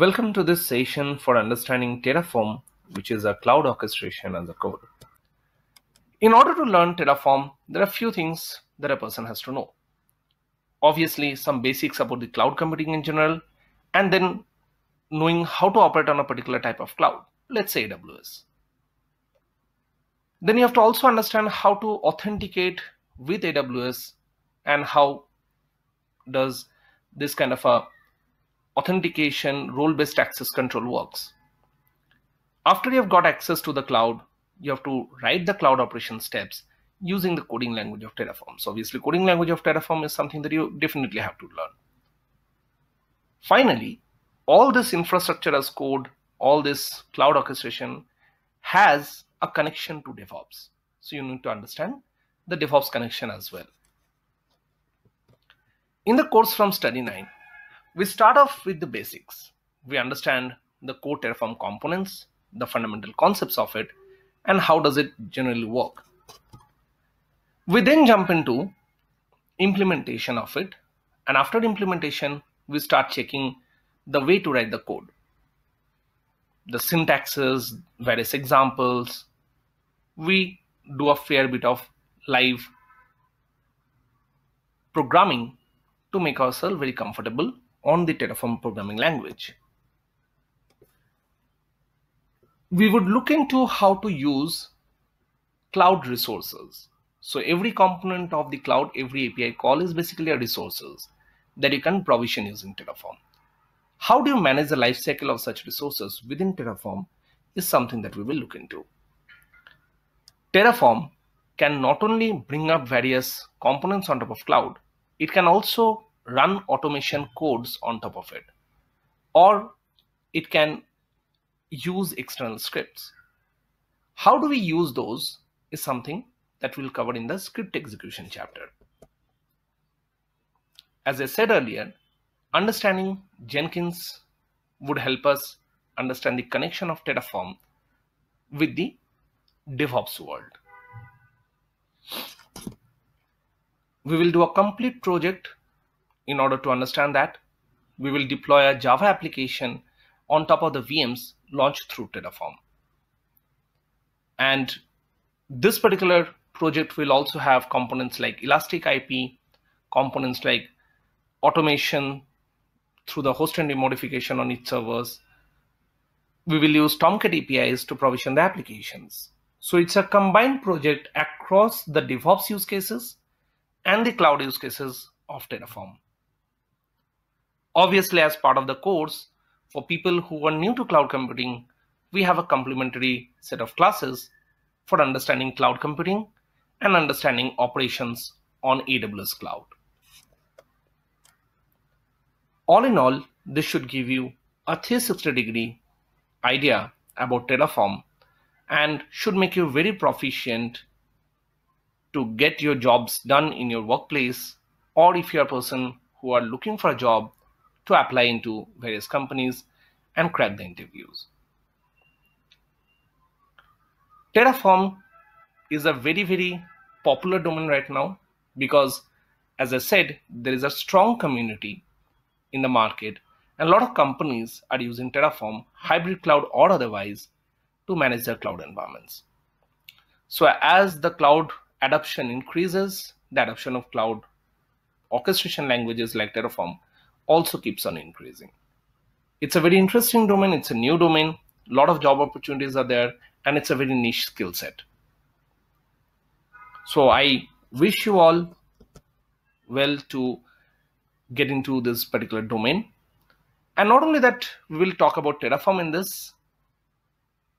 Welcome to this session for understanding Terraform, which is a cloud orchestration as a code. In order to learn Terraform, there are a few things that a person has to know. Obviously, some basics about the cloud computing in general, and then knowing how to operate on a particular type of cloud, let's say AWS. Then you have to also understand how to authenticate with AWS and how does this kind of a authentication role-based access control works. After you have got access to the cloud, you have to write the cloud operation steps using the coding language of Terraform. So obviously coding language of Terraform is something that you definitely have to learn. Finally, all this infrastructure as code, all this cloud orchestration has a connection to DevOps. So you need to understand the DevOps connection as well. In the course from Study 9, we start off with the basics. We understand the core Terraform components, the fundamental concepts of it, and how does it generally work. We then jump into implementation of it, and after implementation, we start checking the way to write the code. The syntaxes, various examples. We do a fair bit of live programming to make ourselves very comfortable on the Terraform programming language. We would look into how to use cloud resources. So every component of the cloud, every API call is basically a resources that you can provision using Terraform. How do you manage the lifecycle of such resources within Terraform is something that we will look into. Terraform can not only bring up various components on top of cloud, it can also run automation codes on top of it, or it can use external scripts. How do we use those is something that we'll cover in the script execution chapter. As I said earlier, understanding Jenkins would help us understand the connection of Terraform with the DevOps world. We will do a complete project. In order to understand that, we will deploy a Java application on top of the VMs launched through Terraform. And this particular project will also have components like Elastic IP, components like automation through the host entry modification on its servers. We will use Tomcat APIs to provision the applications. So it's a combined project across the DevOps use cases and the cloud use cases of Terraform. Obviously, as part of the course, for people who are new to cloud computing, we have a complementary set of classes for understanding cloud computing and understanding operations on AWS cloud. All in all, this should give you a 360-degree idea about Terraform and should make you very proficient to get your jobs done in your workplace, or if you're a person who are looking for a job, to apply into various companies and crack the interviews. Terraform is a very, very popular domain right now because, as I said, there is a strong community in the market and a lot of companies are using Terraform, hybrid cloud or otherwise, to manage their cloud environments. So as the cloud adoption increases, the adoption of cloud orchestration languages like Terraform also keeps on increasing. It's a very interesting domain. It's a new domain. A lot of job opportunities are there, and it's a very niche skill set. So I wish you all well to get into this particular domain. And not only that, we will talk about Terraform in this.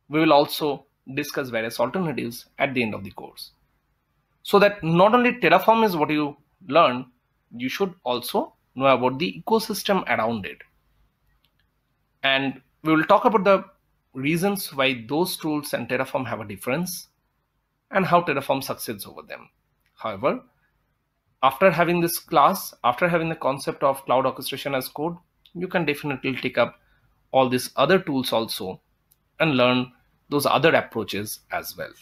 We will also discuss various alternatives at the end of the course. So that not only Terraform is what you learn, you should also know about the ecosystem around it. And we will talk about the reasons why those tools and Terraform have a difference and how Terraform succeeds over them. However, after having this class, after having the concept of cloud orchestration as code, you can definitely take up all these other tools also and learn those other approaches as well.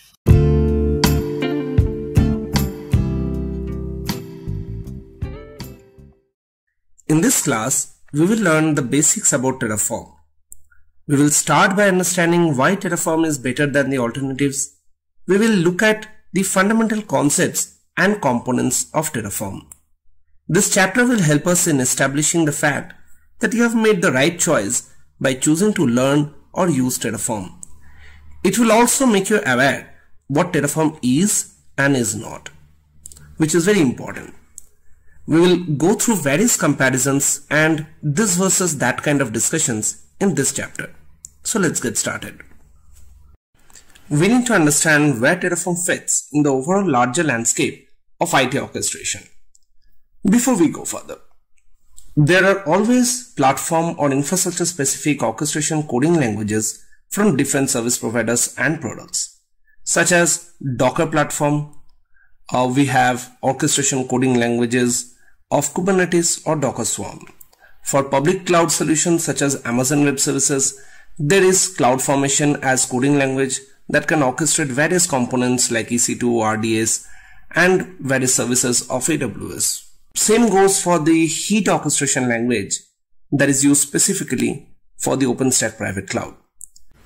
In this class, we will learn the basics about Terraform. We will start by understanding why Terraform is better than the alternatives. We will look at the fundamental concepts and components of Terraform. This chapter will help us in establishing the fact that you have made the right choice by choosing to learn or use Terraform. It will also make you aware what Terraform is and is not, which is very important. We will go through various comparisons and this versus that kind of discussions in this chapter. So let's get started. We need to understand where Terraform fits in the overall larger landscape of IT orchestration. Before we go further, there are always platform or infrastructure specific orchestration coding languages from different service providers and products, such as Docker platform. We have orchestration coding languages of Kubernetes or Docker Swarm. For public cloud solutions such as Amazon Web Services, there is CloudFormation as coding language that can orchestrate various components like EC2, RDS, and various services of AWS. Same goes for the Heat orchestration language that is used specifically for the OpenStack private cloud.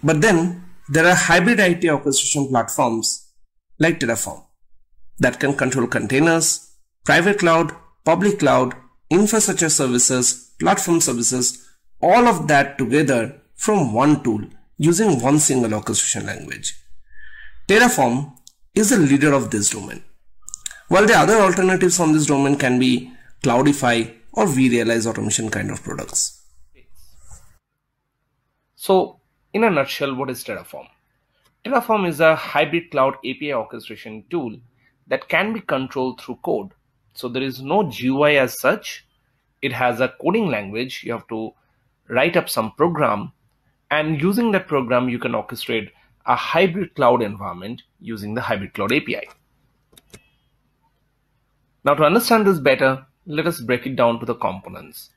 But then there are hybrid IT orchestration platforms like Terraform that can control containers, private cloud, public cloud, infrastructure services, platform services, all of that together from one tool using one single orchestration language. Terraform is the leader of this domain, while the other alternatives from this domain can be Cloudify or vRealize automation kind of products. So, in a nutshell, what is Terraform? Terraform is a hybrid cloud API orchestration tool that can be controlled through code. So there is no GUI as such. It has a coding language. You have to write up some program, and using that program you can orchestrate a hybrid cloud environment using the hybrid cloud API. Now, to understand this better, let us break it down to the components.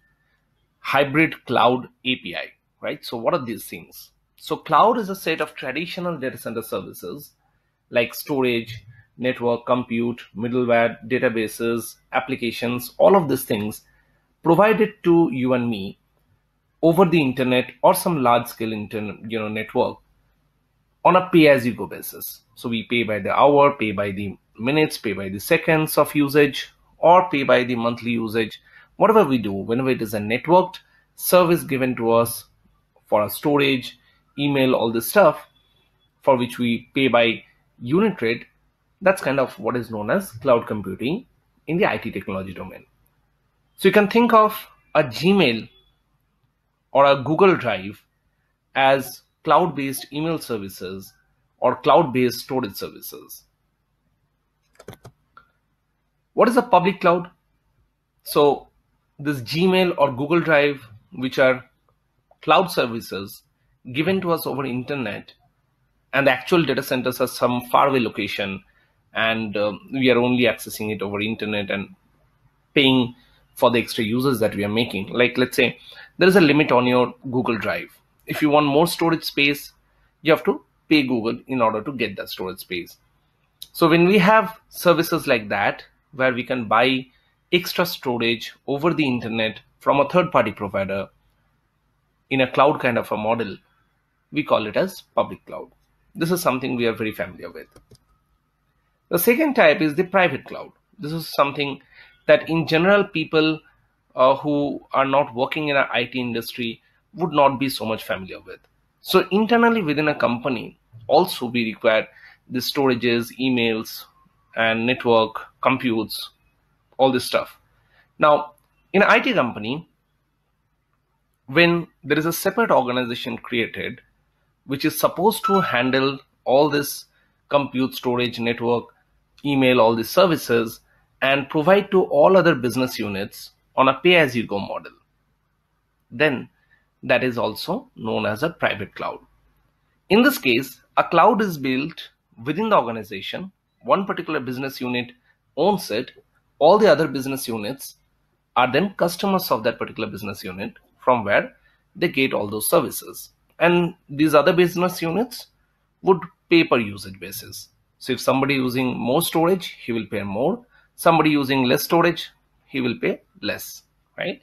Hybrid cloud API, right? So what are these things? So cloud is a set of traditional data center services like storage, network, compute, middleware, databases, applications, all of these things provided to you and me over the internet or some large scale network on a pay-as-you-go basis. So we pay by the hour, pay by the minutes, pay by the seconds of usage, or pay by the monthly usage. Whatever we do, whenever it is a networked service given to us for our storage, email, all this stuff, for which we pay by unit rate, that's kind of what is known as cloud computing in the IT technology domain. So you can think of a Gmail or a Google Drive as cloud-based email services or cloud-based storage services. What is a public cloud? So this Gmail or Google Drive, which are cloud services given to us over internet, and the actual data centers are some faraway location, and we are only accessing it over internet and paying for the extra users that we are making. Like, let's say there is a limit on your Google Drive. If you want more storage space, you have to pay Google in order to get that storage space. So when we have services like that, where we can buy extra storage over the internet from a third-party provider in a cloud kind of a model, we call it as public cloud. This is something we are very familiar with. The second type is the private cloud. This is something that in general people who are not working in an IT industry would not be so much familiar with. So internally within a company also we require the storages, emails, and network, computes, all this stuff. Now in an IT company, when there is a separate organization created which is supposed to handle all this compute, storage, network, email, all these services, and provide to all other business units on a pay-as-you-go model, then that is also known as a private cloud. In this case, a cloud is built within the organization. One particular business unit owns it. All the other business units are then customers of that particular business unit, from where they get all those services. And these other business units would pay per usage basis. So if somebody using more storage, he will pay more. Somebody using less storage, he will pay less, right?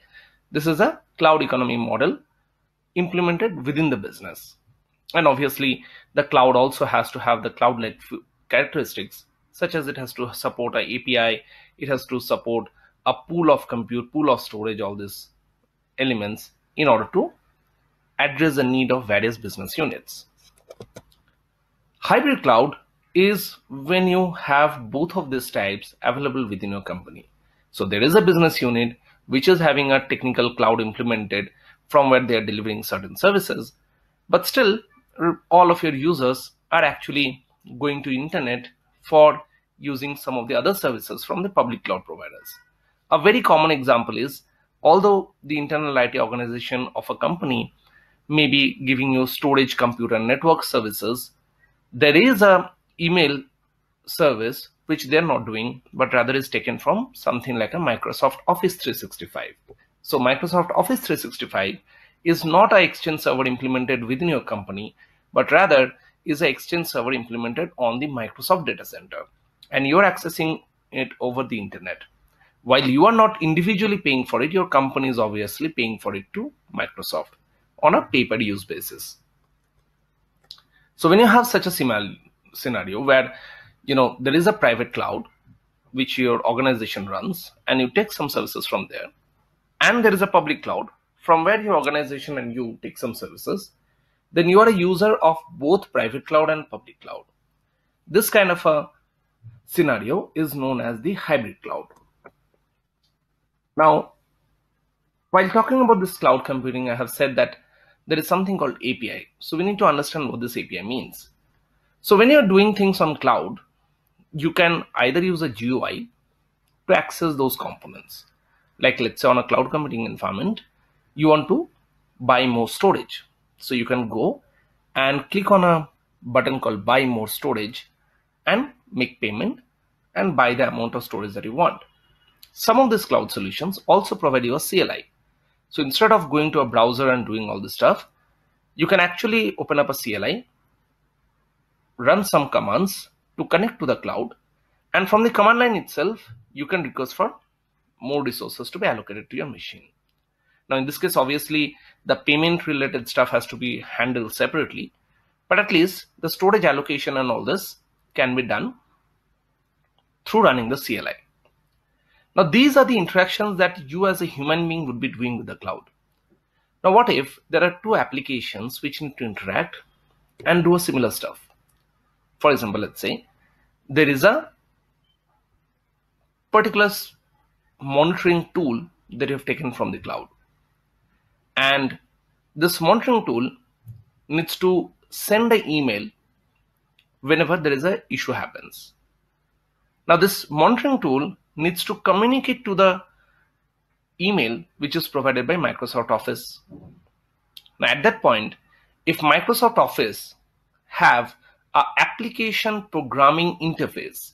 This is a cloud economy model implemented within the business. And obviously, the cloud also has to have the cloud-like characteristics, such as it has to support an API, it has to support a pool of compute, pool of storage, all these elements in order to address the need of various business units. Hybrid cloud is when you have both of these types available within your company. So there is a business unit which is having a technical cloud implemented from where they are delivering certain services, but still all of your users are actually going to internet for using some of the other services from the public cloud providers. A very common example is, although the internal IT organization of a company may be giving you storage, compute, and network services, there is a email service which they're not doing, but rather is taken from something like a Microsoft Office 365. So Microsoft Office 365 is not an Exchange server implemented within your company, but rather is an Exchange server implemented on the Microsoft data center, and you're accessing it over the internet. While you are not individually paying for it, your company is obviously paying for it to Microsoft on a pay-per-use basis. So when you have such a scenario where there is a private cloud which your organization runs and you take some services from there, and there is a public cloud from where your organization and you take some services, then you are a user of both private cloud and public cloud. This kind of a scenario is known as the hybrid cloud. Now, while talking about this cloud computing, I have said that there is something called API. So we need to understand what this API means. So when you're doing things on cloud, you can either use a GUI to access those components. Like let's say on a cloud computing environment, you want to buy more storage. So you can go and click on a button called buy more storage and make payment and buy the amount of storage that you want. Some of these cloud solutions also provide you a CLI. So instead of going to a browser and doing all this stuff, you can actually open up a CLI, run some commands to connect to the cloud, and from the command line itself, you can request for more resources to be allocated to your machine. Now in this case, obviously the payment related stuff has to be handled separately, but at least the storage allocation and all this can be done through running the CLI. Now these are the interactions that you as a human being would be doing with the cloud. Now what if there are two applications which need to interact and do a similar stuff? For example, let's say there is a particular monitoring tool that you have taken from the cloud, and this monitoring tool needs to send an email whenever there is an issue happens. Now this monitoring tool needs to communicate to the email which is provided by Microsoft Office. Now at that point, if Microsoft Office have an application programming interface,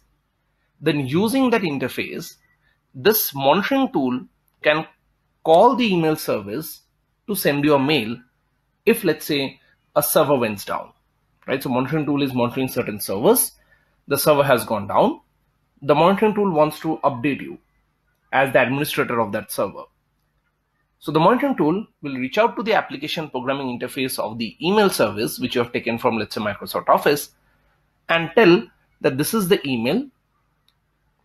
then using that interface, this monitoring tool can call the email service to send you a mail if let's say a server went down, right? So monitoring tool is monitoring certain servers. The server has gone down. The monitoring tool wants to update you as the administrator of that server. So the monitoring tool will reach out to the application programming interface of the email service which you have taken from let's say Microsoft Office and tell that this is the email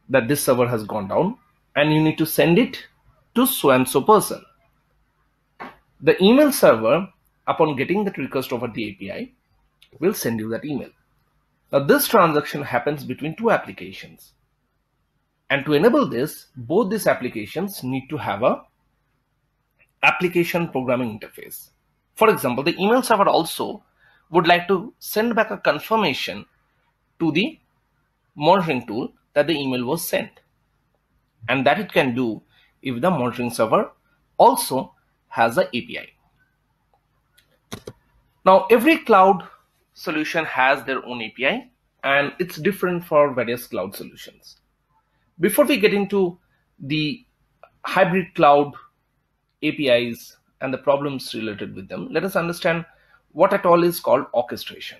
that this server has gone down and you need to send it to so and so person. The email server, upon getting that request over the API, will send you that email. Now this transaction happens between two applications. And to enable this, both these applications need to have a application programming interface. For example, the email server also would like to send back a confirmation to the monitoring tool that the email was sent. And that it can do if the monitoring server also has an API. Now, every cloud solution has their own API and it's different for various cloud solutions. Before we get into the hybrid cloud APIs and the problems related with them, let us understand what at all is called orchestration.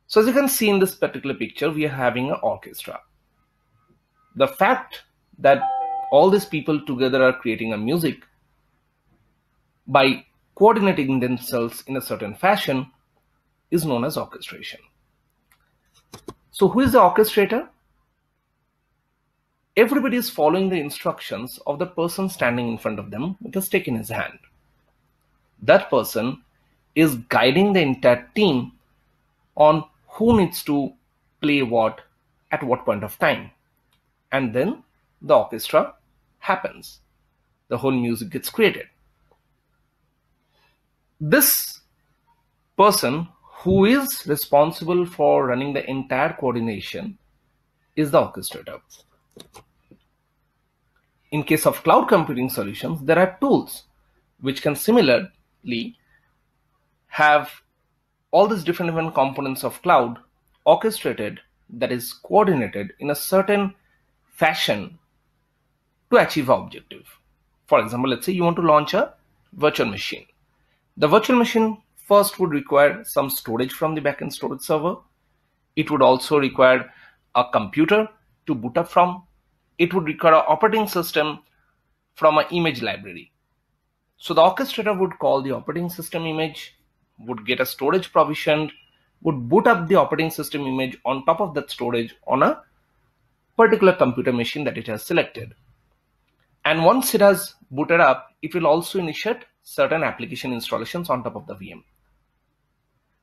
So as you can see in this particular picture, we are having an orchestra. The fact that all these people together are creating a music by coordinating themselves in a certain fashion is known as orchestration. So who is the orchestrator? Everybody is following the instructions of the person standing in front of them with a stick in his hand. That person is guiding the entire team on who needs to play what at what point of time. And then the orchestra happens. The whole music gets created. This person who is responsible for running the entire coordination is the orchestrator. In case of cloud computing solutions, there are tools which can similarly have all these different components of cloud orchestrated, that is coordinated in a certain fashion to achieve an objective. For example, let's say you want to launch a virtual machine. The virtual machine first would require some storage from the backend storage server. It would also require a computer to boot up from. It would require an operating system from an image library. So the orchestrator would call the operating system image, would get a storage provisioned, would boot up the operating system image on top of that storage on a particular computer machine that it has selected. And once it has booted up, it will also initiate certain application installations on top of the VM.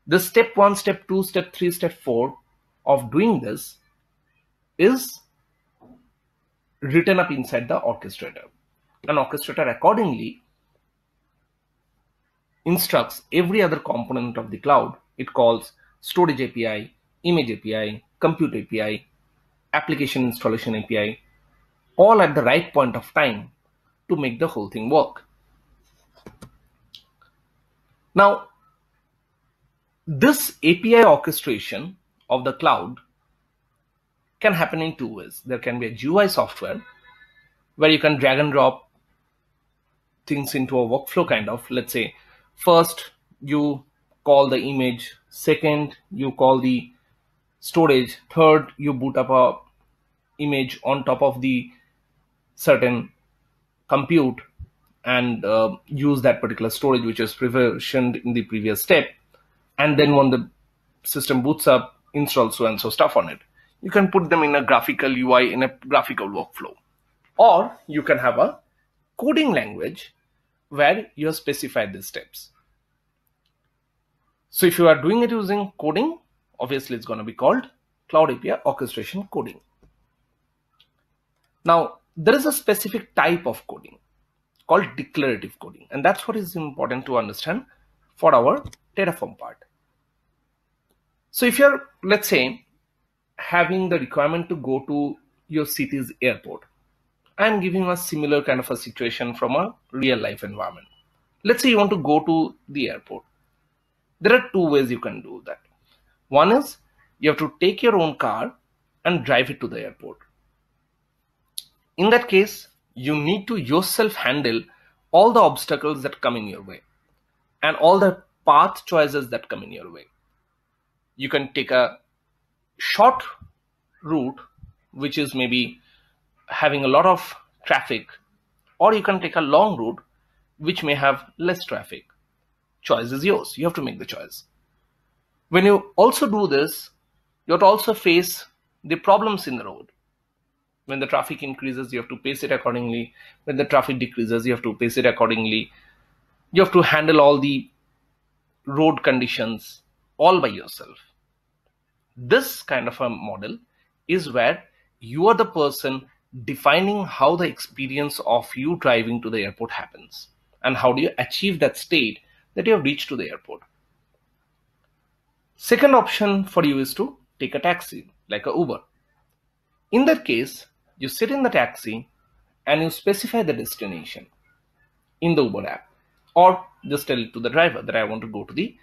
The step 1, step 2, step 3, step 4 of doing this is written up inside the orchestrator. An orchestrator accordingly instructs every other component of the cloud. It calls storage API, image API, compute API, application installation API, all at the right point of time to make the whole thing work. Now, this API orchestration of the cloud can happen in two ways. There can be a GUI software where you can drag and drop things into a workflow kind of. Let's say first you call the image, second you call the storage, third you boot up a image on top of the certain compute and use that particular storage which is provisioned in the previous step, and then when the system boots up, install so and so stuff on it. You can put them in a graphical UI, in a graphical workflow. Or you can have a coding language where you have specified these steps. So if you are doing it using coding, obviously it's going to be called Cloud API Orchestration Coding. Now, there is a specific type of coding called declarative coding, and that's what is important to understand for our Terraform part. So if you're, let's say, having the requirement to go to your city's airport, I'm giving a similar kind of a situation from a real life environment. Let's say you want to go to the airport. There are two ways you can do that. One is you have to take your own car and drive it to the airport. In that case, you need to yourself handle all the obstacles that come in your way and all the path choices that come in your way. You can take a short route, which is maybe having a lot of traffic, or you can take a long route, which may have less traffic. Choice is yours. You have to make the choice. When you also do this, you have to also face the problems in the road. When the traffic increases, you have to pace it accordingly. When the traffic decreases, you have to pace it accordingly. You have to handle all the road conditions all by yourself. This kind of a model is where you are the person defining how the experience of you driving to the airport happens and how do you achieve that state that you have reached to the airport. Second option for you is to take a taxi, like a Uber. In that case, you sit in the taxi and you specify the destination in the Uber app, or just tell it to the driver that I want to go to the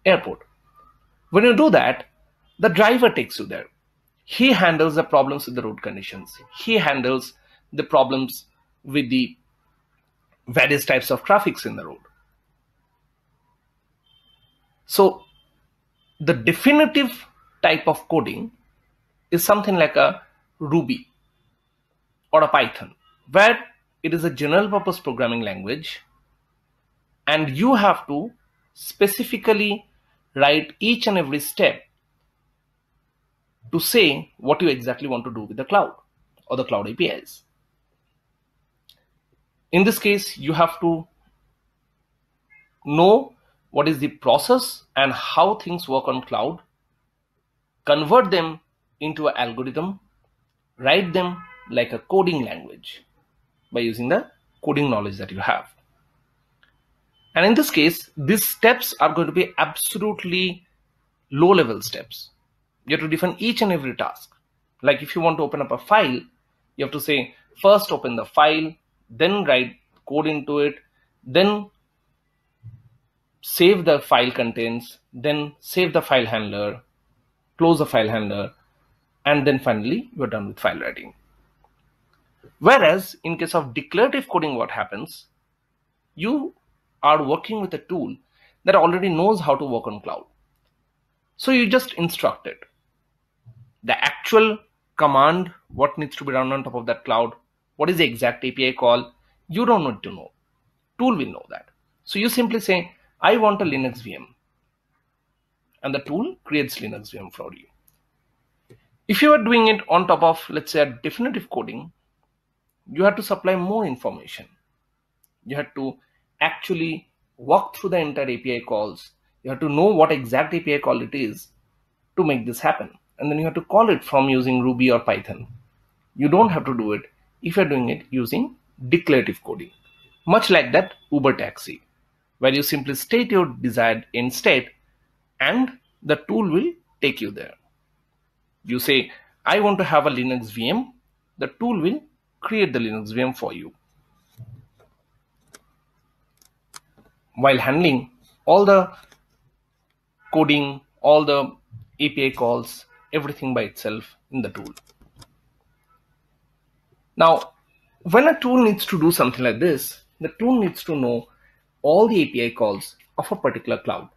airport. When you do that, the driver takes you there. He handles the problems with the road conditions. He handles the problems with the various types of traffics in the road. So the definitive type of coding is something like a Ruby or a Python, where it is a general purpose programming language and you have to specifically write each and every step to say what you exactly want to do with the cloud or the cloud APIs. In this case, you have to know what is the process and how things work on cloud, convert them into an algorithm, write them like a coding language by using the coding knowledge that you have. And in this case, these steps are going to be absolutely low-level steps. You have to define each and every task. Like if you want to open up a file, you have to say, first open the file, then write code into it, then save the file contents, then save the file handler, close the file handler, and then finally you're done with file writing. Whereas in case of declarative coding, what happens? You are working with a tool that already knows how to work on cloud. So you just instruct it. The actual command, what needs to be run on top of that cloud, what is the exact API call, you don't need to know. Tool will know that. So you simply say, I want a Linux VM. And the tool creates Linux VM for you. If you are doing it on top of, let's say, a definitive coding, you have to supply more information. You have to actually walk through the entire API calls. You have to know what exact API call it is to make this happen. And then you have to call it from using Ruby or Python. You don't have to do it if you're doing it using declarative coding. Much like that Uber taxi, where you simply state your desired end state and the tool will take you there. You say, I want to have a Linux VM. The tool will create the Linux VM for you, while handling all the coding, all the API calls, everything by itself in the tool. Now, when a tool needs to do something like this, the tool needs to know all the API calls of a particular cloud.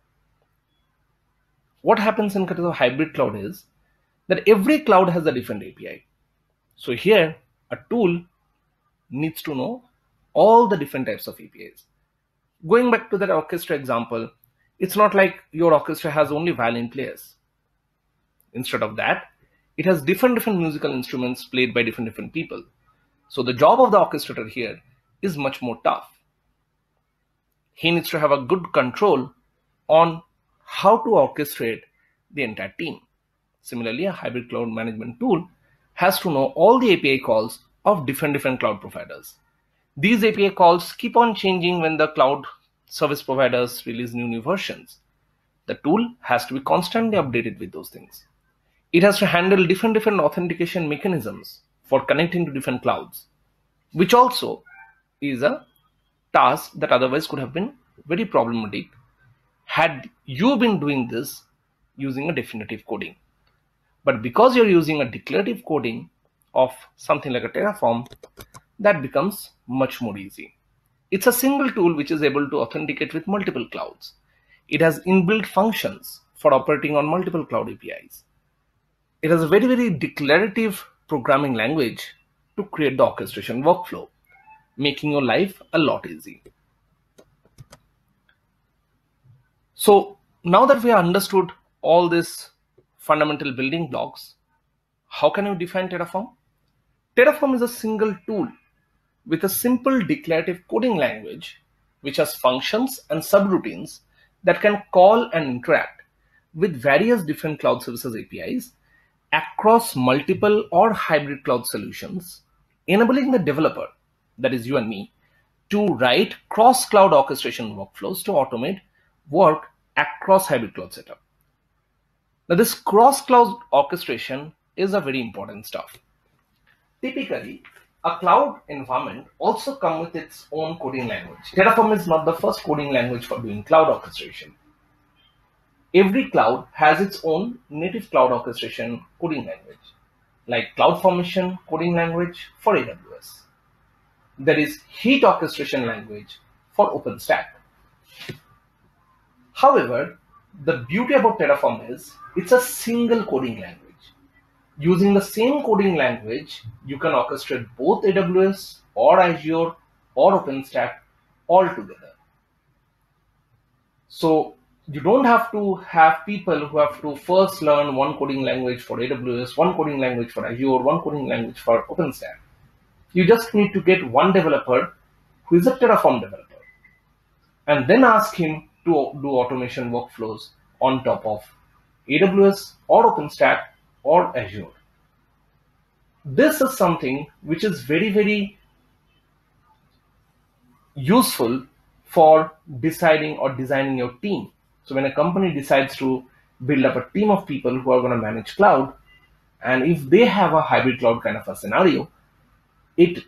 What happens in case of hybrid cloud is that every cloud has a different API. So here, a tool needs to know all the different types of APIs. Going back to that orchestra example, it's not like your orchestra has only violin players. Instead of that, it has different musical instruments played by different people. So the job of the orchestrator here is much more tough. He needs to have a good control on how to orchestrate the entire team. Similarly, a hybrid cloud management tool has to know all the API calls of different cloud providers. These API calls keep on changing when the cloud service providers release new versions. The tool has to be constantly updated with those things. It has to handle different authentication mechanisms for connecting to different clouds, which also is a task that otherwise could have been very problematic had you been doing this using a definitive coding. But because you're using a declarative coding of something like a Terraform, that becomes much more easy. It's a single tool which is able to authenticate with multiple clouds. It has inbuilt functions for operating on multiple cloud APIs. It has a very declarative programming language to create the orchestration workflow, making your life a lot easy. So now that we have understood all these fundamental building blocks, how can you define Terraform? Terraform is a single tool with a simple declarative coding language which has functions and subroutines that can call and interact with various different cloud services APIs across multiple or hybrid cloud solutions, enabling the developer, that is you and me, to write cross-cloud orchestration workflows to automate work across hybrid cloud setup. Now, this cross-cloud orchestration is a very important stuff. Typically, a cloud environment also comes with its own coding language. Terraform is not the first coding language for doing cloud orchestration. Every cloud has its own native cloud orchestration coding language, like CloudFormation coding language for AWS. There is Heat orchestration language for OpenStack. However, the beauty about Terraform is it's a single coding language. Using the same coding language, you can orchestrate both AWS or Azure or OpenStack all together. So you don't have to have people who have to first learn one coding language for AWS, one coding language for Azure, one coding language for OpenStack. You just need to get one developer who is a Terraform developer and then ask him to do automation workflows on top of AWS or OpenStack or Azure. This is something which is very, very useful for deciding or designing your team. So when a company decides to build up a team of people who are going to manage cloud, and if they have a hybrid cloud kind of a scenario, it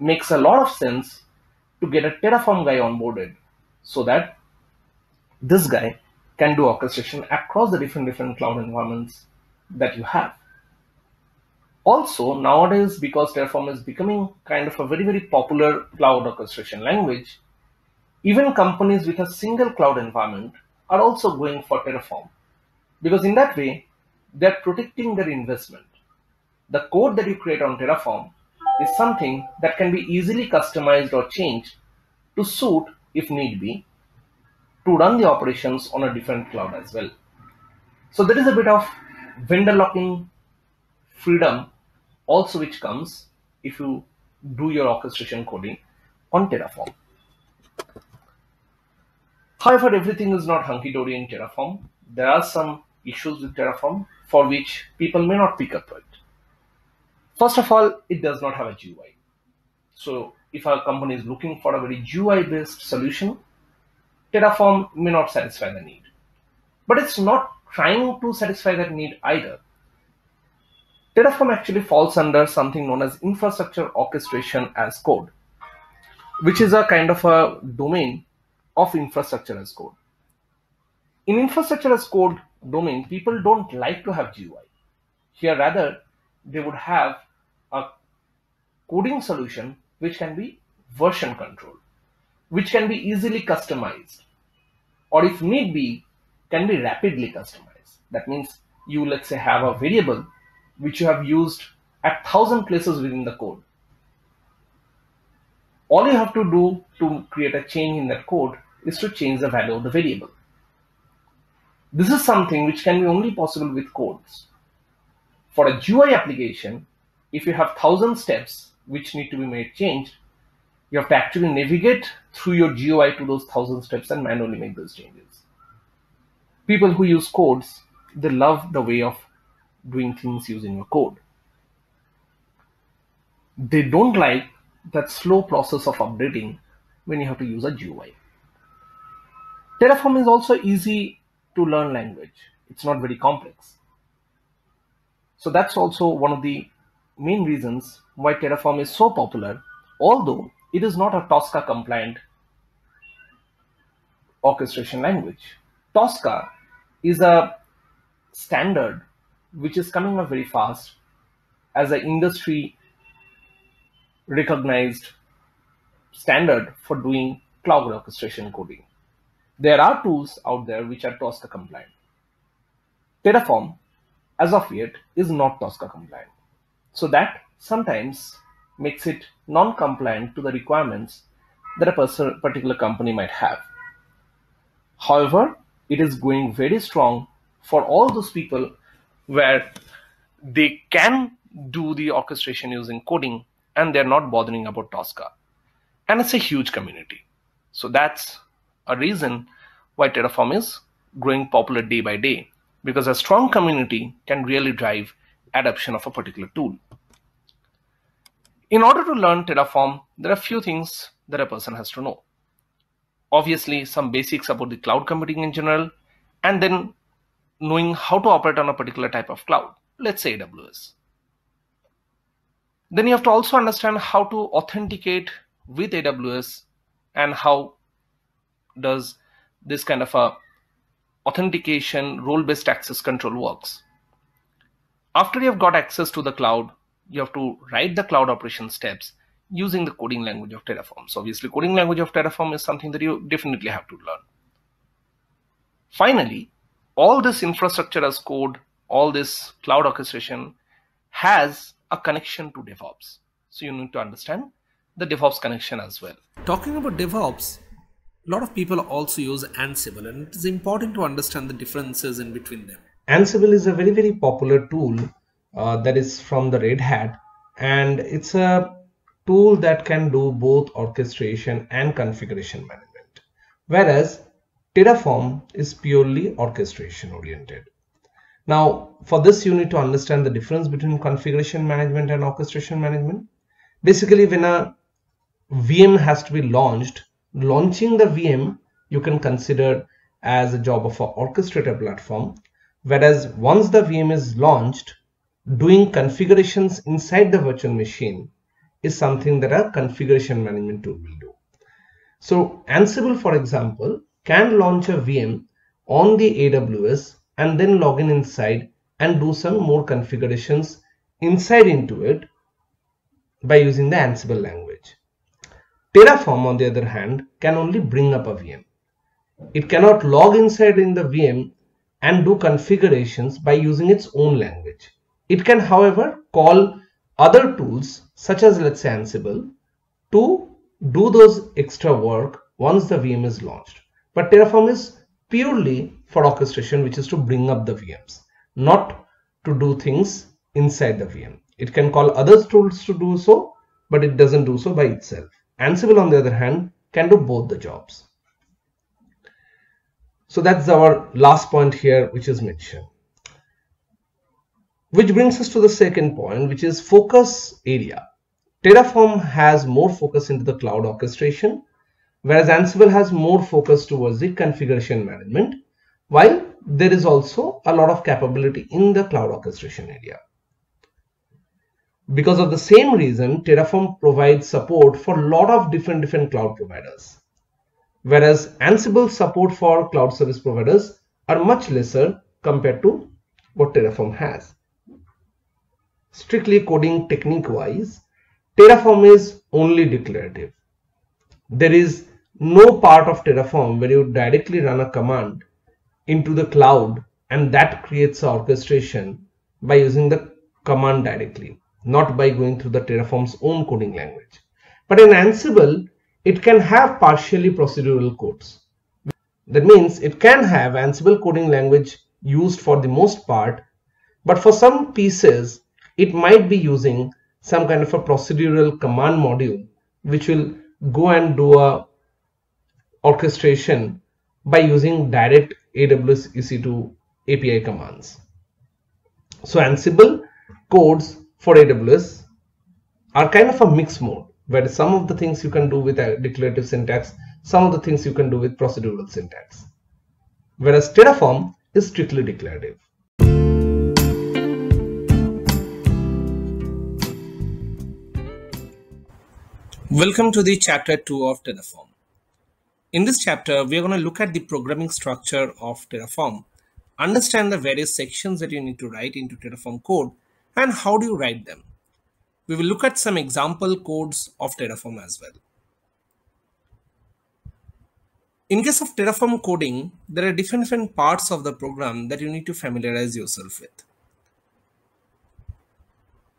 makes a lot of sense to get a Terraform guy onboarded so that this guy can do orchestration across the different cloud environments that you have. Also, nowadays, because Terraform is becoming kind of a very, very popular cloud orchestration language, even companies with a single cloud environment are also going for Terraform, because in that way, they're protecting their investment. The code that you create on Terraform is something that can be easily customized or changed to suit, if need be, to run the operations on a different cloud as well. So there is a bit of vendor locking freedom also which comes if you do your orchestration coding on Terraform. However, everything is not hunky-dory in Terraform. There are some issues with Terraform for which people may not pick up it. First of all, it does not have a GUI. So if a company is looking for a very GUI-based solution, Terraform may not satisfy the need. But it's not trying to satisfy that need either. Terraform actually falls under something known as infrastructure orchestration as code, which is a kind of a domain of infrastructure as code. In infrastructure as code domain, people don't like to have GUI. Here, rather, they would have a coding solution which can be version controlled, which can be easily customized, or if need be, can be rapidly customized. That means you, let's say, have a variable which you have used at 1,000 places within the code. All you have to do to create a change in that code is to change the value of the variable. This is something which can be only possible with codes. For a GUI application, if you have 1,000 steps which need to be made changed, you have to actually navigate through your GUI to those 1,000 steps and manually make those changes. People who use codes, they love the way of doing things using your code. They don't like that slow process of updating when you have to use a GUI. Terraform is also easy to learn language. It's not very complex. So that's also one of the main reasons why Terraform is so popular, although it is not a Tosca compliant orchestration language. Tosca is a standard which is coming up very fast as an industry recognized standard for doing cloud orchestration coding. There are tools out there which are Tosca compliant. Terraform, as of yet, is not Tosca compliant. So that sometimes makes it non-compliant to the requirements that a particular company might have. However, it is going very strong for all those people where they can do the orchestration using coding and they're not bothering about Tosca. And it's a huge community. So that's a reason why Terraform is growing popular day by day, because a strong community can really drive adoption of a particular tool. In order to learn Terraform, there are a few things that a person has to know. Obviously, some basics about the cloud computing in general, and then knowing how to operate on a particular type of cloud, let's say AWS. Then you have to also understand how to authenticate with AWS and how does this kind of a authentication role-based access control works. After you have got access to the cloud, you have to write the cloud operation steps using the coding language of Terraform. So obviously, coding language of Terraform is something that you definitely have to learn. Finally, all this infrastructure as code, all this cloud orchestration has a connection to DevOps. So you need to understand the DevOps connection as well. Talking about DevOps, A lot of people also use Ansible, and it is important to understand the differences in between them. Ansible is a very, very popular tool that is from the Red Hat, and it's a tool that can do both orchestration and configuration management, whereas Terraform is purely orchestration oriented. Now, for this, you need to understand the difference between configuration management and orchestration management. Basically, when a VM has to be launched, launching the VM you can consider as a job of an orchestrator platform, whereas once the VM is launched, doing configurations inside the virtual machine is something that a configuration management tool will do. So Ansible, for example, can launch a VM on the AWS and then log in inside and do some more configurations inside into it by using the Ansible language. Terraform, on the other hand, can only bring up a VM. It cannot log inside in the VM and do configurations by using its own language. It can, however, call other tools such as, let's say, Ansible to do those extra work once the VM is launched. But Terraform is purely for orchestration, which is to bring up the VMs, not to do things inside the VM. It can call other tools to do so, but it doesn't do so by itself. Ansible, on the other hand, can do both the jobs. So that's our last point here, which is mentioned. Which brings us to the second point, which is focus area. Terraform has more focus into the cloud orchestration, whereas Ansible has more focus towards the configuration management, while there is also a lot of capability in the cloud orchestration area. Because of the same reason, Terraform provides support for a lot of different cloud providers, whereas Ansible support for cloud service providers are much lesser compared to what Terraform has. Strictly coding technique wise, Terraform is only declarative. There is no part of Terraform where you directly run a command into the cloud and that creates an orchestration by using the command directly, not by going through the Terraform's own coding language. But in Ansible, it can have partially procedural codes. That means it can have Ansible coding language used for the most part, but for some pieces, it might be using some kind of a procedural command module, which will go and do a orchestration by using direct AWS EC2 API commands. So Ansible codes for AWS are kind of a mixed mode, where some of the things you can do with a declarative syntax, some of the things you can do with procedural syntax, whereas Terraform is strictly declarative. Welcome to the chapter 2 of Terraform. In this chapter, we are going to look at the programming structure of Terraform, understand the various sections that you need to write into Terraform code, and how do you write them. We will look at some example codes of Terraform as well. In case of Terraform coding, there are different parts of the program that you need to familiarize yourself with.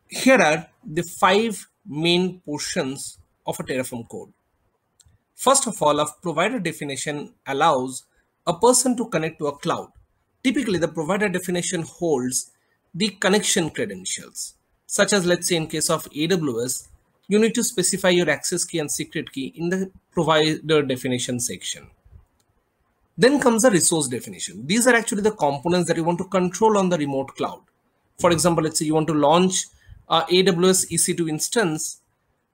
Here are the 5 main portions of a Terraform code. First of all, a provider definition allows a person to connect to a cloud. Typically, the provider definition holds the connection credentials, such as, let's say, in case of AWS, you need to specify your access key and secret key in the provider definition section. Then comes the resource definition. These are actually the components that you want to control on the remote cloud. For example, let's say you want to launch a AWS EC2 instance.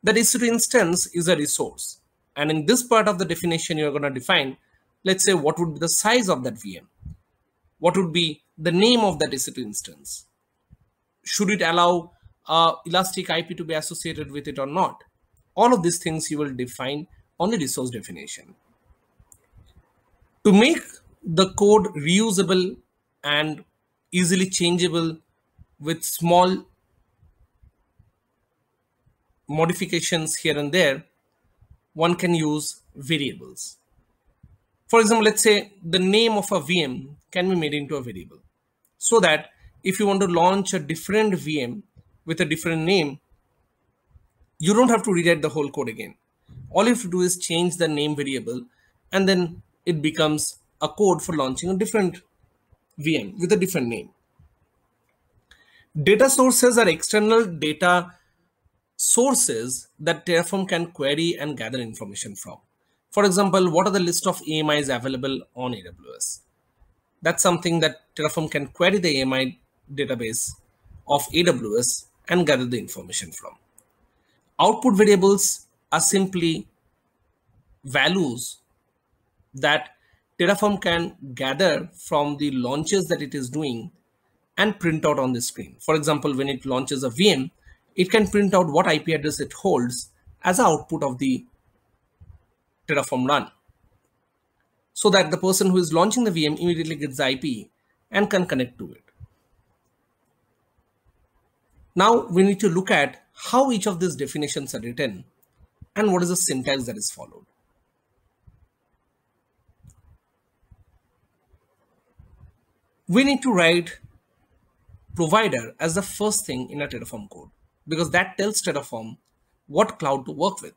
That EC2 instance is a resource. And in this part of the definition, you're going to define, let's say, what would be the size of that VM? What would be the name of that EC2 instance? Should it allow elastic IP to be associated with it or not? All of these things you will define on the resource definition. To make the code reusable and easily changeable with small modifications here and there, one can use variables. For example, let's say the name of a VM can be made into a variable, so that if you want to launch a different VM with a different name, you don't have to rewrite the whole code again. All you have to do is change the name variable and then it becomes a code for launching a different VM with a different name. Data sources are external data sources that Terraform can query and gather information from. For example, what are the list of AMIs available on AWS? That's something that Terraform can query the AMI database of AWS and gather the information from. Output variables are simply values that Terraform can gather from the launches that it is doing and print out on the screen. For example, when it launches a VM, it can print out what IP address it holds as an output of the Terraform run, so that the person who is launching the VM immediately gets the IP and can connect to it. Now we need to look at how each of these definitions are written and what is the syntax that is followed. We need to write provider as the first thing in a Terraform code, because that tells Terraform what cloud to work with.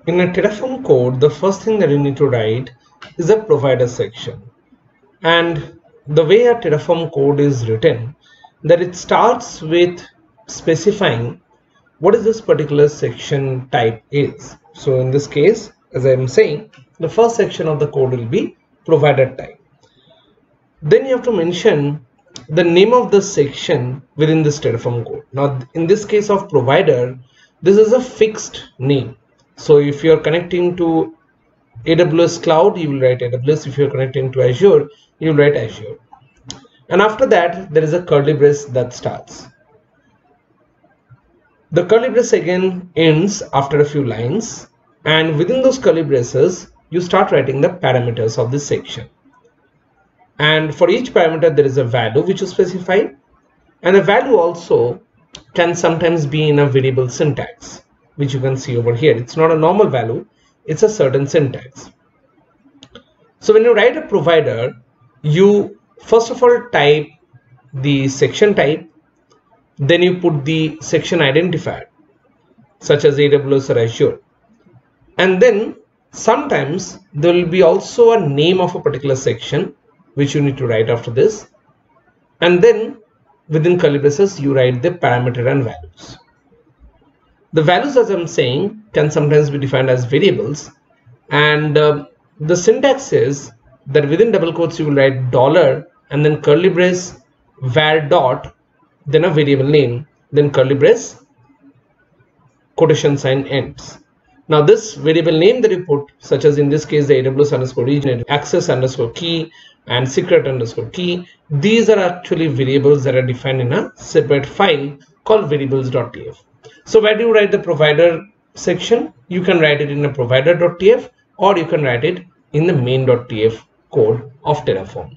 In a Terraform code, the first thing that you need to write is a provider section. And the way a Terraform code is written, that it starts with specifying what is this particular section type is. So in this case, as I am saying, the first section of the code will be provider type. Then you have to mention the name of the section within this Terraform code. Now in this case of provider, this is a fixed name. So if you are connecting to AWS cloud, you will write AWS. If you are connecting to Azure, you will write Azure. And after that, there is a curly brace that starts. The curly brace again ends after a few lines, and within those curly braces, you start writing the parameters of this section. And for each parameter, there is a value which is specified, and the value also can sometimes be in a variable syntax, which you can see over here. It's not a normal value, it's a certain syntax. So when you write a provider, you first of all type the section type, then you put the section identifier such as AWS or Azure, and then sometimes there will be also a name of a particular section which you need to write after this, and then within curly braces you write the parameter and values. The values, as I'm saying, can sometimes be defined as variables, and the syntax is that within double quotes you will write dollar and then curly brace var dot, then a variable name, then curly brace quotation sign ends. Now this variable name that you put, such as in this case the AWS underscore region, access underscore key and secret underscore key, these are actually variables that are defined in a separate file called variables.tf. So where do you write the provider section? You can write it in a provider.tf, or you can write it in the main.tf code of Terraform.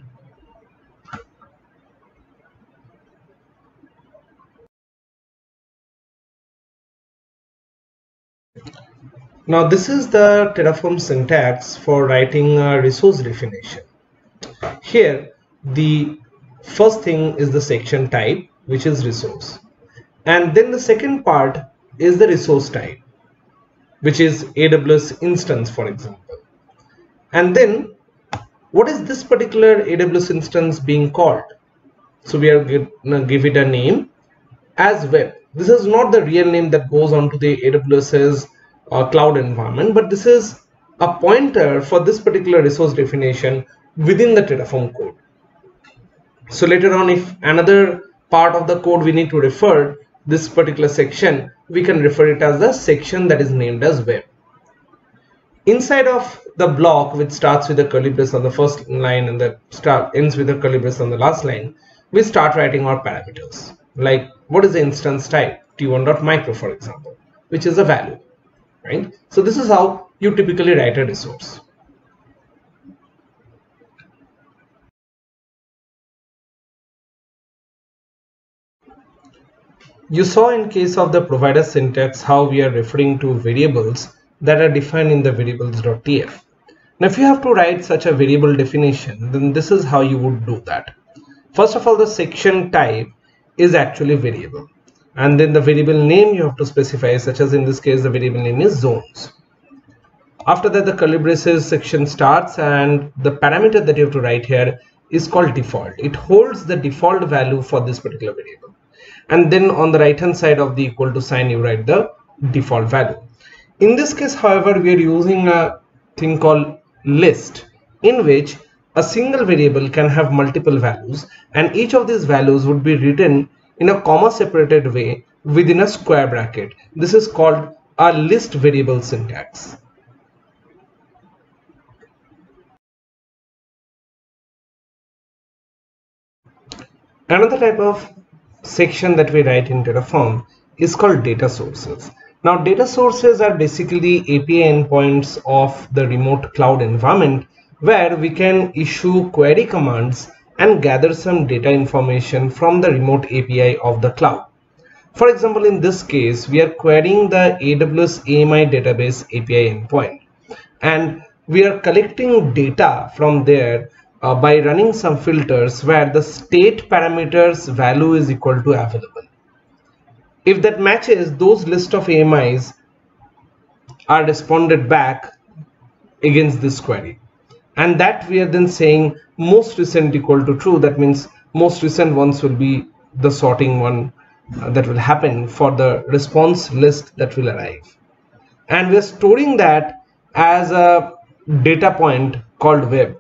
Now this is the Terraform syntax for writing a resource definition. Here the first thing is the section type, which is resource, and then the second part is the resource type, which is AWS instance, for example. And then what is this particular AWS instance being called? So we are going to give it a name as web. This is not the real name that goes onto the AWS's cloud environment, but this is a pointer for this particular resource definition within the Terraform code. So later on, if another part of the code we need to refer this particular section, we can refer it as the section that is named as web. Inside of the block, which starts with a curly brace on the first line and ends with a curly brace on the last line, we start writing our parameters, like what is the instance type, t1.micro, for example, which is a value, right? So this is how you typically write a resource. You saw in case of the provider syntax how we are referring to variables that are defined in the variables.tf. Now if you have to write such a variable definition, then this is how you would do that. First of all, the section type is actually variable. and then the variable name you have to specify, such as in this case the variable name is zones. After that, the curly braces section starts, and the parameter that you have to write here is called default. It holds the default value for this particular variable, and then on the right hand side of the equal to sign you write the default value. In this case, however, we are using a thing called list, in which a single variable can have multiple values, and each of these values would be written in a comma separated way within a square bracket. This is called a list variable syntax. Another type of section that we write in Terraform is called data sources. Now, data sources are basically API endpoints of the remote cloud environment, where we can issue query commands and gather some data information from the remote API of the cloud. For example, in this case, we are querying the AWS AMI database API endpoint, and we are collecting data from there by running some filters where the state parameters value is equal to available. If that matches, those list of AMIs are responded back against this query, and that we are then saying most recent equal to true. That means most recent ones will be the sorting one that will happen for the response list that will arrive, and we are storing that as a data point called web.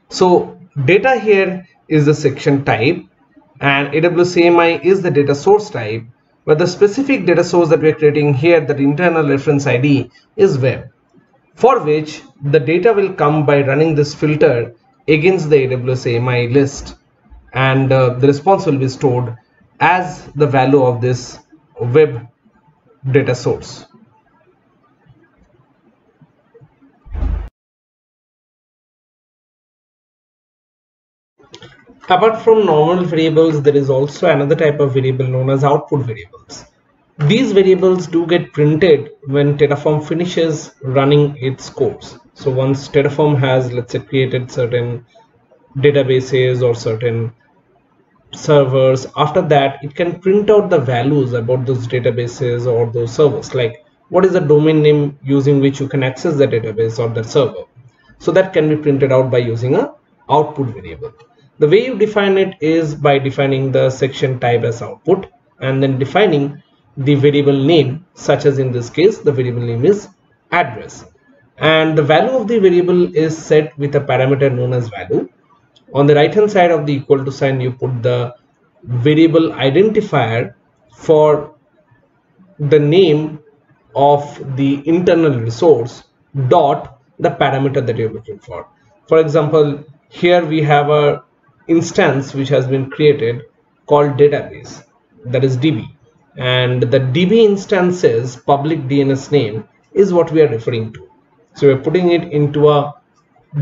So data here is the section type, and AWS AMI is the data source type, but the specific data source that we are creating here, that internal reference ID, is web, for which the data will come by running this filter against the AWS AMI list, and the response will be stored as the value of this web data source. Apart from normal variables, there is also another type of variable known as output variables. These variables do get printed when Terraform finishes running its codes. So once Terraform has, let's say, created certain databases or certain servers, after that it can print out the values about those databases or those servers, like what is the domain name using which you can access the database or the server. So that can be printed out by using a output variable. The way you define it is by defining the section type as output, and then defining the variable name, such as in this case the variable name is address, and the value of the variable is set with a parameter known as value. On the right hand side of the equal to sign you put the variable identifier for the name of the internal resource dot the parameter that you're looking for. For example, here we have a instance which has been created called database, that is DB, and the DB instance's public DNS name is what we are referring to. So we're putting it into a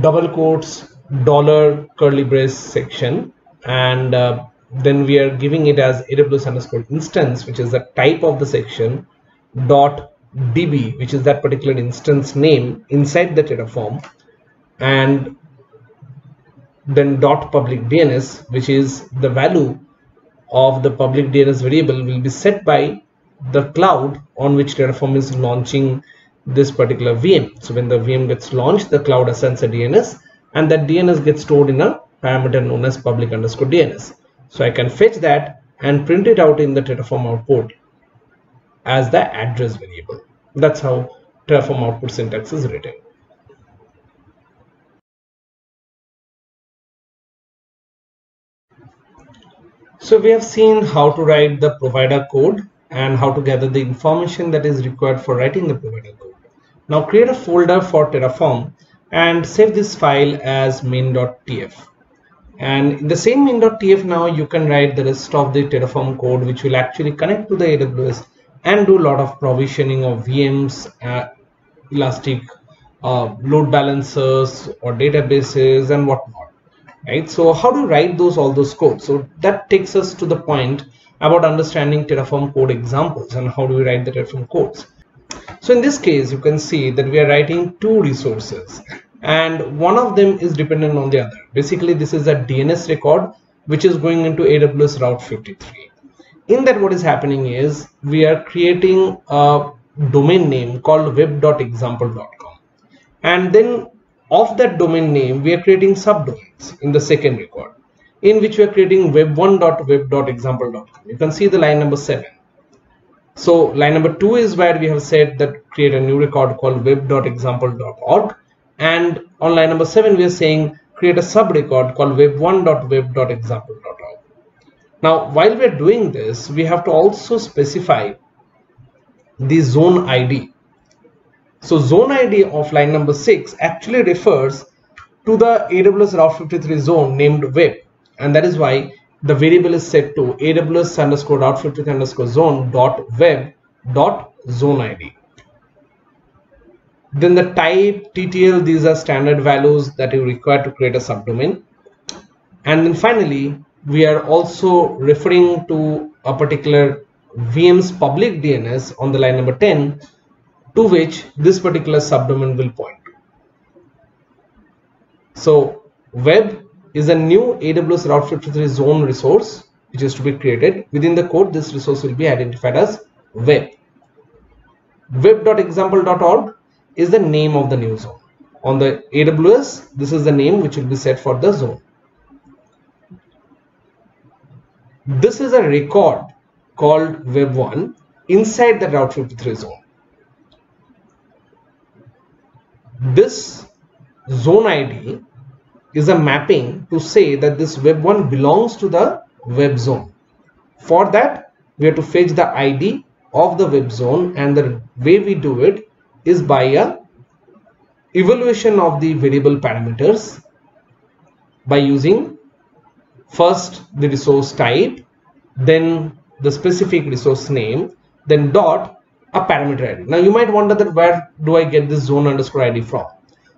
double quotes dollar curly brace section, and then we are giving it as AWS underscore instance, which is the type of the section, dot DB, which is that particular instance name inside the Terraform, and then dot public DNS, which is the value of the public DNS variable, will be set by the cloud on which Terraform is launching this particular VM. So when the VM gets launched, the cloud assigns a DNS, and that DNS gets stored in a parameter known as public underscore DNS. So I can fetch that and print it out in the Terraform output as the address variable. That's how Terraform output syntax is written. So we have seen how to write the provider code and how to gather the information that is required for writing the provider code. Now create a folder for Terraform and save this file as main.tf. And in the same main.tf, now you can write the rest of the Terraform code, which will actually connect to the AWS and do a lot of provisioning of VMs, elastic load balancers or databases and whatnot. Right? So how do you write all those codes? So that takes us to the point about understanding Terraform code examples and how do we write the Terraform codes. So in this case, you can see that we are writing two resources and one of them is dependent on the other. Basically, this is a DNS record which is going into AWS Route 53. in that what is happening is we are creating a domain name called web.example.com, and then of that domain name we are creating subdomains in the second record, in which we are creating web1.web.example.com. You can see the line number 7. So line number 2 is where we have said that create a new record called web.example.org, and on line number 7 we are saying create a sub record called web1.web.example.org. Now while we are doing this, we have to also specify the zone ID. So zone ID of line number 6 actually refers to the AWS Route 53 zone named web, and that is why the variable is set to AWS_Route 53 zone dot web dot zone ID. Then the type, TTL, these are standard values that you require to create a subdomain. And then finally, we are also referring to a particular VM's public DNS on the line number 10, to which this particular subdomain will point. So web is a new AWS Route 53 zone resource which is to be created. Within the code, this resource will be identified as web. Web.example.org is the name of the new zone. On the AWS, this is the name which will be set for the zone. This is a record called web1 inside the Route 53 zone. This zone ID is a mapping to say that this web1 belongs to the web zone. For that, we have to fetch the ID of the web zone, and the way we do it is by a evaluation of the variable parameters by using first the resource type, then the specific resource name, then dot a parameter ID. Now you might wonder that where do I get this zone_ID from?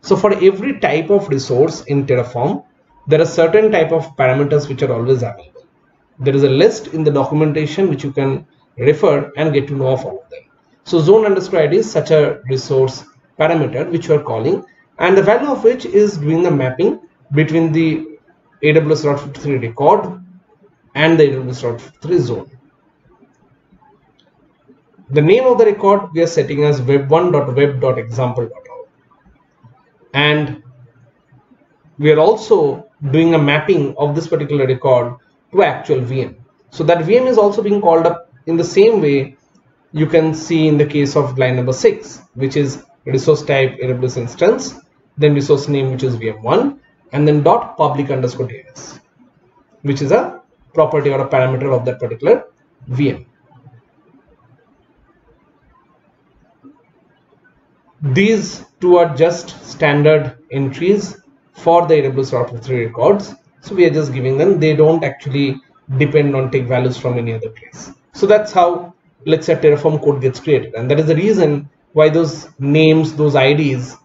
So for every type of resource in Terraform, there are certain type of parameters which are always available. There is a list in the documentation which you can refer and get to know of all of them. So zone_ID is such a resource parameter which you are calling, and the value of which is doing the mapping between the AWS Route 53 record and the AWS Route 53 zone. The name of the record we are setting as web1.web.example.org, and we are also doing a mapping of this particular record to actual VM. So that VM is also being called up in the same way you can see in the case of line number 6, which is resource type AWS instance, then resource name which is VM1, and then dot public_DNS, which is a property or a parameter of that particular VM. These two are just standard entries for the AWS Route 53 records, so we are just giving them. They don't actually depend on take values from any other place. So that's how, let's say, Terraform code gets created, and that is the reason why those names, those IDs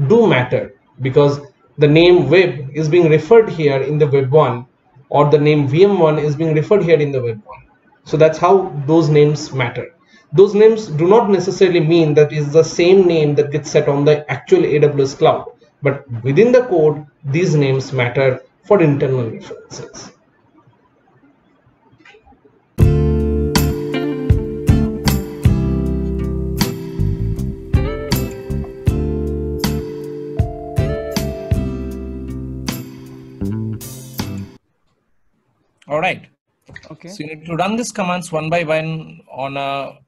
do matter, because the name web is being referred here in the web1, or the name VM1 is being referred here in the web1. So that's how those names matter. Those names do not necessarily mean that is the same name that gets set on the actual AWS cloud, but within the code, these names matter for internal references. All right. Okay. So you need to run these commands one by one on a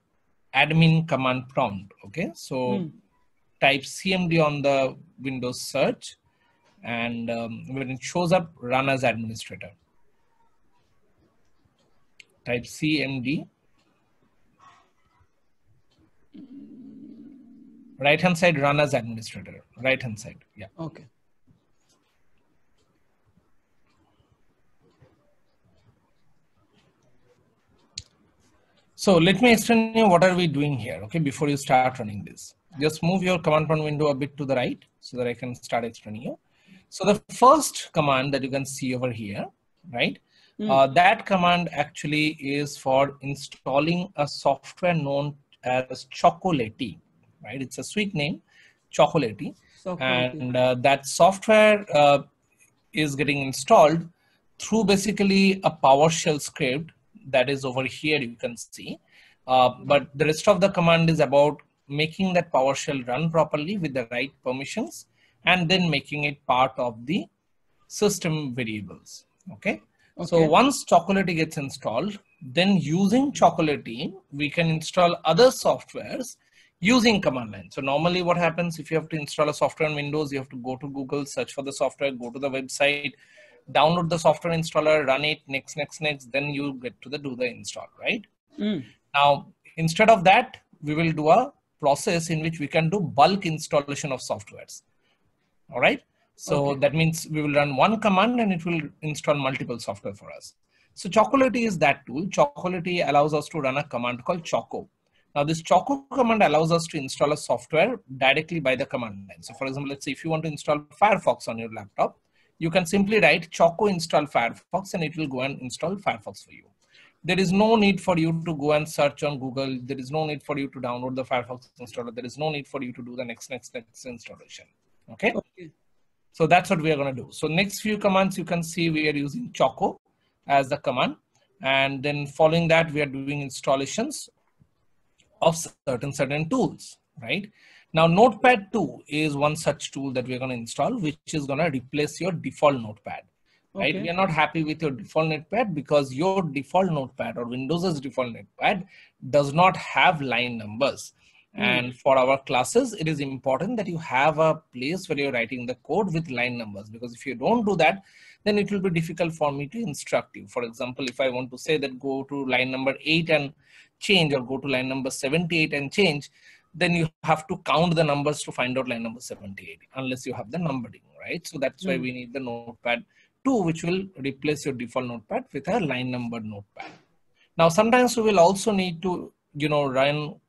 admin command prompt. Okay. So type CMD on the Windows search, and when it shows up, run as administrator. Type CMD. Right hand side, run as administrator. Right hand side. Yeah. Okay. So let me explain you what are we doing here, okay, before you start running this. Just move your command prompt window a bit to the right so that I can start explaining you. So the first command that you can see over here, right, that command actually is for installing a software known as Chocolatey, right? It's a sweet name, Chocolatey. And that software is getting installed through basically a PowerShell script that is over here, you can see. But the rest of the command is about making that PowerShell run properly with the right permissions and then making it part of the system variables. Okay. So once Chocolatey gets installed, then using Chocolatey, we can install other softwares using command line. So normally what happens if you have to install a software on Windows, you have to go to Google, search for the software, go to the website, download the software installer, run it, next, then you get to do the install, right? Now, instead of that, we will do a process in which we can do bulk installation of softwares. All right. So that means we will run one command and it will install multiple software for us. So Chocolatey is that tool. Chocolatey allows us to run a command called Choco. Now this Choco command allows us to install a software directly by the command line. So for example, let's say if you want to install Firefox on your laptop, you can simply write Choco install Firefox and it will go and install Firefox for you. There is no need for you to go and search on Google. There is no need for you to download the Firefox installer. There is no need for you to do the next installation. Okay. So that's what we are going to do. So next few commands you can see we are using Choco as the command. And then following that, we are doing installations of certain tools, right? Now Notepad 2 is one such tool that we're going to install, which is going to replace your default Notepad, right? We are not happy with your default Notepad because your default Notepad or Windows's default Notepad does not have line numbers. And for our classes, it is important that you have a place where you're writing the code with line numbers, because if you don't do that, then it will be difficult for me to instruct you. For example, if I want to say that go to line number 8 and change, or go to line number 78 and change, then you have to count the numbers to find out line number 78, unless you have the numbering, right? So that's why we need the Notepad 2, which will replace your default Notepad with a line numbered Notepad. Now, sometimes we will also need to, run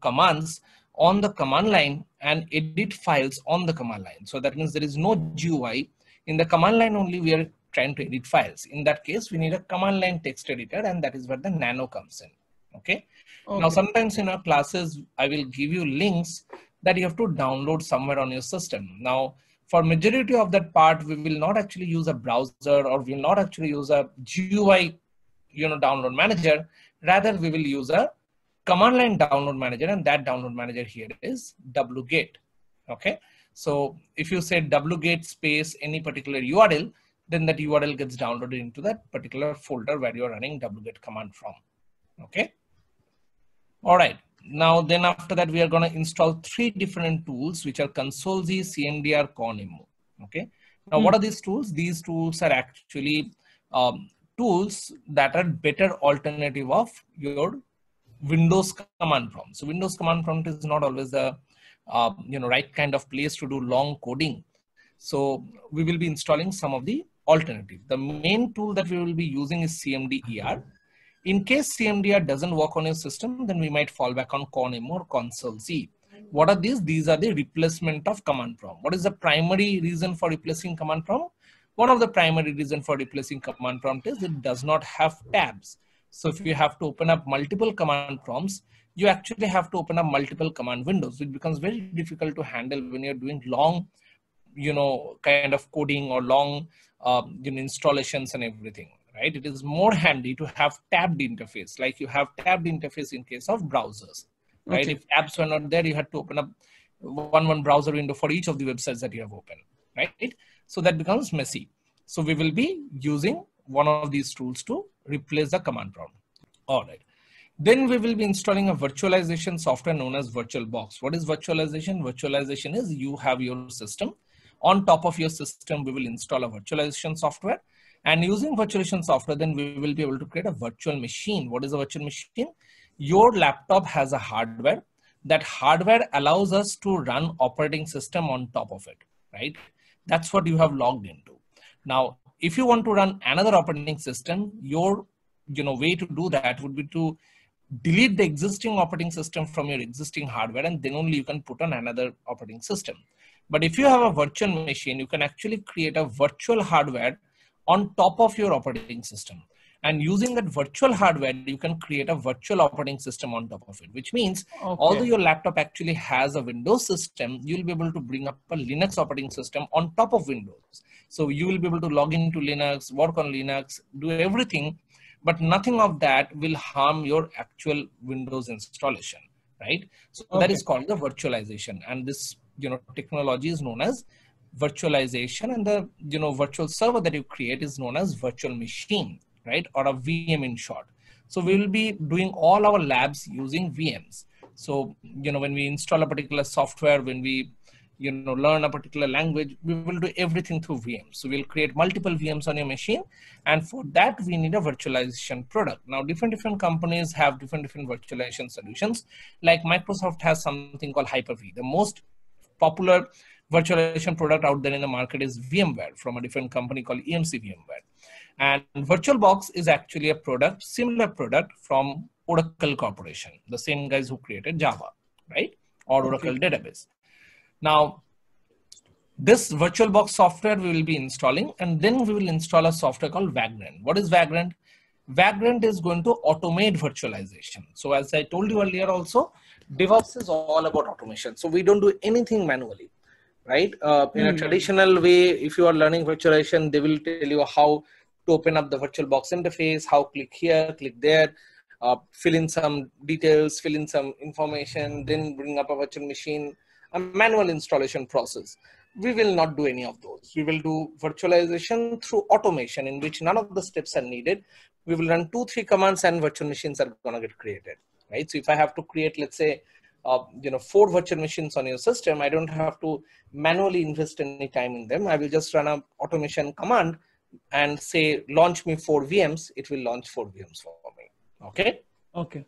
commands on the command line and edit files on the command line. So that means there is no GUI. In the command line only we are trying to edit files. In that case, we need a command line text editor, and that is where the Nano comes in. Okay. Now, sometimes in our classes, I will give you links that you have to download somewhere on your system. Now, for majority of that part, we will not actually use a browser, or we will not actually use a GUI, download manager. Rather, we will use a command line download manager, and that download manager here is wget. Okay. So if you say wget space any particular URL, then that URL gets downloaded into that particular folder where you're running wget command from. Okay. All right. Now, then after that, we are going to install 3 different tools, which are Console Z, CMDR, Conemo. Okay. Now, what are these tools? These tools are actually tools that are better alternative of your Windows command prompt. So Windows command prompt is not always the right kind of place to do long coding. So we will be installing some of the alternative. The main tool that we will be using is CMDER. In case CMDR doesn't work on your system, then we might fall back on Conemo or Console Z. What are these? These are the replacement of command prompt. What is the primary reason for replacing command prompt? One of the primary reasons for replacing command prompt is it does not have tabs. So if you have to open up multiple command prompts, you actually have to open up multiple command windows. It becomes very difficult to handle when you're doing long, kind of coding or long, installations and everything, right? It is more handy to have tabbed interface, like you have tabbed interface in case of browsers, right? If tabs were not there, you had to open up one browser window for each of the websites that you have opened, right? So that becomes messy. So we will be using one of these tools to replace the command prompt. All right. Then we will be installing a virtualization software known as VirtualBox. What is virtualization? Virtualization is you have your system. On top of your system, we will install a virtualization software. And using virtualization software, then we will be able to create a virtual machine. What is a virtual machine? Your laptop has a hardware. That hardware allows us to run operating system on top of it, right? That's what you have logged into. Now, if you want to run another operating system, your way to do that would be to delete the existing operating system from your existing hardware, and then only you can put on another operating system. But if you have a virtual machine, you can actually create a virtual hardware on top of your operating system. And using that virtual hardware, you can create a virtual operating system on top of it, which means although your laptop actually has a Windows system, you'll be able to bring up a Linux operating system on top of Windows. So you will be able to log into Linux, work on Linux, do everything but nothing of that will harm your actual Windows installation, right? So that is called the virtualization, and this technology is known as virtualization, and the virtual server that you create is known as virtual machine, right, or a VM in short. So we will be doing all our labs using VMs. So when we install a particular software, when we learn a particular language, we will do everything through VMs. So we'll create multiple VMs on your machine, and for that we need a virtualization product. Now different companies have different virtualization solutions. Like Microsoft has something called Hyper-V. The most popular virtualization product out there in the market is VMware from a different company called EMC VMware. And VirtualBox is actually a product, similar product from Oracle Corporation, the same guys who created Java, right? Or Oracle database. Now, this VirtualBox software we will be installing, and then we will install a software called Vagrant. What is Vagrant? Vagrant is going to automate virtualization. So as I told you earlier also, DevOps is all about automation. So we don't do anything manually, right? In a traditional way, if you are learning virtualization, they will tell you how to open up the VirtualBox interface, how click here, click there, fill in some details, fill in some information, then bring up a virtual machine, a manual installation process. We will not do any of those. We will do virtualization through automation, in which none of the steps are needed. We will run 2-3 commands and virtual machines are going to get created, right? So if I have to create, let's say, 4 virtual machines on your system, I don't have to manually invest any time in them. I will just run an automation command and say, launch me 4 VMs. It will launch 4 VMs for me. Okay. Okay.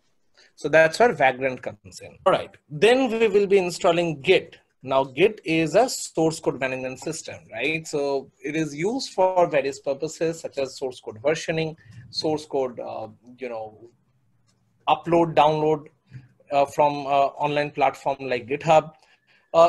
So that's where Vagrant comes in. All right. Then we will be installing Git. Now, Git is a source code management system, right? So it is used for various purposes, such as source code versioning, source code, upload, download from online platform like GitHub.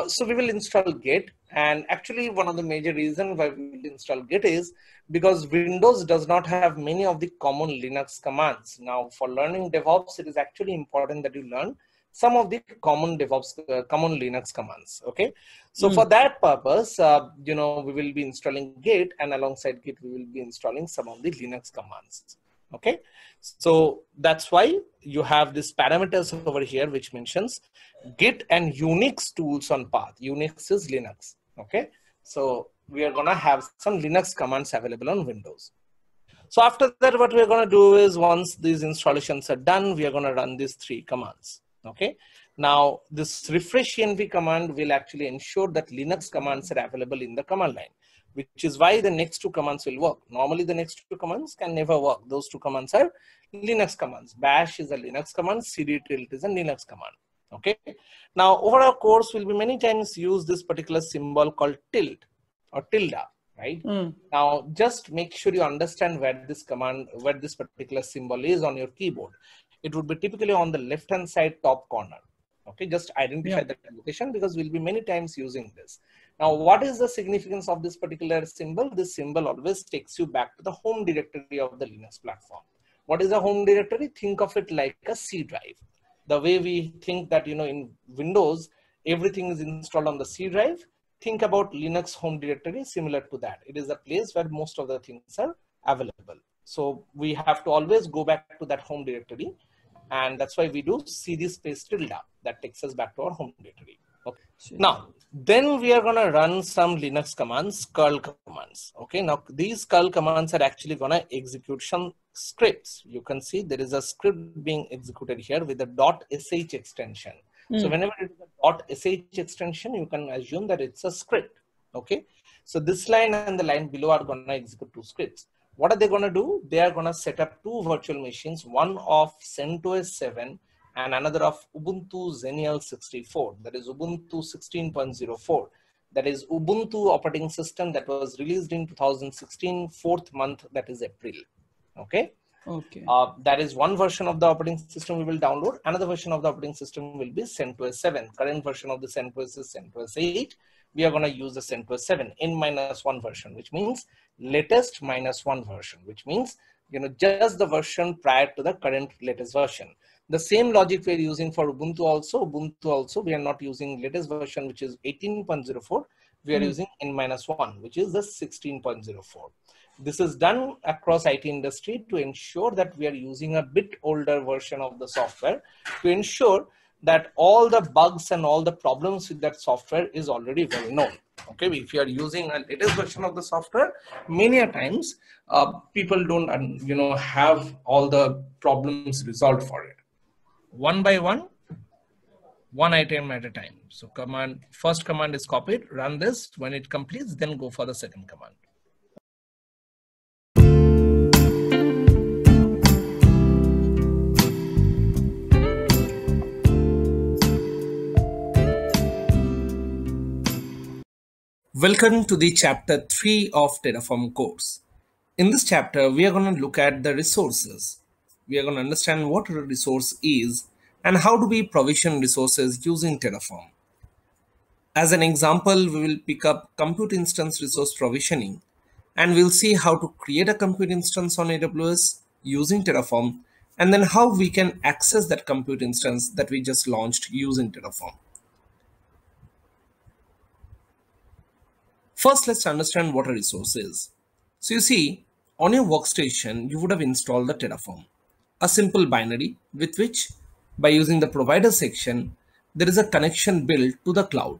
So we will install Git. And actually, one of the major reasons why we will install Git is because Windows does not have many of the common Linux commands. Now, for learning DevOps, it is actually important that you learn some of the common DevOps, common Linux commands. Okay. So for that purpose, we will be installing Git, and alongside Git, we will be installing some of the Linux commands. Okay. So that's why you have these parameters over here, which mentions Git and Unix tools on path. Unix is Linux. Okay. So we are going to have some Linux commands available on Windows. So after that, what we're going to do is, once these installations are done, we are going to run these 3 commands. Okay. Now this refresh env command will actually ensure that Linux commands are available in the command line, which is why the next 2 commands will work. Normally the next 2 commands can never work. Those 2 commands are Linux commands. Bash is a Linux command, cd tilt is a Linux command. Okay. Now over our course, we'll be many times use this particular symbol called tilt or tilde, right? Now just make sure you understand where this command, where this particular symbol is on your keyboard. It would be typically on the left hand side top corner. Okay, just identify that location, because we'll be many times using this. Now, what is the significance of this particular symbol? This symbol always takes you back to the home directory of the Linux platform. What is a home directory? Think of it like a C drive. The way we think that, in Windows, everything is installed on the C drive. Think about Linux home directory similar to that. It is a place where most of the things are available. So we have to always go back to that home directory. And that's why we do cd space tilde. That takes us back to our home directory. Okay. Now, then we are going to run some Linux commands, curl commands. Okay. Now, these curl commands are actually going to execute some scripts. You can see there is a script being executed here with a .sh extension. So whenever it is a .sh extension, you can assume that it's a script. Okay. So this line and the line below are going to execute 2 scripts. What are they going to do? They are going to set up 2 virtual machines, one of CentOS 7 and another of Ubuntu Xenial 64. That is Ubuntu 16.04. That is Ubuntu operating system that was released in 2016, 4th month, that is April. Okay. Okay. That is one version of the operating system we will download. Another version of the operating system will be CentOS 7. Current version of the CentOS is CentOS 8. We are going to use the CentOS 7 N-1 version, which means latest -1 version, which means, just the version prior to the current latest version. The same logic we're using for Ubuntu also, we are not using latest version, which is 18.04. We are using N-1, which is the 16.04. This is done across IT industry to ensure that we are using a bit older version of the software to ensure that all the bugs and all the problems with that software is already well known. Okay, if you are using a latest version of the software, many a times people don't have all the problems resolved for it. One by one item at a time. So first command is copied, run this. When it completes, then go for the second command. Welcome to the chapter 3 of Terraform course. In this chapter, we are going to look at the resources. We are going to understand what a resource is and how do we provision resources using Terraform. As an example, we will pick up compute instance resource provisioning, and we'll see how to create a compute instance on AWS using Terraform, and then how we can access that compute instance that we just launched using Terraform. First, let's understand what a resource is. So you see, on your workstation, you would have installed the Terraform, a simple binary with which, by using the provider section, there is a connection built to the cloud.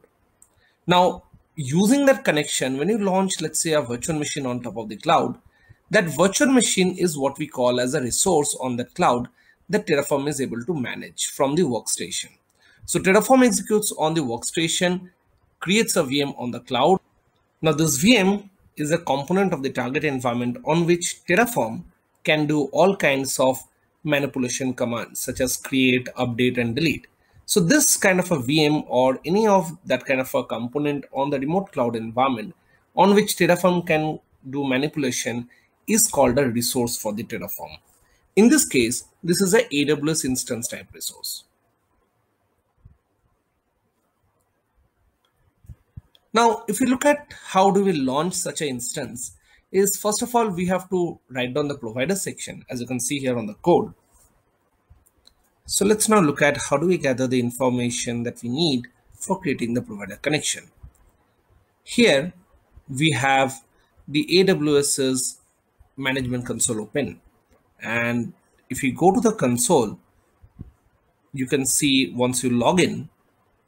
Now, using that connection, when you launch, let's say, a virtual machine on top of the cloud, that virtual machine is what we call as a resource on that cloud that Terraform is able to manage from the workstation. So Terraform executes on the workstation, creates a VM on the cloud. Now this VM is a component of the target environment on which Terraform can do all kinds of manipulation commands such as create, update, and delete. So this kind of a VM or any of that kind of a component on the remote cloud environment on which Terraform can do manipulation is called a resource for the Terraform. In this case, this is a AWS instance type resource. Now, if you look at how do we launch such an instance, is first of all, we have to write down the provider section, as you can see here on the code. So let's now look at how do we gather the information that we need for creating the provider connection. Here we have the AWS's management console open. And if you go to the console, you can see once you log in,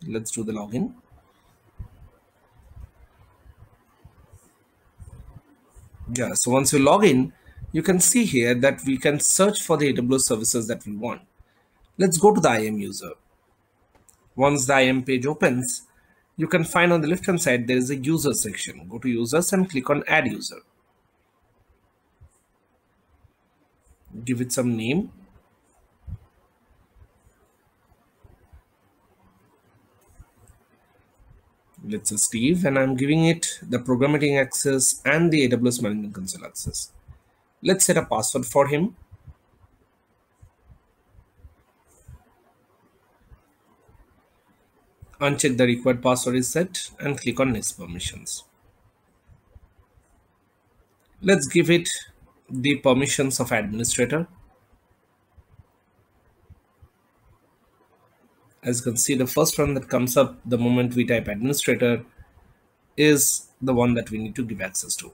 let's do the login. Yeah, so once you log in, you can see here that we can search for the AWS services that we want. Let's go to the IAM user. Once the IAM page opens, you can find on the left hand side there is a user section. Go to users and click on add user. Give it some name. Let's say Steve, and I'm giving it the programming access and the AWS management console access. Let's set a password for him. Uncheck the required password is set and click on next permissions. Let's give it the permissions of administrator. As you can see, the first one that comes up the moment we type administrator is the one that we need to give access to.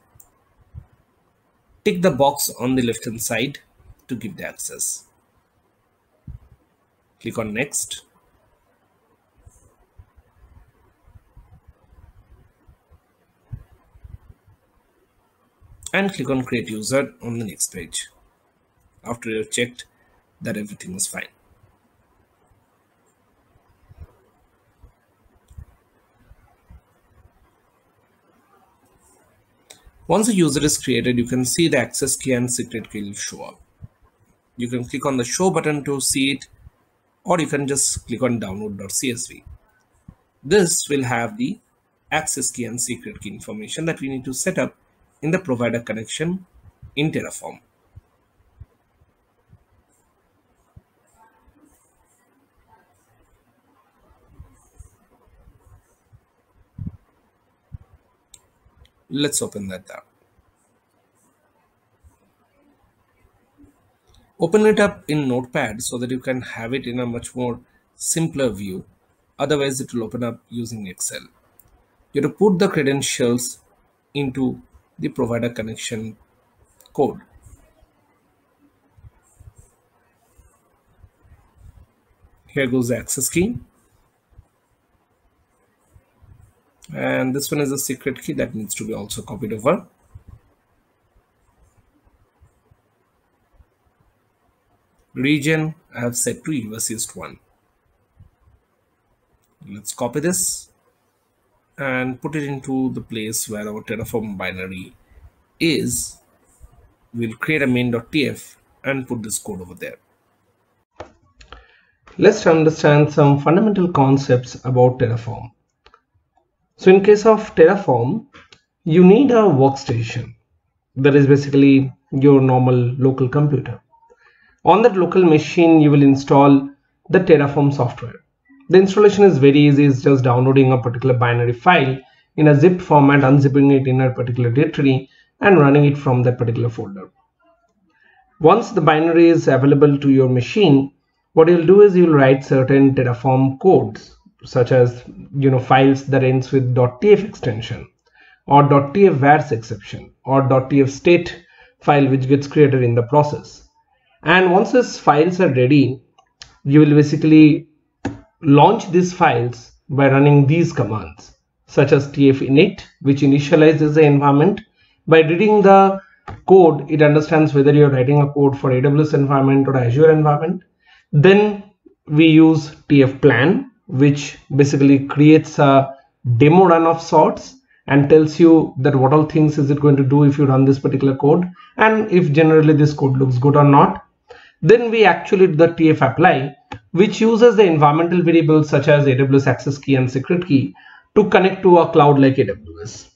Tick the box on the left hand side to give the access. Click on next. And click on create user on the next page after you've checked that everything is fine. Once a user is created, you can see the access key and secret key will show up. You can click on the show button to see it, or you can just click on download.csv. This will have the access key and secret key information that we need to set up in the provider connection in Terraform. Let's open that up. Open it up in Notepad so that you can have it in a much more simpler view. Otherwise, it will open up using Excel. You have to put the credentials into the provider connection code. Here goes the access key. And this one is a secret key that needs to be also copied over. Region I have set to US East 1. Let's copy this and put it into the place where our Terraform binary is. We'll create a main.tf and put this code over there. Let's understand some fundamental concepts about Terraform. So in case of Terraform, you need a workstation. That is basically your normal local computer. On that local machine, you will install the Terraform software. The installation is very easy. It's just downloading a particular binary file in a zipped format, unzipping it in a particular directory and running it from that particular folder. Once the binary is available to your machine, what you'll do is you'll write certain Terraform codes, such as files that ends with .tf extension or .tf vars exception or .tf state file which gets created in the process. And once these files are ready, you will basically launch these files by running these commands, such as tf-init, which initializes the environment. By reading the code, it understands whether you're writing a code for AWS environment or Azure environment. Then we use tf-plan, which basically creates a demo run of sorts and tells you that what all things is it going to do if you run this particular code, and if generally this code looks good or not. Then we actually do the tf-apply, which uses the environmental variables such as AWS access key and secret key to connect to a cloud like AWS.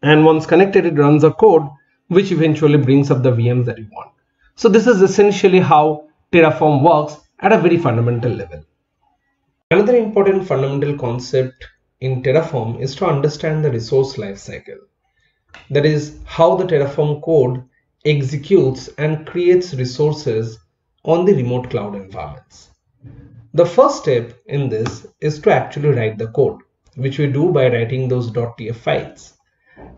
And once connected, it runs a code which eventually brings up the VMs that you want. So this is essentially how Terraform works at a very fundamental level. Another important fundamental concept in Terraform is to understand the resource lifecycle. That is how the Terraform code executes and creates resources on the remote cloud environments. The first step in this is to actually write the code, which we do by writing those .tf files.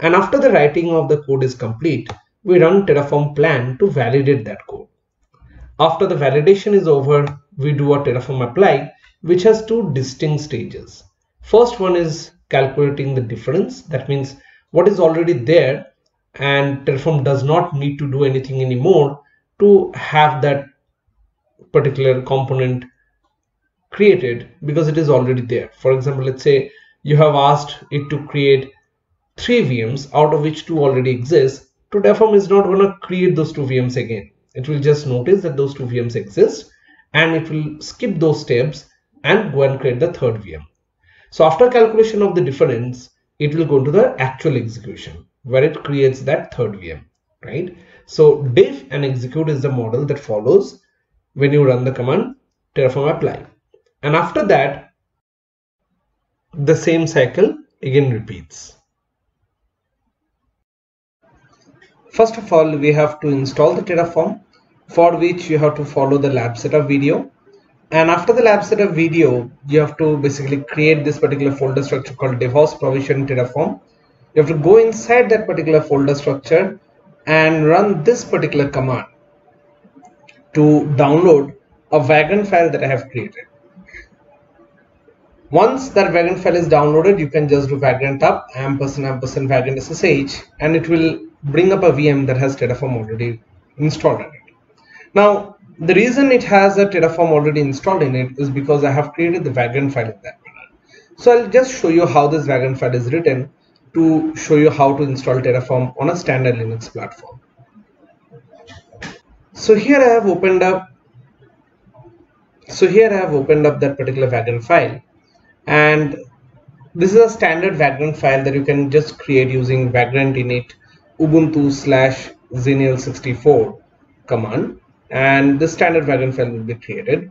And after the writing of the code is complete, we run Terraform Plan to validate that code. After the validation is over, we do a Terraform apply, which has two distinct stages. First one is calculating the difference. That means what is already there, and Terraform does not need to do anything anymore to have that particular component created because it is already there. For example, let's say you have asked it to create 3 VMs out of which 2 already exist. So Terraform is not going to create those 2 VMs again. It will just notice that those 2 VMs exist and it will skip those steps and go and create the 3rd VM. So after calculation of the difference, it will go to the actual execution where it creates that 3rd VM, right? So def and execute is the model that follows when you run the command Terraform apply. And after that, the same cycle again repeats. First of all, we have to install the Terraform, for which you have to follow the lab setup video. And after the lab setup video, you have to basically create this particular folder structure called DevOps provision Terraform. You have to go inside that particular folder structure and run this particular command to download a Vagrant file that I have created. Once that Vagrant file is downloaded, you can just do Vagrant up && Vagrant SSH, and it will bring up a VM that has Terraform already installed in it. Now, the reason it has a Terraform already installed in it is because I have created the Vagrant file in that manner. So I'll just show you how this Vagrant file is written to show you how to install Terraform on a standard Linux platform. So here I have opened up that particular Vagrant file, and this is a standard Vagrant file that you can just create using Vagrant init ubuntu/xenial64 command, and the standard Vagrant file will be created.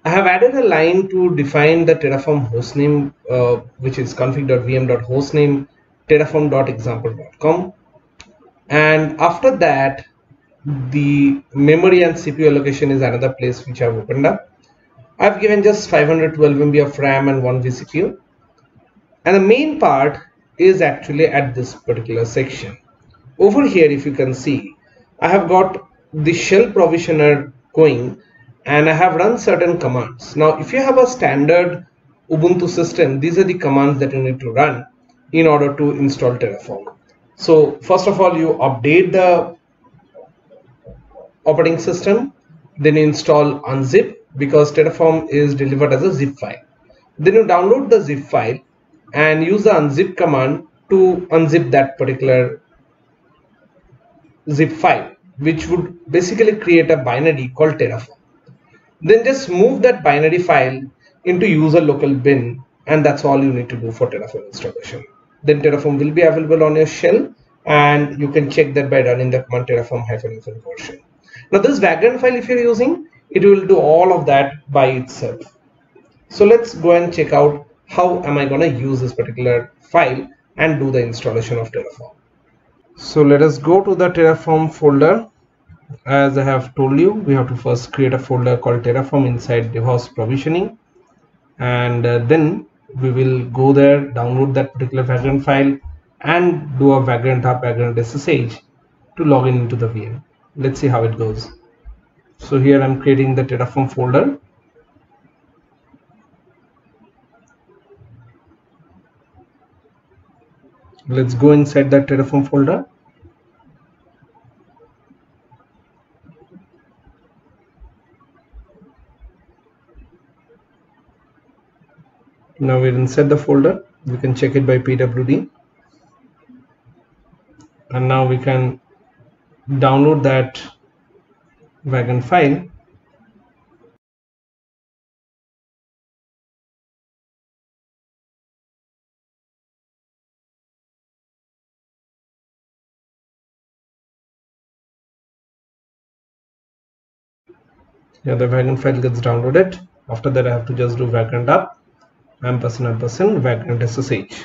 I have added a line to define the Terraform hostname, which is config.vm.hostname terraform.example.com, and after that the memory and CPU allocation is another place which I have opened up. I've given just 512 MB of RAM and 1 vCPU, and the main part is actually at this particular section. over here, if you can see, I have got the shell provisioner going and I have run certain commands. Now, if you have a standard Ubuntu system, these are the commands that you need to run in order to install Terraform. So first of all, you update the operating system, then you install unzip because Terraform is delivered as a zip file. Then you download the zip file and use the unzip command to unzip that particular zip file, which would basically create a binary called Terraform. Then just move that binary file into user local bin, and that's all you need to do for Terraform installation. Then Terraform will be available on your shell, and you can check that by running the command terraform-info version. Now this vagrant file, if you're using, it will do all of that by itself. So let's go and check out how am I going to use this particular file and do the installation of Terraform. So let us go to the Terraform folder. As I have told you, we have to first create a folder called Terraform inside DevOps provisioning, and then we will go there, download that particular vagrant file and do a vagrant up vagrant SSH to log in into the VM. Let's see how it goes. So here I'm creating the Terraform folder. Let's go inside that Terraform folder. Now we're inside the folder. We can check it by pwd, and now we can download that vagrant file. Yeah, the vagrant file gets downloaded. After that, I have to just do vagrant up && vagrant SSH.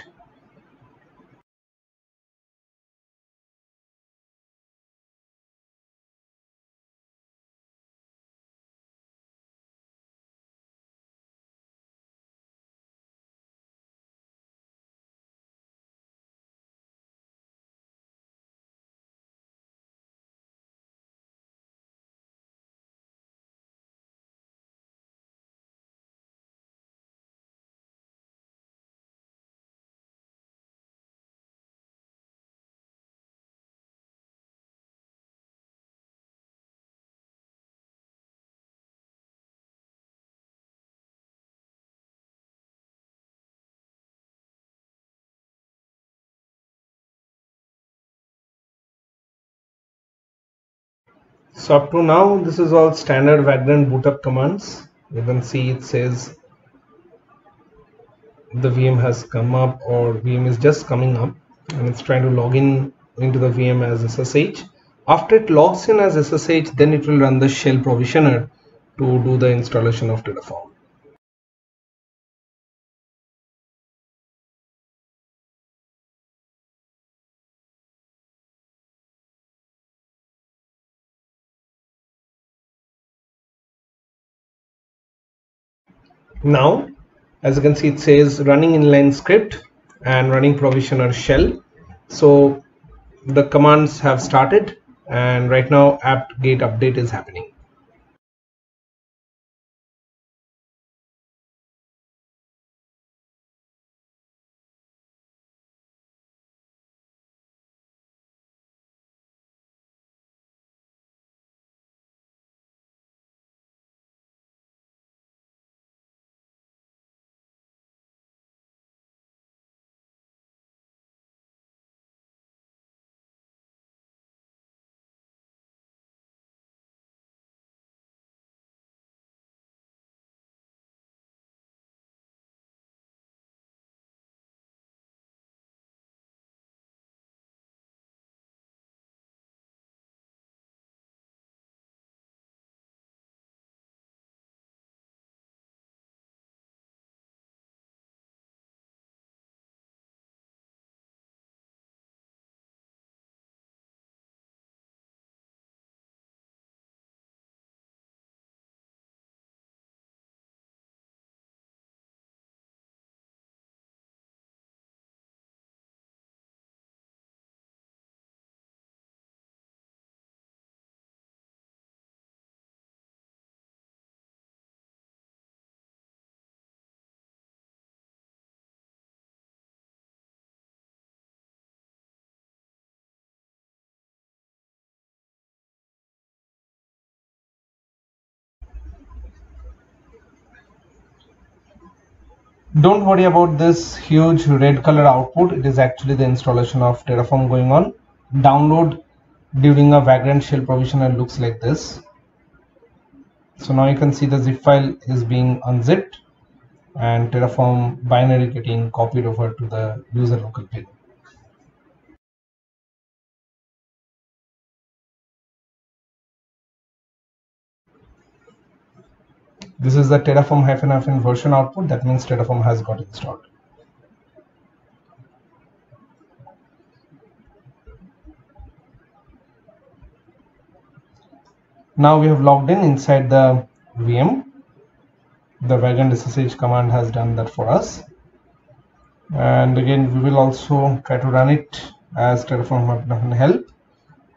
So up to now, this is all standard vagrant bootup commands. You can see it says the VM has come up, or VM is just coming up, and it's trying to log in into the VM as SSH. After it logs in as SSH, then it will run the shell provisioner to do the installation of Terraform. Now, as you can see, it says running inline script and running provisioner shell. So the commands have started, and right now apt-get update is happening. Don't worry about this huge red color output. It is actually the installation of Terraform going on. Download during a Vagrant shell provisioner looks like this. So now you can see the zip file is being unzipped and Terraform binary getting copied over to the user local table. This is the Terraform -- version output. That means Terraform has got installed. Now we have logged in inside the VM. The Vagrant SSH command has done that for us. And again, we will also try to run it as Terraform help.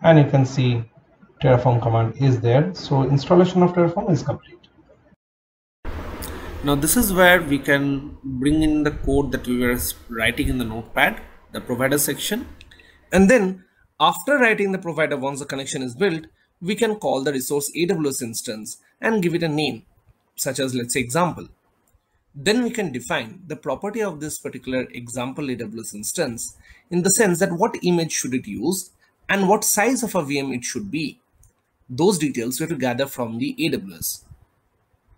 And you can see Terraform command is there. So installation of Terraform is complete. Now this is where we can bring in the code that we were writing in the notepad, the provider section. And then after writing the provider, once the connection is built, we can call the resource AWS instance and give it a name, such as, let's say, example. Then we can define the property of this particular example AWS instance in the sense that what image should it use and what size of a VM it should be. Those details we have to gather from the AWS.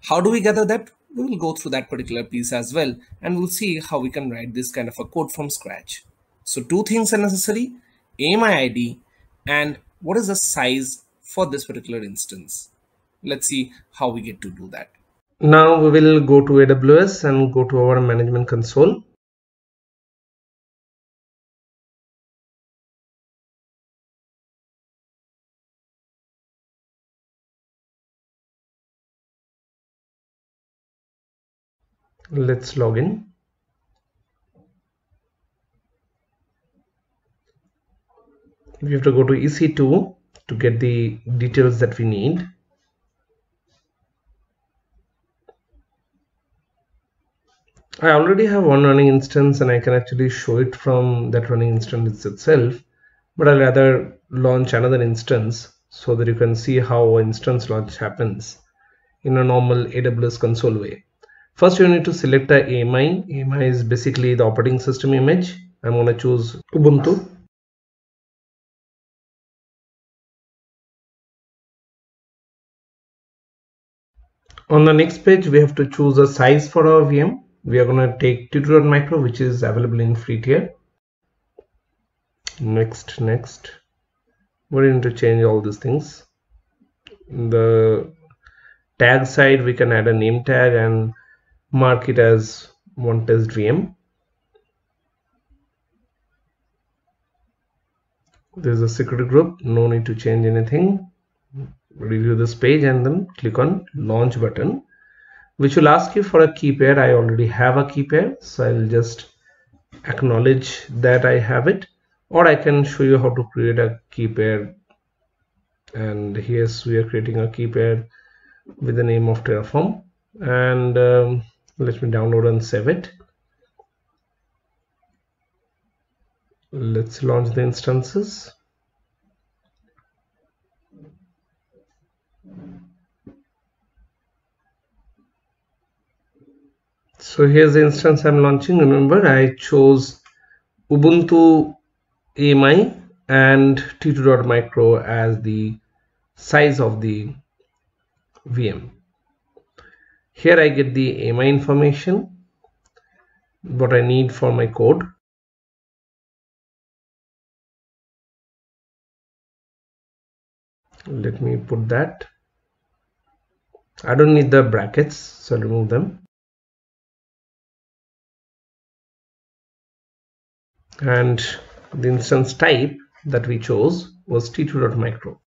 How do we gather that? We will go through that particular piece as well, and we'll see how we can write this kind of a code from scratch. So two things are necessary: AMI ID and what is the size for this particular instance. Let's see how we get to do that. Now we will go to AWS and go to our management console. Let's log in. We have to go to EC2 to get the details that we need. I already have one running instance and I can actually show it from that running instance itself, but I'll rather launch another instance so that you can see how instance launch happens in a normal AWS console way. First, you need to select the AMI. AMI is basically the operating system image. I'm going to choose Ubuntu. On the next page, we have to choose a size for our VM. We are going to take T2.micro, which is available in free tier. Next. We need to change all these things. In the tag side, we can add a name tag and mark it as one test VM. There's a security group, no need to change anything. Review this page and then click on launch button, which will ask you for a key pair. I already have a key pair, so I'll just acknowledge that I have it, or I can show you how to create a key pair. And here's we are creating a key pair with the name of Terraform, and let me download and save it. Let's launch the instances. So here's the instance I'm launching. Remember, I chose Ubuntu AMI and T2.micro as the size of the VM. Here I get the AMI information, what I need for my code. Let me put that. I don't need the brackets, so I'll remove them. And the instance type that we chose was T2.micro.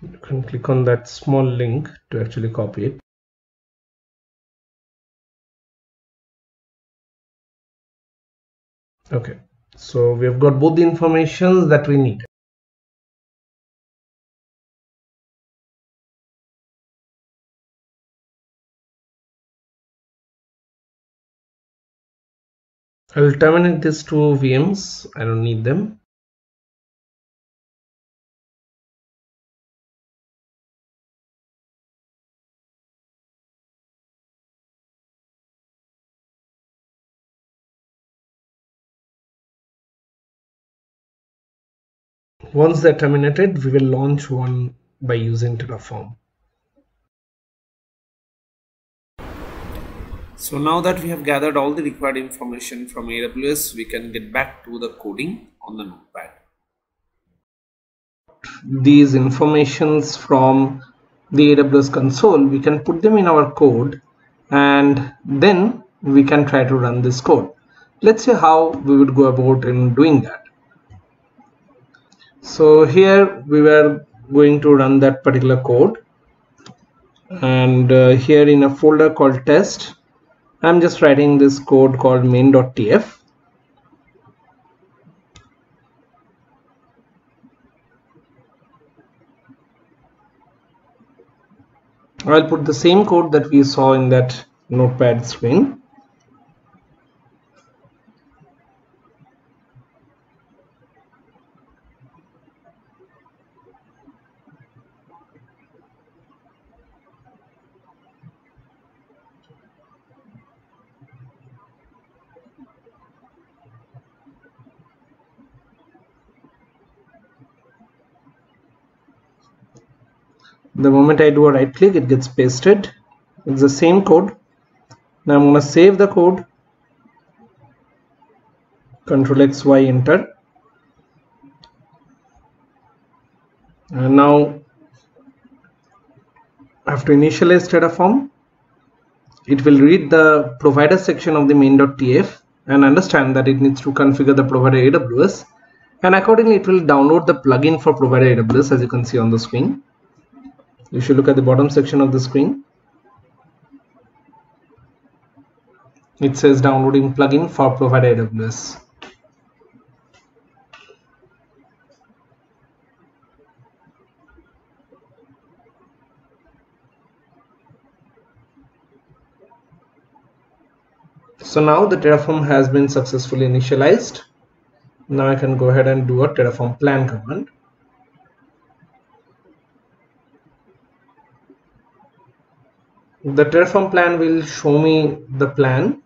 You can click on that small link to actually copy it. Okay, so we have got both the informations that we need. I will terminate these two VMs. I don't need them. Once they're terminated, we will launch one by using Terraform. So now that we have gathered all the required information from AWS, we can get back to the coding on the notepad. These informations from the AWS console, we can put them in our code, and then we can try to run this code. Let's see how we would go about in doing that. So here we were going to run that particular code, and here in a folder called test, I'm just writing this code called main.tf. I'll put the same code that we saw in that notepad screen. The moment I do a right click, it gets pasted. It's the same code. Now I'm going to save the code. Control X, Y, enter. And now I have to initialize Terraform. It will read the provider section of the main.tf and understand that it needs to configure the provider AWS. And accordingly, it will download the plugin for provider AWS, as you can see on the screen. You should look at the bottom section of the screen. It says downloading plugin for provider AWS. So now the Terraform has been successfully initialized. Now I can go ahead and do a Terraform plan command. The Terraform plan will show me the plan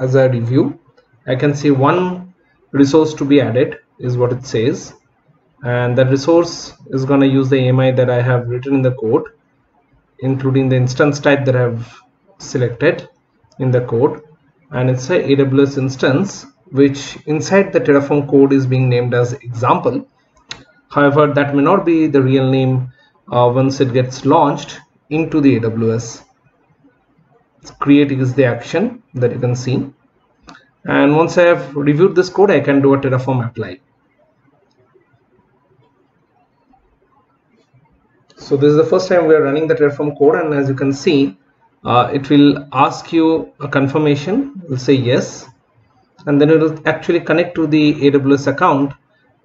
as a review. I can see one resource to be added is what it says, and that resource is going to use the AMI that I have written in the code, including the instance type that I have selected in the code, and it's a AWS instance which inside the Terraform code is being named as example. However, that may not be the real name once it gets launched into the AWS. Create is the action that you can see, and once I have reviewed this code, I can do a Terraform apply. So this is the first time we are running the Terraform code, and as you can see, it will ask you a confirmation. We'll say yes, and then it will actually connect to the AWS account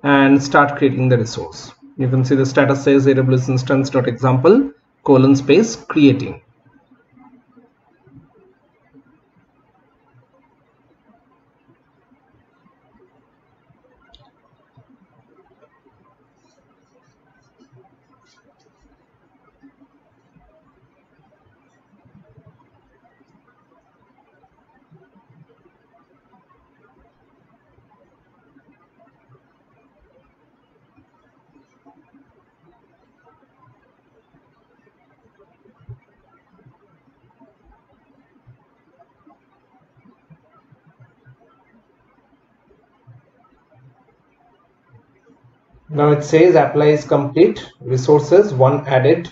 and start creating the resource. You can see the status says AWS instance.example : creating. Now it says apply is complete, resources 1 added,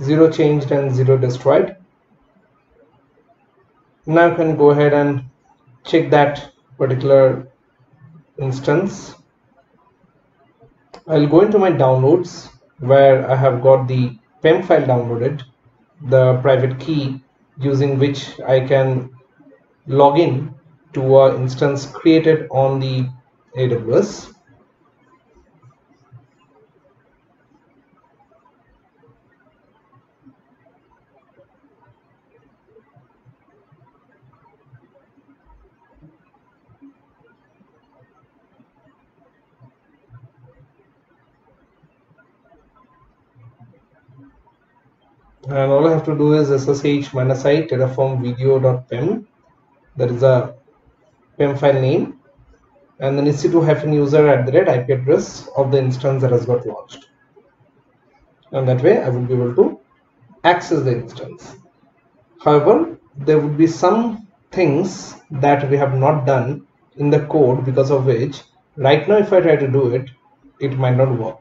0 changed and 0 destroyed. Now you can go ahead and check that particular instance. I'll go into my downloads where I have got the PEM file downloaded, the private key using which I can log in to an instance created on the AWS. And all I have to do is ssh -i terraform video.pem. That is a PEM file name, and then ec2-user @ IP address of the instance that has got launched. And that way I would be able to access the instance. However, there would be some things that we have not done in the code, because of which right now if I try to do it, it might not work.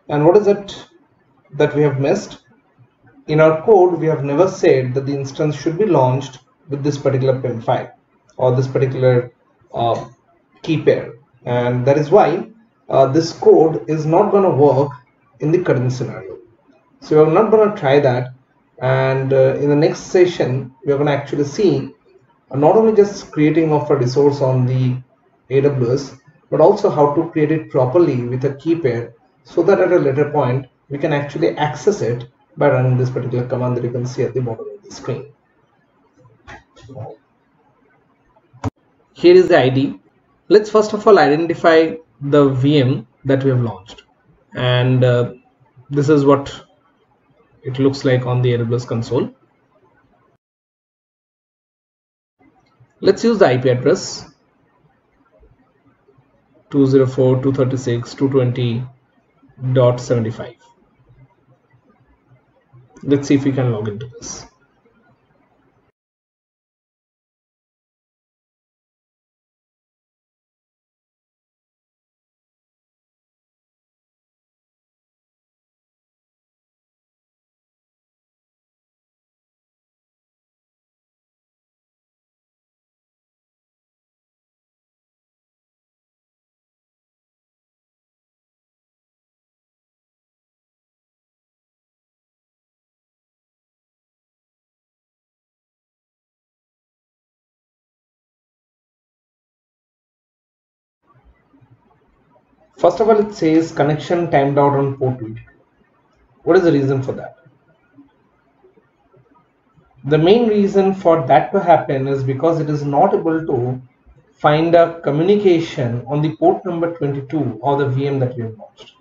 And what is it that we have missed? In our code, we have never said that the instance should be launched with this particular PEM file or this particular key pair, and that is why this code is not going to work in the current scenario. So we're not going to try that, and in the next session we're going to actually see not only just creating of a resource on the AWS, but also how to create it properly with a key pair, so that at a later point we can actually access it by running this particular command that you can see at the bottom of the screen. Here is the ID. Let's first of all identify the VM that we have launched, and this is what it looks like on the AWS console. Let's use the IP address 204.236.220.75. Let's see if we can log into this. First of all, it says connection timed out on port 22. What is the reason for that? The main reason for that to happen is because it is not able to find a communication on the port number 22 or the VM that we have launched.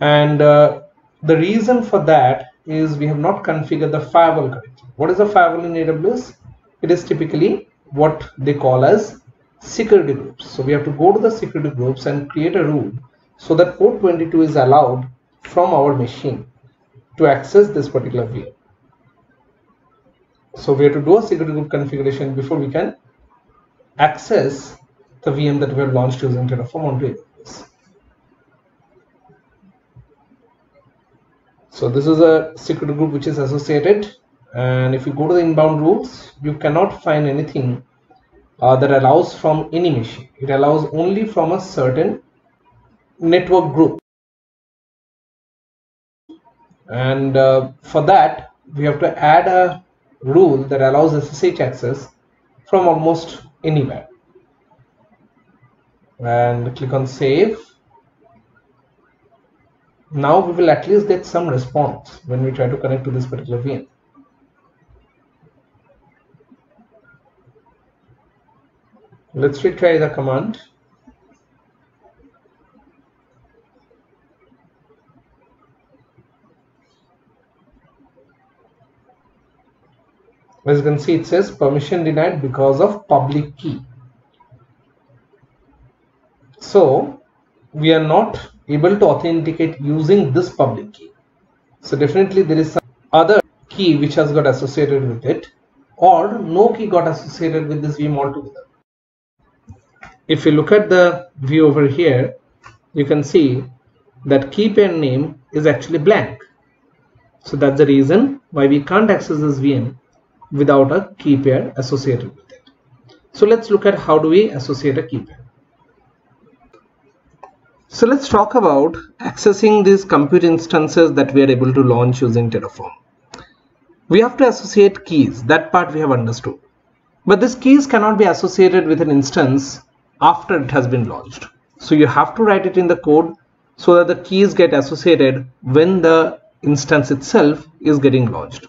And the reason for that is we have not configured the firewall correctly. What is a firewall in AWS? It is typically what they call as security groups. So we have to go to the security groups and create a rule so that port 22 is allowed from our machine to access this particular VM. So we have to do a security group configuration before we can access the VM that we have launched using Terraform onto AWS. So this is a security group which is associated, and if you go to the inbound rules, you cannot find anything that allows from any machine. It allows only from a certain network group, and for that we have to add a rule that allows SSH access from almost anywhere. And click on save. Now we will at least get some response when we try to connect to this particular VM. Let's retry the command. As you can see, it says permission denied because of public key. So we are not able to authenticate using this public key. So definitely there is some other key which has got associated with it, or no key got associated with this VM altogether. If you look at the view over here, you can see that key pair name is actually blank. So that's the reason why we can't access this VM without a key pair associated with it. So let's look at how do we associate a key pair. So let's talk about accessing these compute instances that we are able to launch using Terraform. We have to associate keys. That part we have understood. But these keys cannot be associated with an instance after it has been launched. So you have to write it in the code so that the keys get associated when the instance itself is getting launched.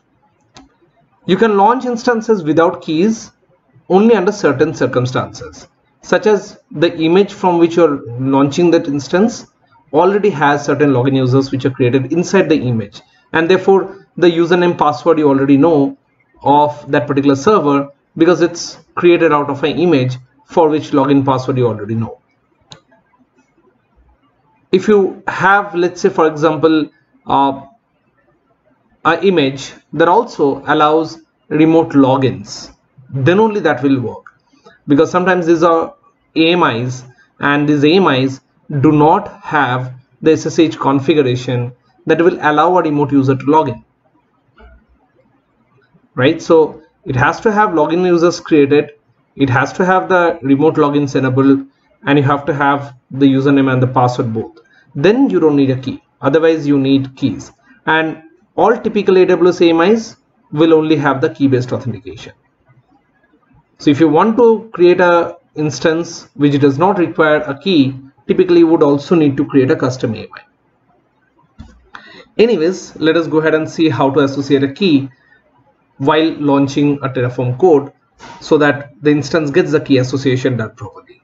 You can launch instances without keys only under certain circumstances, such as the image from which you're launching that instance already has certain login users which are created inside the image, and therefore the username password you already know of that particular server because it's created out of an image for which login password you already know. If you have, let's say for example, an image that also allows remote logins, then only that will work, because sometimes these are AMIs and these AMIs do not have the SSH configuration that will allow a remote user to log in, right? So it has to have login users created, it has to have the remote logins enabled, and you have to have the username and the password both. Then you don't need a key, otherwise you need keys. And all typical AWS AMIs will only have the key-based authentication. So if you want to create a instance which does not require a key, typically you would also need to create a custom AMI. Anyways, let us go ahead and see how to associate a key while launching a Terraform code so that the instance gets the key association done properly.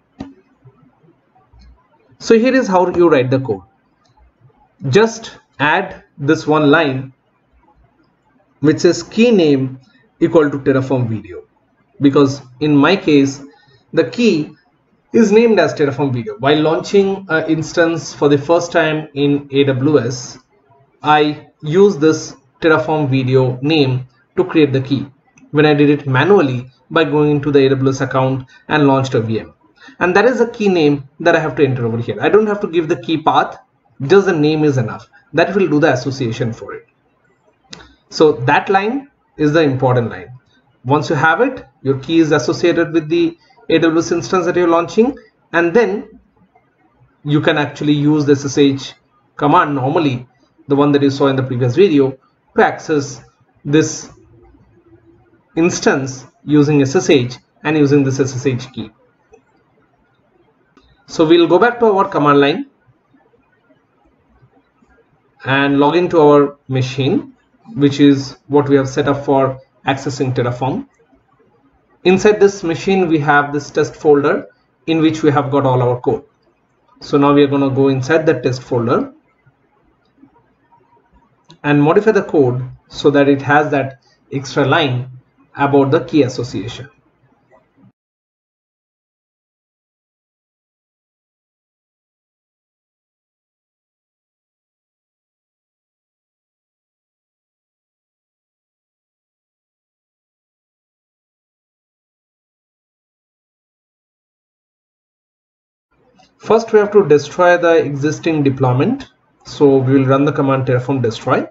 So here is how you write the code. Just add this one line which says key name equal to Terraform video, because in my case the key is named as Terraform video. While launching an instance for the first time in AWS, I use this Terraform video name to create the key when I did it manually by going into the AWS account and launched a VM. And that is a key name that I have to enter over here. I don't have to give the key path, just the name is enough. That will do the association for it. So that line is the important line. Once you have it, your key is associated with the AWS instance that you're launching, and then you can actually use the SSH command, normally the one that you saw in the previous video, to access this instance using SSH and using this SSH key. So we'll go back to our command line and log into our machine, which is what we have set up for accessing Terraform. Inside this machine we have this test folder in which we have got all our code. So now we are going to go inside the test folder and modify the code so that it has that extra line about the key association. First we have to destroy the existing deployment, so we will run the command terraform destroy.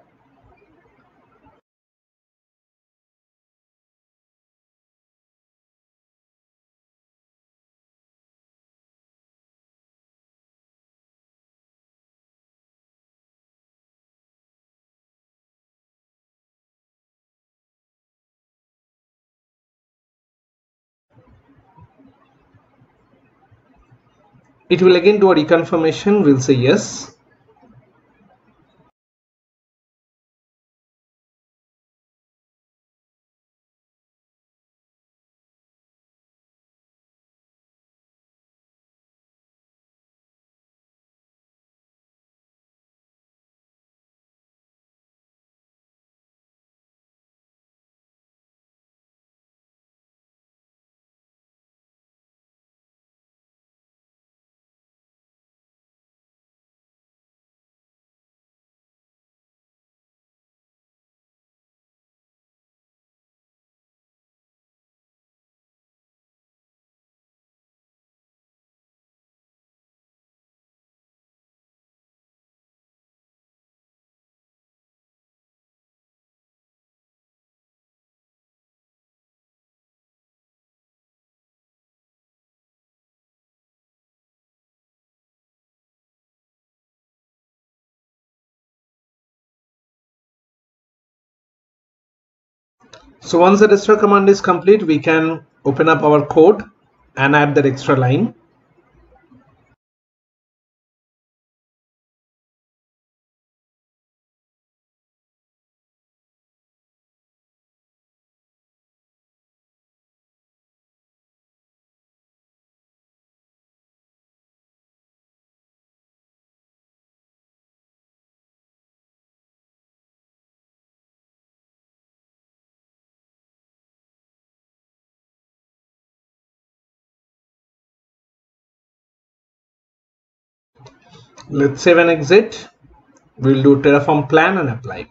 It will again do a reconfirmation. We'll say yes. So once the destroy command is complete, we can open up our code and add that extra line. Let's save and exit. We'll do Terraform Plan and apply.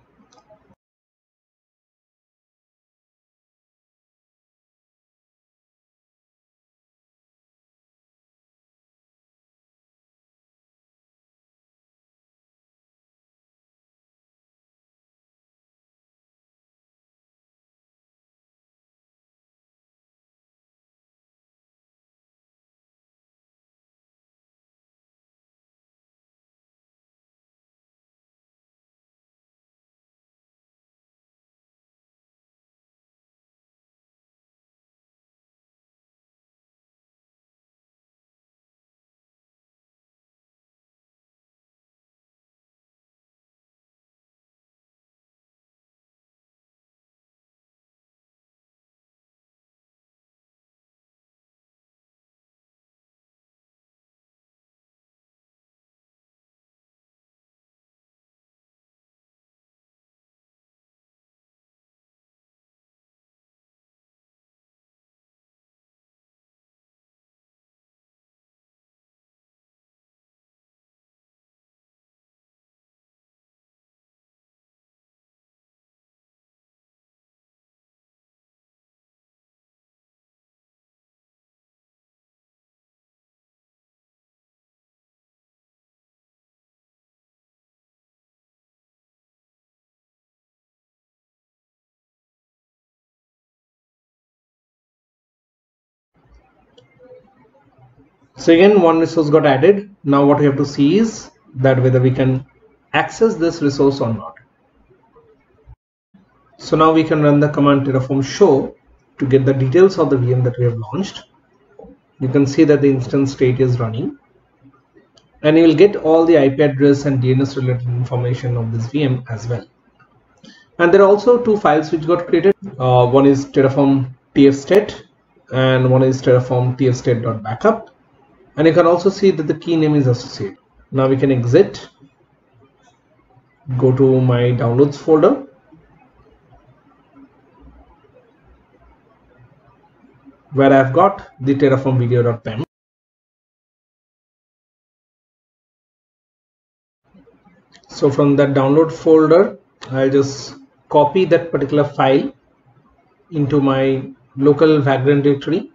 So again, one resource got added. Now what we have to see is that whether we can access this resource or not. So now we can run the command Terraform Show to get the details of the VM that we have launched. You can see that the instance state is running, and you will get all the IP address and DNS related information of this VM as well. And there are also two files which got created. One is Terraform tfstate and one is Terraform tfstate.backup. And you can also see that the key name is associated. Now we can exit, go to my downloads folder, where I've got the Terraform video.pem. So from that download folder, I'll just copy that particular file into my local Vagrant directory.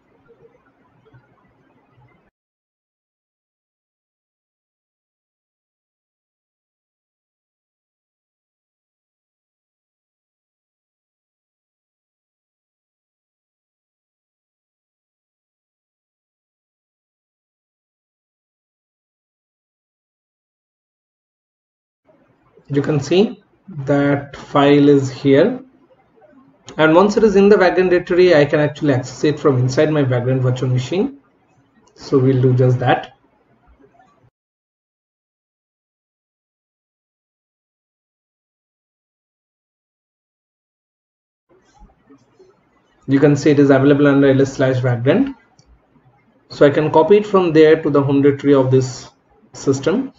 You can see that file is here, and once it is in the Vagrant directory, I can actually access it from inside my Vagrant virtual machine. So we'll do just that. You can see it is available under ls/vagrant. So I can copy it from there to the home directory of this system.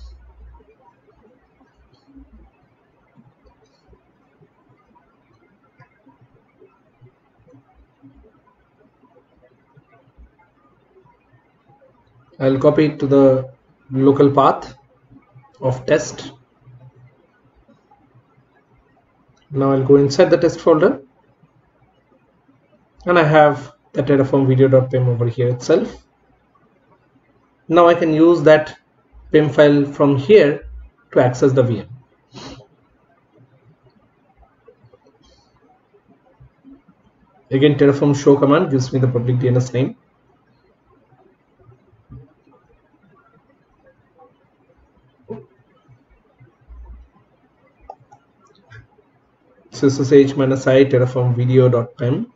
I'll copy it to the local path of test. Now I'll go inside the test folder, and I have the Terraform video.pem over here itself. Now I can use that PEM file from here to access the VM. Again, Terraform Show command gives me the public DNS name. ssh -i terraform video.pem.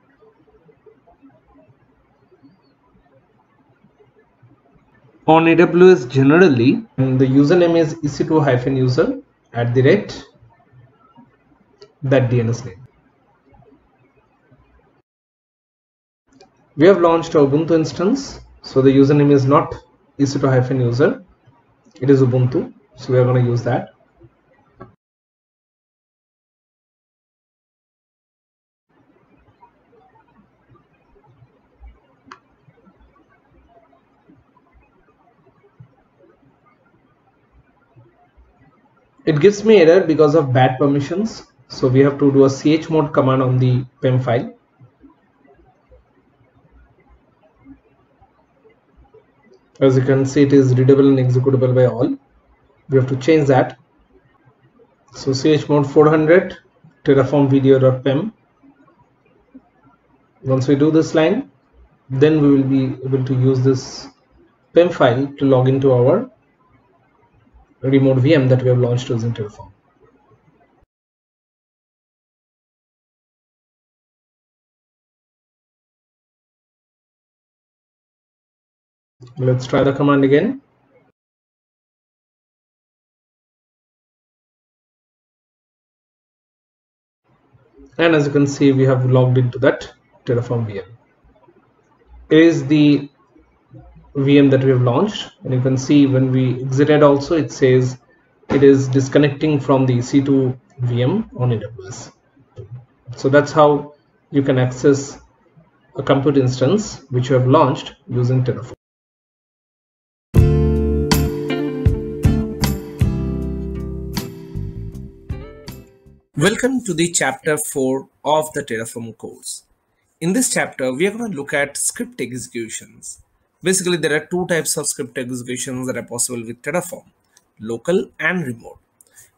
On AWS generally, and the username is ec2-user @ that DNS name. We have launched our Ubuntu instance, so the username is not ec2-user, it is Ubuntu, so we are going to use that. It gives me error because of bad permissions, so we have to do a chmod command on the PEM file. As you can see, it is readable and executable by all. We have to change that. So chmod 400 terraform video.pem. Once we do this line, then we will be able to use this PEM file to log into our remote VM that we have launched using Terraform. Let's try the command again. And as you can see, we have logged into that Terraform VM. It is the VM that we have launched, and you can see when we exited also, it says it is disconnecting from the EC2 VM on AWS. So that's how you can access a compute instance which you have launched using Terraform. Welcome to the chapter 4 of the Terraform course. In this chapter, we are going to look at script executions. Basically, there are two types of script executions that are possible with Terraform, local and remote.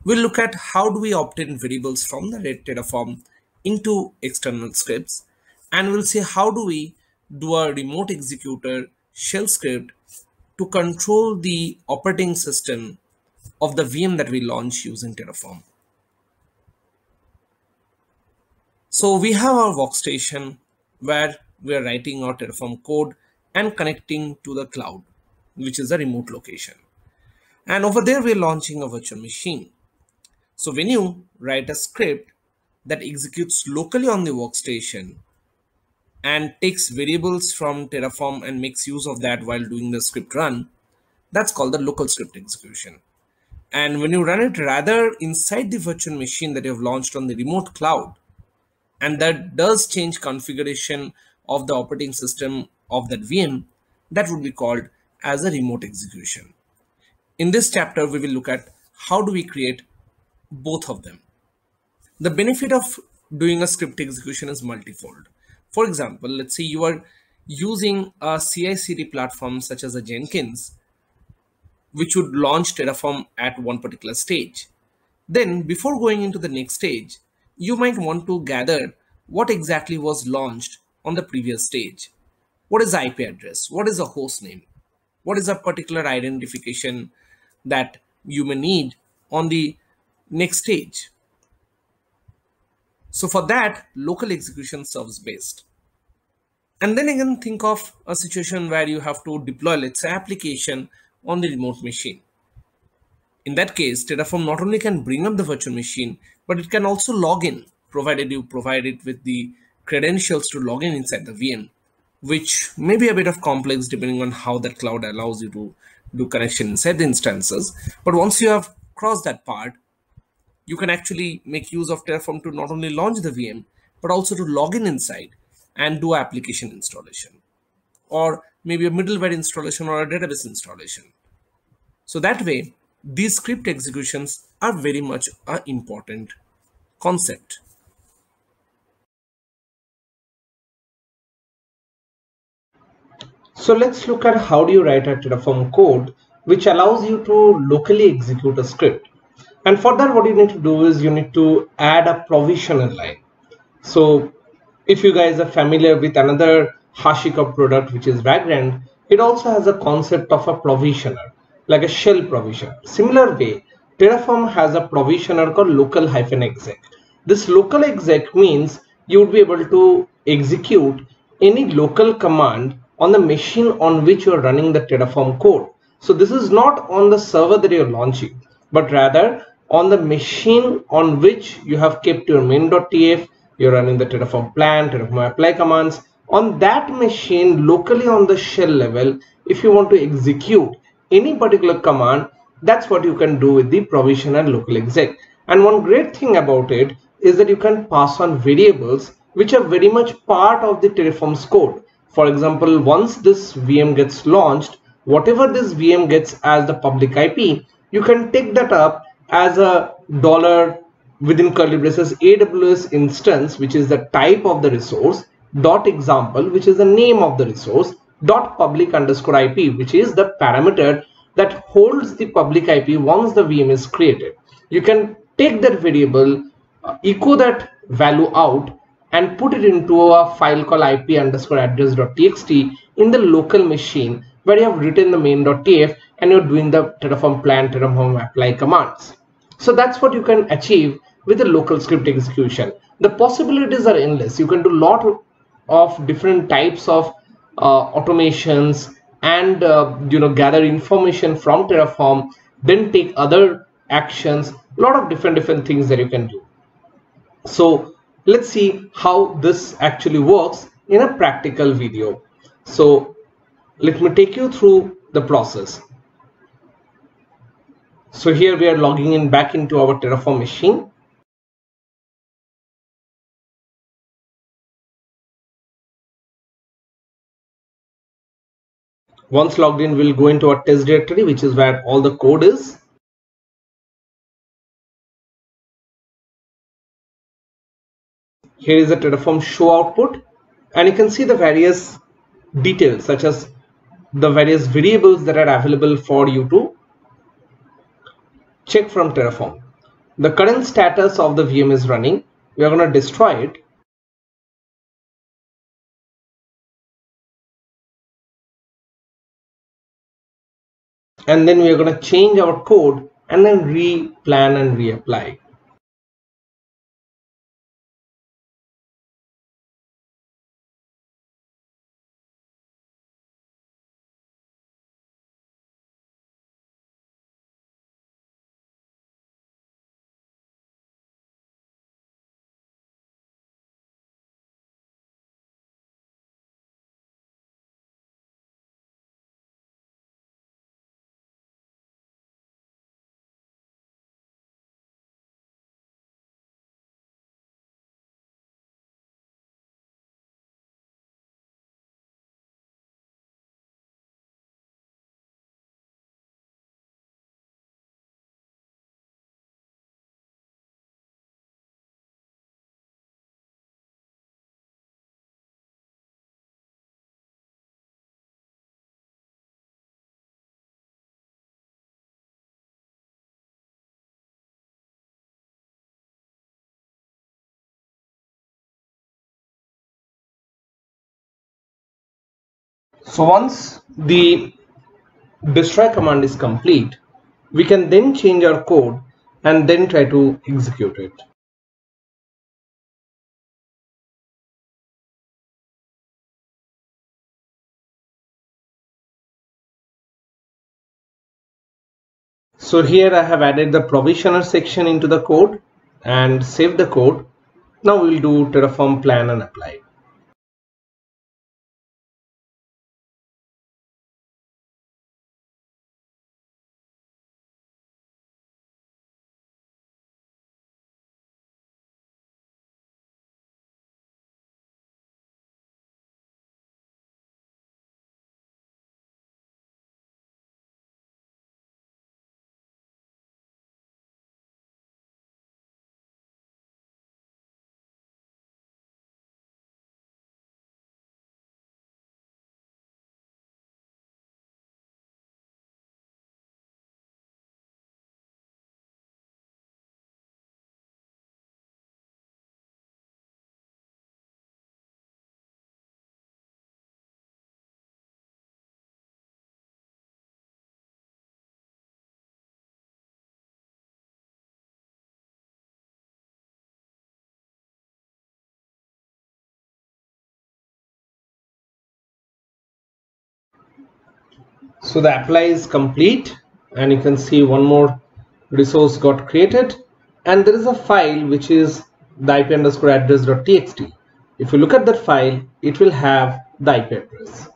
We'll look at how do we obtain variables from the Terraform into external scripts, and we'll see how do we do a remote executor shell script to control the operating system of the VM that we launch using Terraform. So we have our workstation where we are writing our Terraform code and connecting to the cloud, which is a remote location. And over there, we're launching a virtual machine. So when you write a script that executes locally on the workstation and takes variables from Terraform and makes use of that while doing the script run, that's called the local script execution. And when you run it rather inside the virtual machine that you have launched on the remote cloud, and that does change configuration of the operating system of that VM, that would be called as a remote execution. In this chapter, we will look at how do we create both of them. The benefit of doing a script execution is multifold. For example, let's say you are using a CI/CD platform such as a Jenkins, which would launch Terraform at one particular stage. Then before going into the next stage, you might want to gather what exactly was launched on the previous stage. What is the IP address? What is the host name? What is a particular identification that you may need on the next stage? So for that, local execution serves best. And then again, think of a situation where you have to deploy, let's say, application on the remote machine. In that case, Terraform not only can bring up the virtual machine, but it can also log in, provided you provide it with the credentials to log in inside the VM, which may be a bit of complex depending on how that cloud allows you to do connection inside the instances. But once you have crossed that part, you can actually make use of Terraform to not only launch the VM, but also to log in inside and do application installation, or maybe a middleware installation or a database installation. So that way, these script executions are very much an important concept. So let's look at how do you write a Terraform code which allows you to locally execute a script. And for that, what you need to do is you need to add a provisioner line. So if you guys are familiar with another HashiCorp product, which is Vagrant, it also has a concept of a provisioner, like a shell provision. Similar way, Terraform has a provisioner called local-exec. This local exec means you would be able to execute any local command on the machine on which you are running the Terraform code. So this is not on the server that you're launching, but rather on the machine on which you have kept your main.tf, you're running the Terraform plan, Terraform apply commands. On that machine, locally on the shell level, if you want to execute any particular command, that's what you can do with the provision and local exec. And one great thing about it is that you can pass on variables which are very much part of the Terraform's code. For example, once this VM gets launched, whatever this VM gets as the public IP, you can take that up as a dollar within curly braces AWS instance, which is the type of the resource, dot example, which is the name of the resource, dot public underscore IP, which is the parameter that holds the public IP once the VM is created. You can take that variable, echo that value out, and put it into a file called ip underscore address.txt in the local machine where you have written the main.tf and you're doing the Terraform plan, Terraform apply commands. So that's what you can achieve with the local script execution. The possibilities are endless. You can do a lot of different types of automations and gather information from Terraform, then take other actions, a lot of different things that you can do. So let's see how this actually works in a practical video. So let me take you through the process. So here we are logging in back into our Terraform machine. Once logged in, we'll go into our test directory, which is where all the code is. Here is the Terraform show output, and you can see the various details such as the various variables that are available for you to check from Terraform. The current status of the VM is running. We are going to destroy it. And then we are going to change our code and then re-plan and reapply. So once the destroy command is complete, we can then change our code and then try to execute it. So here I have added the provisioner section into the code and save the code. Now we will do Terraform plan and apply. So the apply is complete, and you can see one more resource got created, and there is a file which is the ip_address.txt. If you look at that file, it will have the IP address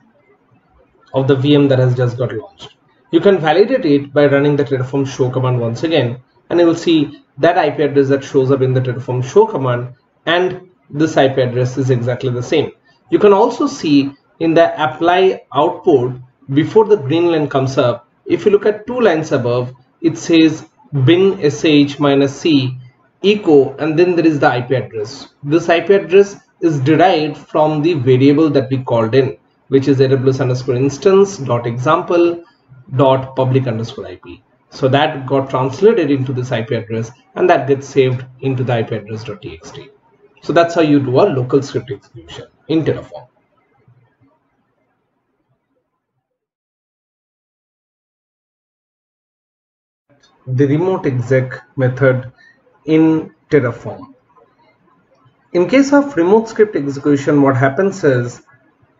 of the VM that has just got launched. You can validate it by running the Terraform Show command once again, and you will see that IP address that shows up in the Terraform Show command, and this IP address is exactly the same. You can also see in the apply output, before the green line comes up, if you look at 2 lines above, it says bin sh -c echo, and then there is the IP address. This IP address is derived from the variable that we called in, which is aws_instance.example.public_ip. So that got translated into this IP address, and that gets saved into the IP address.txt. So that's how you do a local script execution in Terraform. The remote exec method in Terraform. In case of remote script execution, what happens is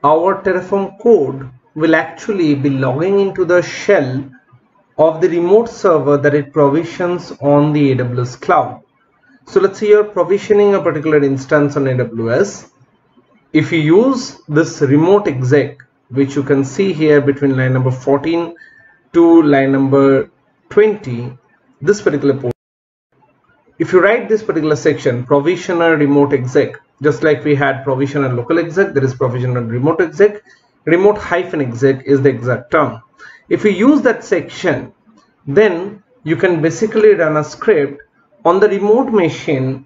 our Terraform code will actually be logging into the shell of the remote server that it provisions on the AWS cloud. So let's say you're provisioning a particular instance on AWS. If you use this remote exec, which you can see here between line number 14 to line number 20, this particular port, if you write this particular section, provisioner remote exec, just like we had provisioner local exec, there is provisioner remote exec. Remote -exec is the exact term. If you use that section, then you can basically run a script on the remote machine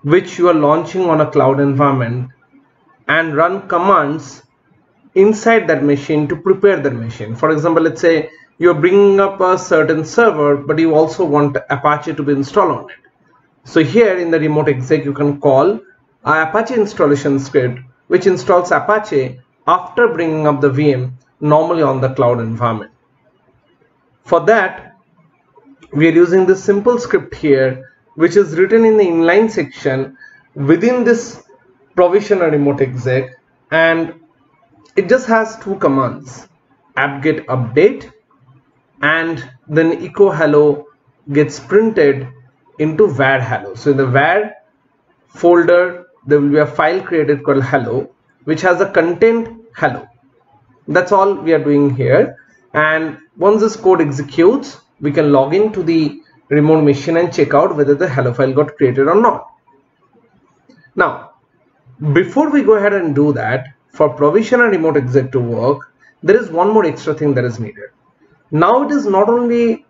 which you are launching on a cloud environment, and run commands inside that machine to prepare that machine. For example, let's say you're bringing up a certain server, but you also want Apache to be installed on it. So here in the remote exec, you can call a Apache installation script which installs Apache after bringing up the VM normally on the cloud environment. For that, we are using this simple script here, which is written in the inline section within this provisioner remote exec, and it just has 2 commands: apt-get update, and then echo hello gets printed into var hello. So in the var folder, there will be a file created called hello, which has a content hello. That's all we are doing here. And once this code executes, we can log into the remote machine and check out whether the hello file got created or not. Now, before we go ahead and do that, for provisioner remote exec to work, there is one more extra thing that is needed. Now it is not only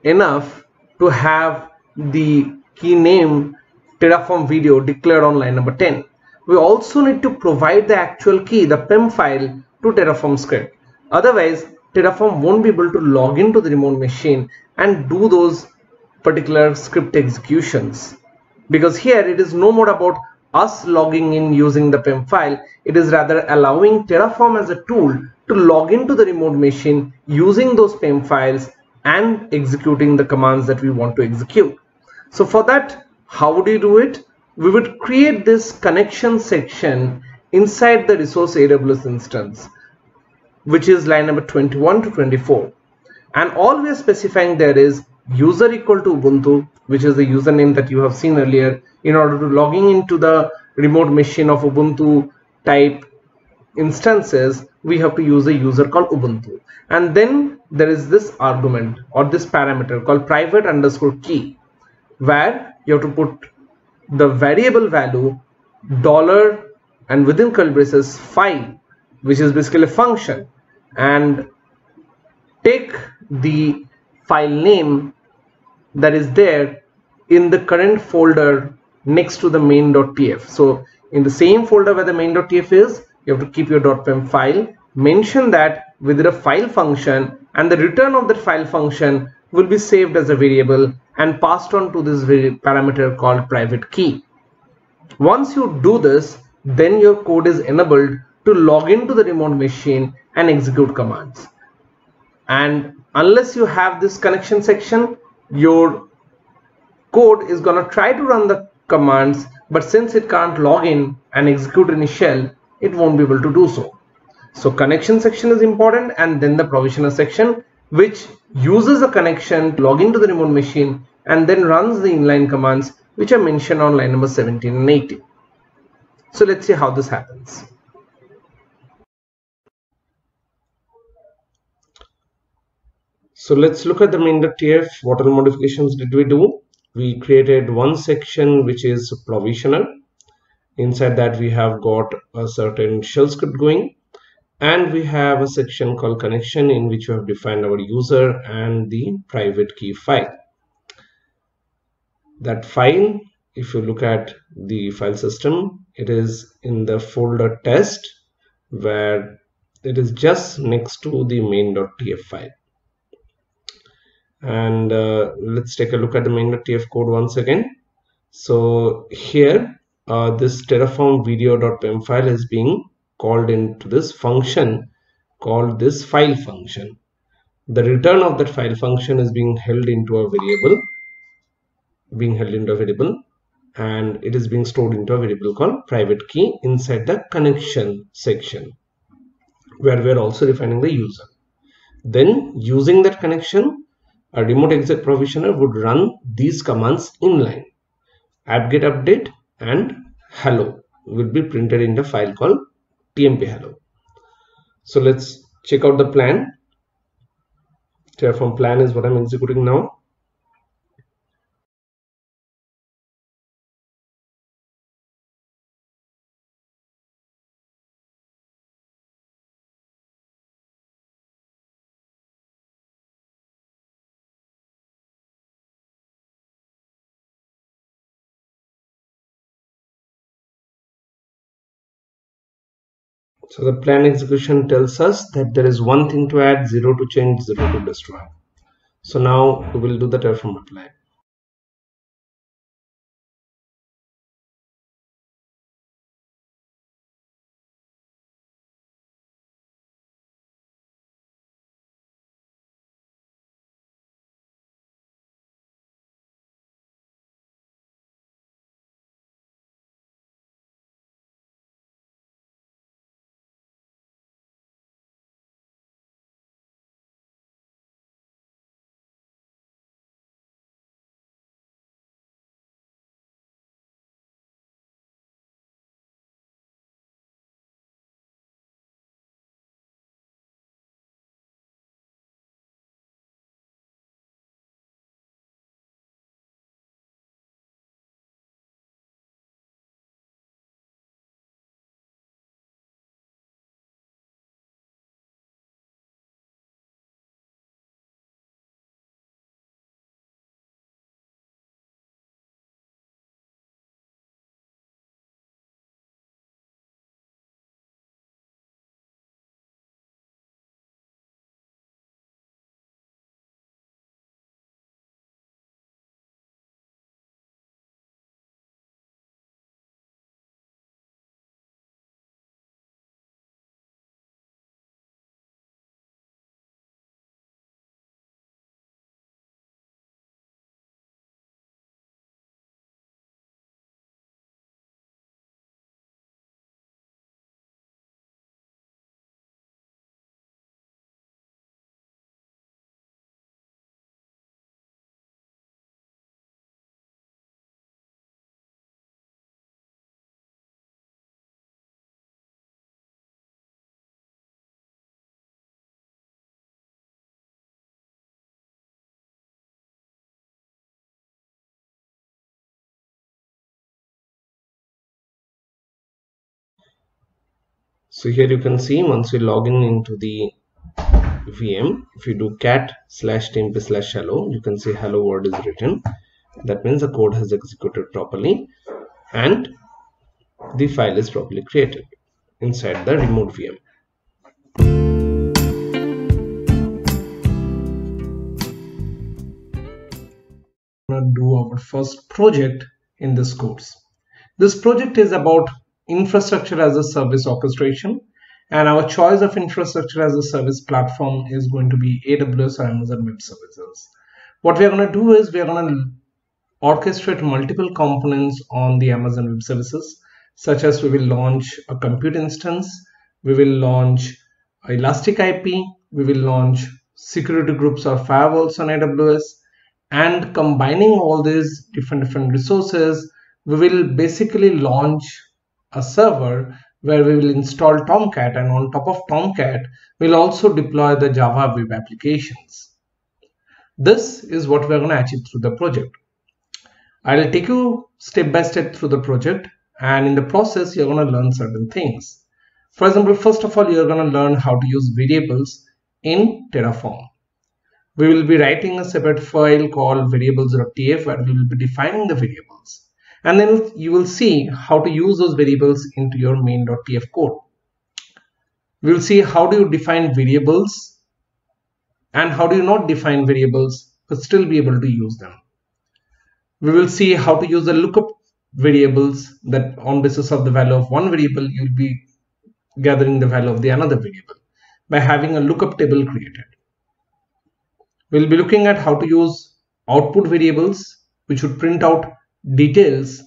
enough to have the key name Terraform video declared on line number 10. We also need to provide the actual key, the PEM file, to Terraform script. Otherwise, Terraform won't be able to log into the remote machine and do those particular script executions. Because here it is no more about us logging in using the PEM file. It is rather allowing Terraform as a tool to log into the remote machine using those PEM files and executing the commands that we want to execute. So for that, how would you do it? We would create this connection section inside the resource AWS instance, which is line number 21 to 24. And all we are specifying there is user equal to Ubuntu, which is the username that you have seen earlier. In order to logging into the remote machine of Ubuntu type instances, we have to use a user called Ubuntu. And then there is this argument or this parameter called private_key, where you have to put the variable value $ and within curly braces file, which is basically a function, and take the file name that is there in the current folder next to the main.tf. So in the same folder where the main.tf is, you have to keep your .pem file, mention that within a file function, and the return of that file function will be saved as a variable and passed on to this parameter called private key. Once you do this, then your code is enabled to log into the remote machine and execute commands. And unless you have this connection section, your code is going to try to run the commands, but since it can't log in and execute any shell, it won't be able to do so. So connection section is important, and then the provisioner section, which uses a connection to log into the remote machine and then runs the inline commands which are mentioned on line number 17 and 18. So let's see how this happens. So let's look at the main.tf. What are the modifications did we do? We created one section which is provisioner. Inside that we have got a certain shell script going, and we have a section called connection in which we have defined our user and the private key file. That file, if you look at the file system, it is in the folder test, where it is just next to the main.tf file. And let's take a look at the main.tf code once again. So here this Terraform video.pem file is being called into this function called this file function. The return of that file function is being held into a variable, and it is being stored into a variable called private key inside the connection section, where we are also defining the user. Then using that connection, a remote exec provisioner would run these commands inline. apt-get update and hello will be printed in the file called tmp hello. So let's check out the plan. Terraform plan is what I'm executing now. So the plan execution tells us that there is one thing to add, 0 to change, 0 to destroy. So now we will do the Terraform apply. So here you can see, once we log in into the VM, if you do cat/tmp/hello, you can see hello word is written. That means the code has executed properly and the file is properly created inside the remote VM. We're going to do our first project in this course. This project is about infrastructure as a service orchestration, and our choice of infrastructure as a service platform is going to be AWS or Amazon Web Services. What we are going to do is we are going to orchestrate multiple components on the Amazon Web Services, such as we will launch a compute instance, we will launch Elastic IP, we will launch security groups or firewalls on AWS, and combining all these different resources, we will basically launch a server where we will install Tomcat, and on top of Tomcat, we'll also deploy the Java web applications. This is what we're going to achieve through the project. I'll take you step by step through the project, and in the process, you're going to learn certain things. For example, first of all, you're going to learn how to use variables in Terraform. We will be writing a separate file called variables.tf where we will be defining the variables. And then you will see how to use those variables into your main.tf code. We will see how do you define variables and how do you not define variables but still be able to use them. We will see how to use the lookup variables, that on basis of the value of one variable, you'll be gathering the value of the another variable by having a lookup table created. We'll be looking at how to use output variables, which would print out details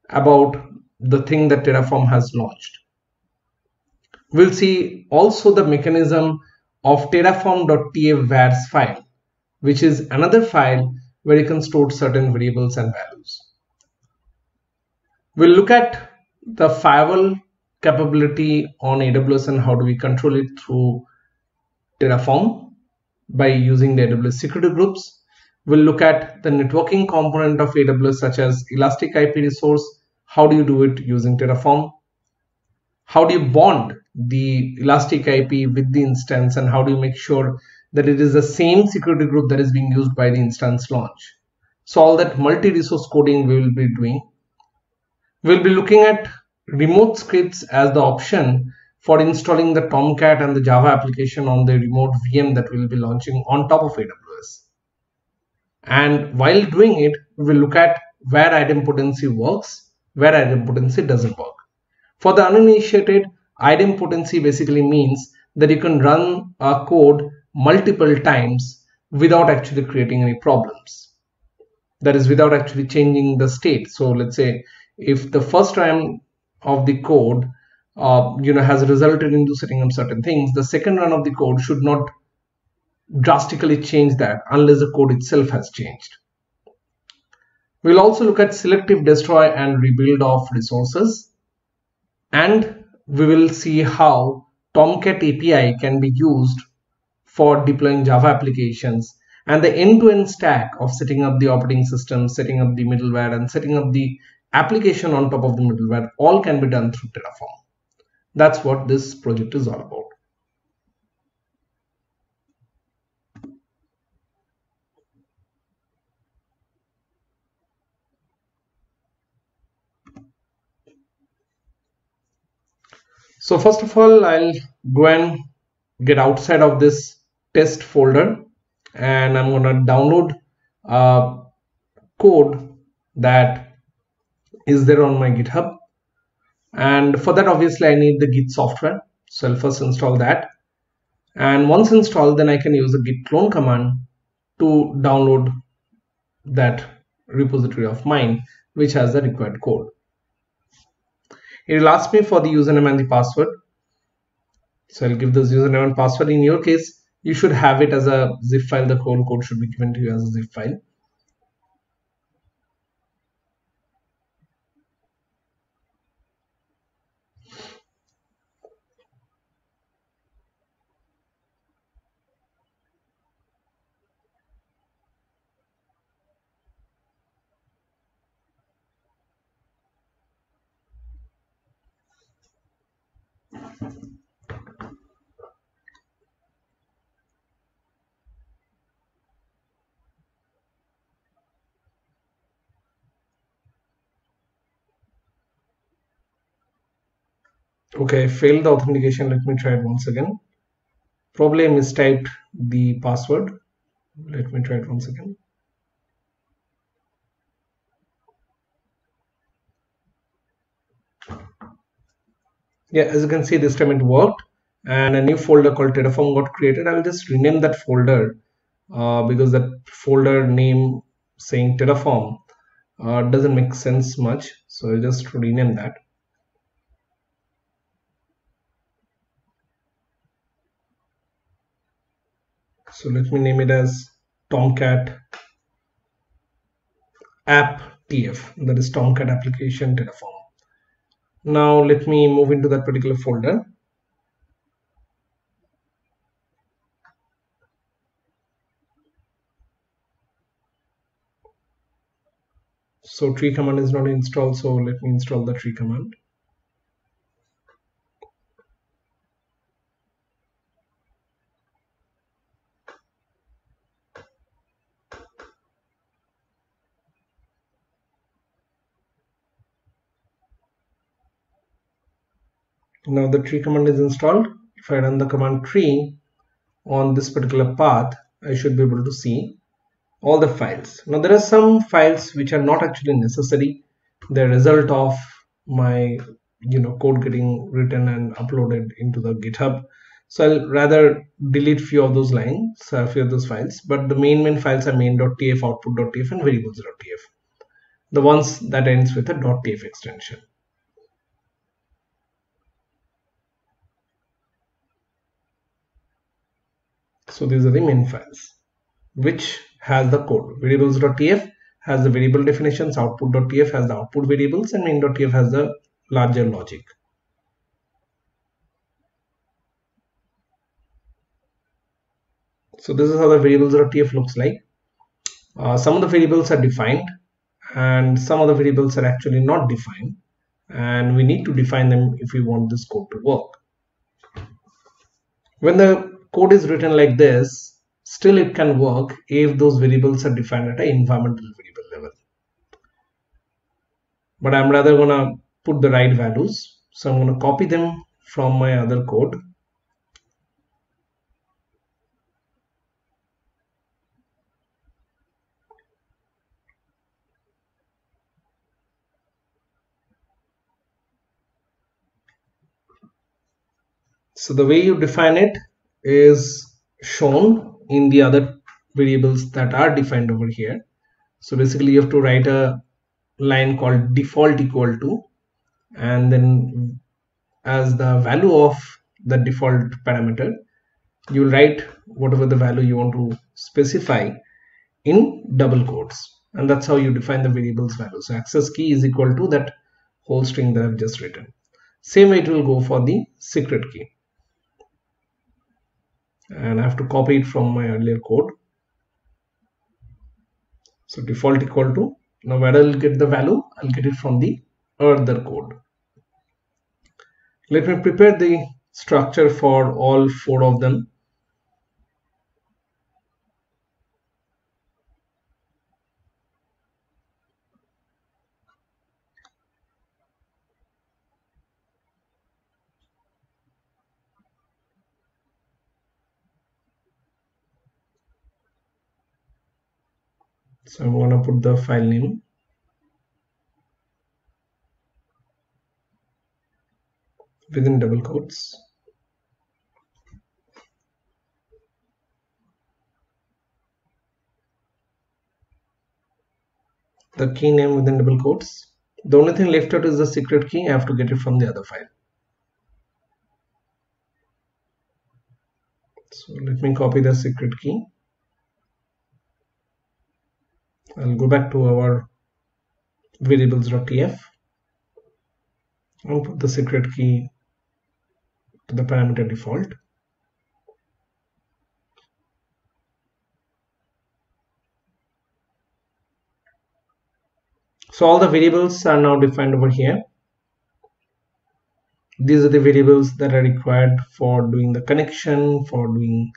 about the thing that Terraform has launched. We'll see also the mechanism of terraform.tf vars file, which is another file where you can store certain variables and values. We'll look at the firewall capability on AWS and how do we control it through Terraform by using the AWS security groups. We'll look at the networking component of AWS, such as Elastic IP resource. How do you do it using Terraform? How do you bond the Elastic IP with the instance, and how do you make sure that it is the same security group that is being used by the instance launch? So all that multi-resource coding we will be doing. We'll be looking at remote scripts as the option for installing the Tomcat and the Java application on the remote VM that we'll be launching on top of AWS. And while doing it, we will look at where idempotency works, where idempotency doesn't work. For the uninitiated, idempotency basically means that you can run a code multiple times without actually creating any problems. That is, without actually changing the state. So let's say if the first run of the code has resulted into setting up certain things, the second run of the code should not drastically change that unless the code itself has changed. We'll also look at selective destroy and rebuild of resources, and we will see how Tomcat API can be used for deploying Java applications, and the end-to-end stack of setting up the operating system, setting up the middleware, and setting up the application on top of the middleware all can be done through Terraform. That's what this project is all about. So first of all, I'll go and get outside of this test folder, and I'm going to download code that is there on my GitHub. And for that, obviously, I need the Git software. So I'll first install that. And once installed, then I can use the git clone command to download that repository of mine, which has the required code. It will ask me for the username and the password. So I'll give this username and password. In your case, you should have it as a zip file. The whole code should be given to you as a zip file. Okay, failed the authentication. Let me try it once again. Probably I mistyped the password. Let me try it once again. Yeah, as you can see, this time it worked, and a new folder called Terraform got created. I will just rename that folder because that folder name saying Terraform doesn't make sense much. So I'll just rename that. So let me name it as Tomcat app TF, that is Tomcat application Terraform. Now let me move into that particular folder. So tree command is not installed, so let me install the tree command. Now the tree command is installed. If I run the command tree on this particular path, I should be able to see all the files. Now there are some files which are not actually necessary. They're a result of my code getting written and uploaded into the GitHub. So I'll rather delete few of those lines, few of those files. But the main files are main.tf, output.tf, and variables.tf. The ones that ends with a .tf extension. So these are the main files which has the code. Variables.tf has the variable definitions, output.tf has the output variables, and main.tf has the larger logic. So this is how the variables.tf looks like. Some of the variables are defined and some of the variables are actually not defined, and we need to define them if we want this code to work. When the code is written like this, still it can work if those variables are defined at an environmental variable level. But I'm rather gonna put the right values, so I'm gonna copy them from my other code. So the way you define it is shown in the other variables that are defined over here. So basically you have to write a line called default equal to, and then as the value of the default parameter, you write whatever the value you want to specify in double quotes, and that's how you define the variable's value. So access key is equal to that whole string that I've just written. Same way it will go for the secret key, and I have to copy it from my earlier code. So default equal to, now where I'll get the value, I'll get it from the other code. Let me prepare the structure for all 4 of them. So I'm going to put the file name within double quotes. The key name within double quotes. The only thing left out is the secret key. I have to get it from the other file. So let me copy the secret key. I'll go back to our variables.tf and put the secret key to the parameter default. So all the variables are now defined over here. These are the variables that are required for doing the connection, for doing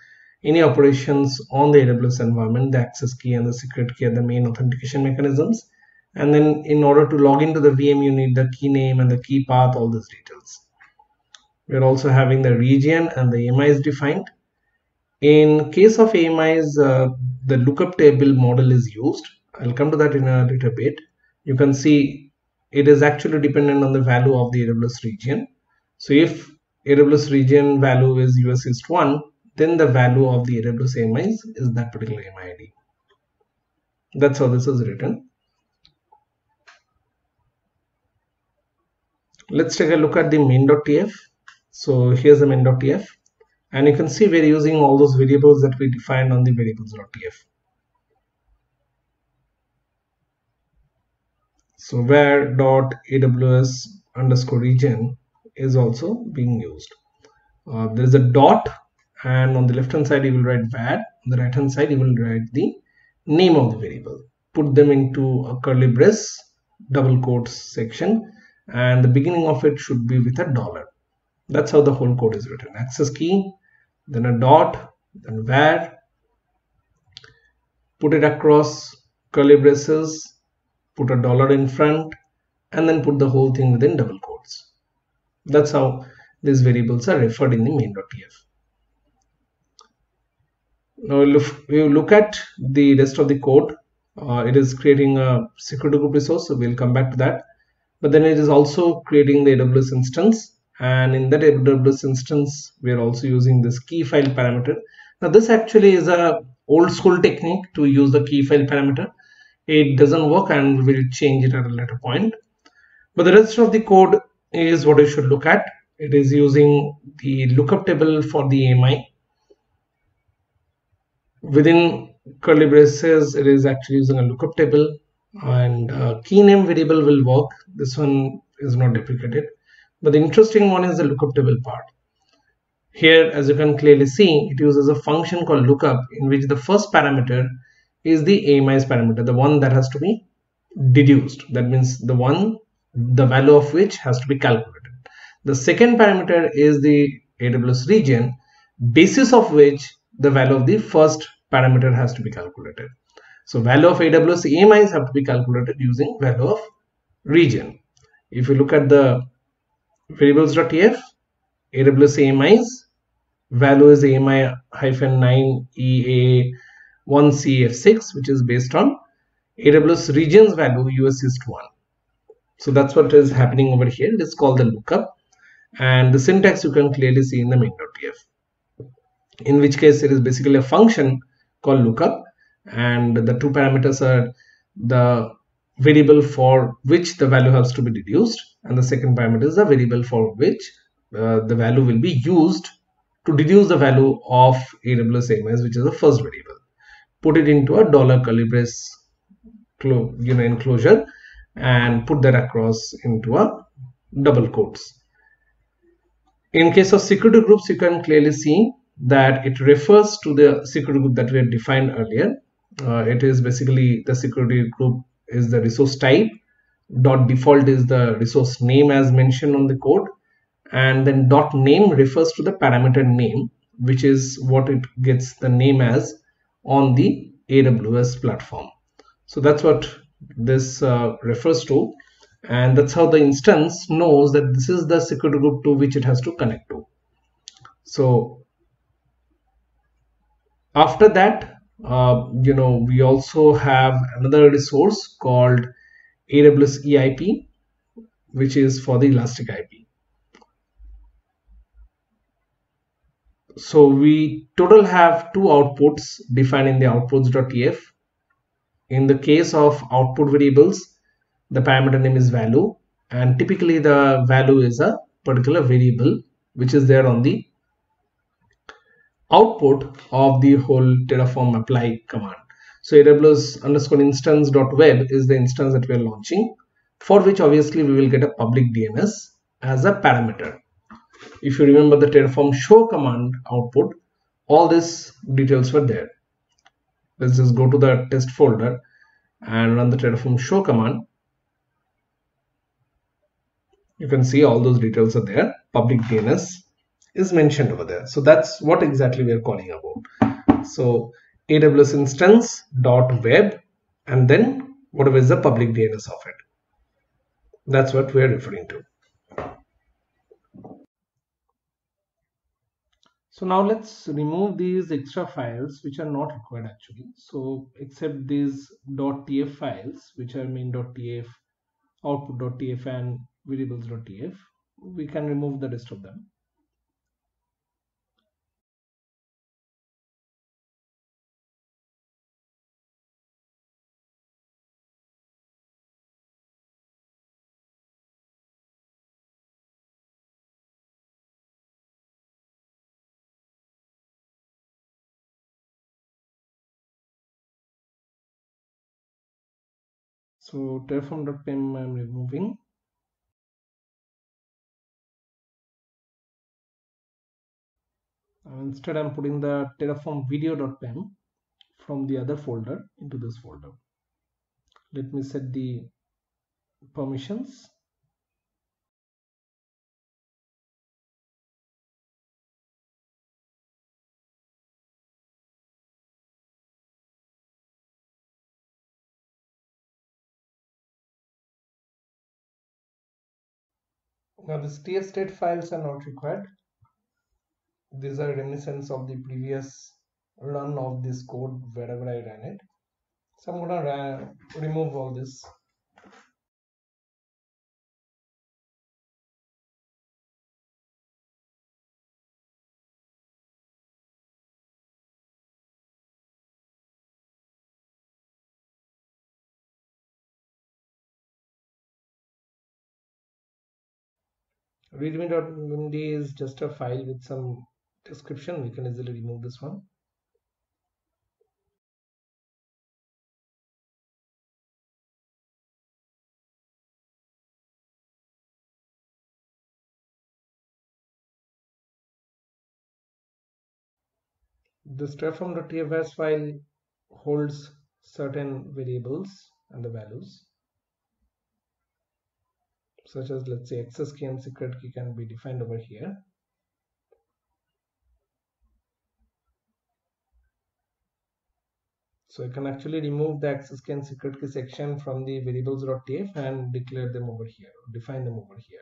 any operations on the AWS environment. The access key and the secret key are the main authentication mechanisms. And then in order to log into the VM, you need the key name and the key path, all these details. We're also having the region and the AMIs defined. In case of AMIs, the lookup table model is used. I'll come to that in a little bit. You can see it is actually dependent on the value of the AWS region. So if AWS region value is US East 1, then the value of the AWS AMIs is that particular AMI ID. That's how this is written. Let's take a look at the main.tf. So here's the main.tf. And you can see we're using all those variables that we defined on the variables.tf. So var.aws_region is also being used. There is a dot, and on the left hand side you will write var, on the right hand side you will write the name of the variable. Put them into a curly brace double quotes section, and the beginning of it should be with a dollar. That's how the whole code is written. Access key, then a dot, then var, put it across curly braces, put a dollar in front, and then put the whole thing within double quotes. That's how these variables are referred in the main.tf. Now we look at the rest of the code. It is creating a security group resource, so we'll come back to that. But then it is also creating the AWS instance, and in that AWS instance we are also using this key file parameter. Now this actually is a old school technique to use the key file parameter. It doesn't work, and we'll change it at a later point. But the rest of the code is what you should look at. It is using the lookup table for the AMI. Within curly braces, it is actually using a lookup table, and key name variable will work. This one is not deprecated, but the interesting one is the lookup table part. Here, as you can clearly see, it uses a function called lookup, in which the first parameter is the AMI's parameter, the one that has to be deduced. That means the value of which has to be calculated. The second parameter is the AWS region, basis of which the value of the first parameter has to be calculated. So value of AWS AMIs have to be calculated using value of region. If you look at the variables.tf, AWS AMIs value is AMI-9EA1CF6, which is based on AWS region's value US East 1. So that's what is happening over here. It is called the lookup, and the syntax you can clearly see in the main.tf, in which case it is basically a function called lookup, and the two parameters are the variable for which the value has to be deduced, and the second parameter is the variable for which the value will be used to deduce the value of AWS AMIs, which is the first variable. Put it into a dollar curly brace enclosure, and put that across into a double quotes. In case of security groups, you can clearly see that it refers to the security group that we had defined earlier. It is basically the security group is the resource type, dot default is the resource name as mentioned on the code, and then dot name refers to the parameter name, which is what it gets the name as on the AWS platform. So that's what this refers to, and that's how the instance knows that this is the security group to which it has to connect to. So after that, we also have another resource called AWS EIP, which is for the Elastic IP. So we total have two outputs defined in the outputs.tf. In the case of output variables, the parameter name is value, and typically the value is a particular variable which is there on the output of the whole Terraform apply command. So AWS_instance.web is the instance that we are launching, for which obviously we will get a public DNS as a parameter. If you remember the Terraform Show command output, all these details were there. Let's just go to the test folder and run the Terraform Show command. You can see all those details are there. Public DNS is mentioned over there. So that's what exactly we are calling about. So AWS instance.web, and then whatever is the public DNS of it. That's what we are referring to. So now let's remove these extra files which are not required actually. So except these .tf files, which are main.tf, output.tf and variables.tf, we can remove the rest of them. So terraform.pem I am removing. And instead I am putting the terraform video.pem from the other folder into this folder. Let me set the permissions. Now these ts state files are not required. These are reminiscence of the previous run of this code wherever I ran it. So I'm gonna remove all this. Readme.md is just a file with some description. We can easily remove this one. This terraform.tfs file holds certain variables and the values, such as, let's say, access key and secret key can be defined over here. So I can actually remove the access key and secret key section from the variables.tf and declare them over here, define them over here.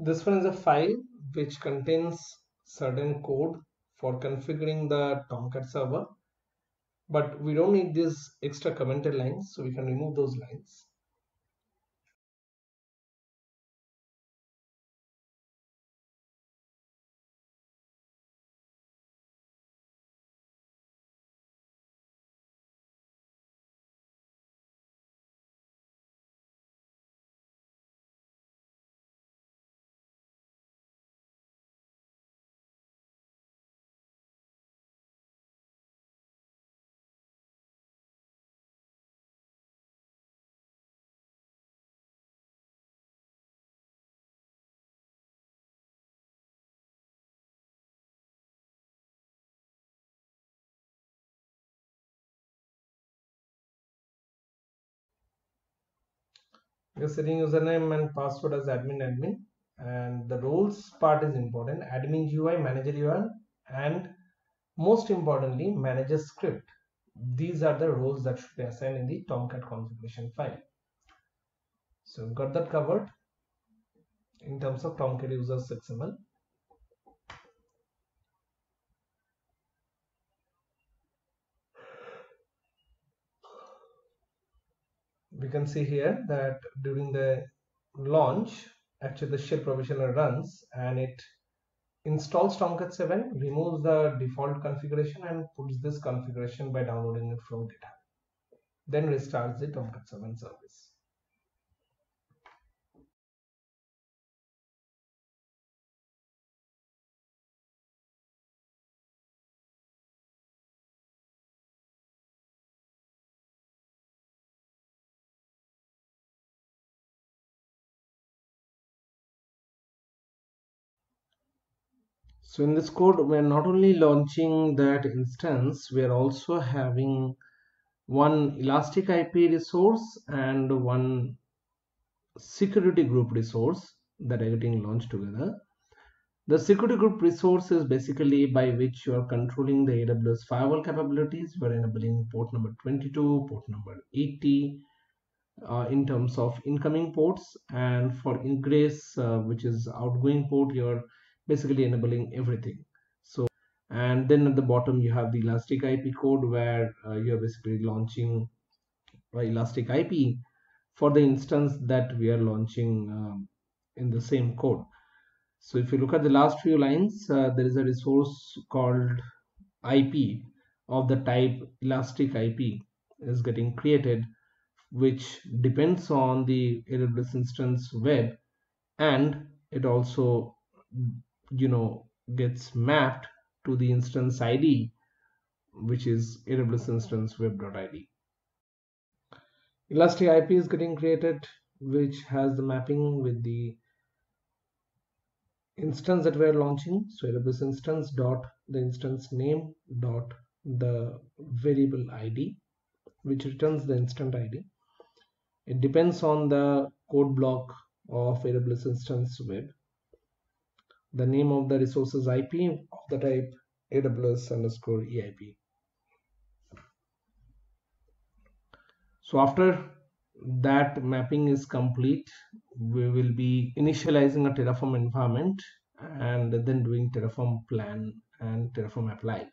This one is a file which contains certain code for configuring the Tomcat server, but we don't need these extra commented lines, so we can remove those lines. You're setting username and password as admin, and the roles part is important. Admin UI, manager UI, and most importantly, manager script. These are the roles that should be assigned in the Tomcat configuration file. So we've got that covered in terms of Tomcat users XML. we can see here that during the launch, actually the shell provisioner runs and it installs Tomcat 7, removes the default configuration and puts this configuration by downloading it from GitHub. Then restarts the Tomcat 7 service. So in this code, we're not only launching that instance, we're also having one Elastic IP resource and one security group resource that are getting launched together. The security group resource is basically by which you are controlling the AWS firewall capabilities. You are enabling port number 22, port number 80 in terms of incoming ports, and for ingress, which is outgoing port, you're basically enabling everything. So, and then at the bottom you have the Elastic IP code where you're basically launching Elastic IP for the instance that we are launching in the same code. So if you look at the last few lines, there is a resource called IP of the type Elastic IP is getting created, which depends on the AWS instance web, and it also gets mapped to the instance ID, which is AWS instance web.id. Elastic IP is getting created, which has the mapping with the instance that we're launching. So AWS instance dot the instance name dot the variable ID, which returns the instant ID. It depends on the code block of AWS instance web. The name of the resources IP of the type AWS underscore EIP. So after that mapping is complete, we will be initializing a Terraform environment and then doing Terraform Plan and Terraform Apply.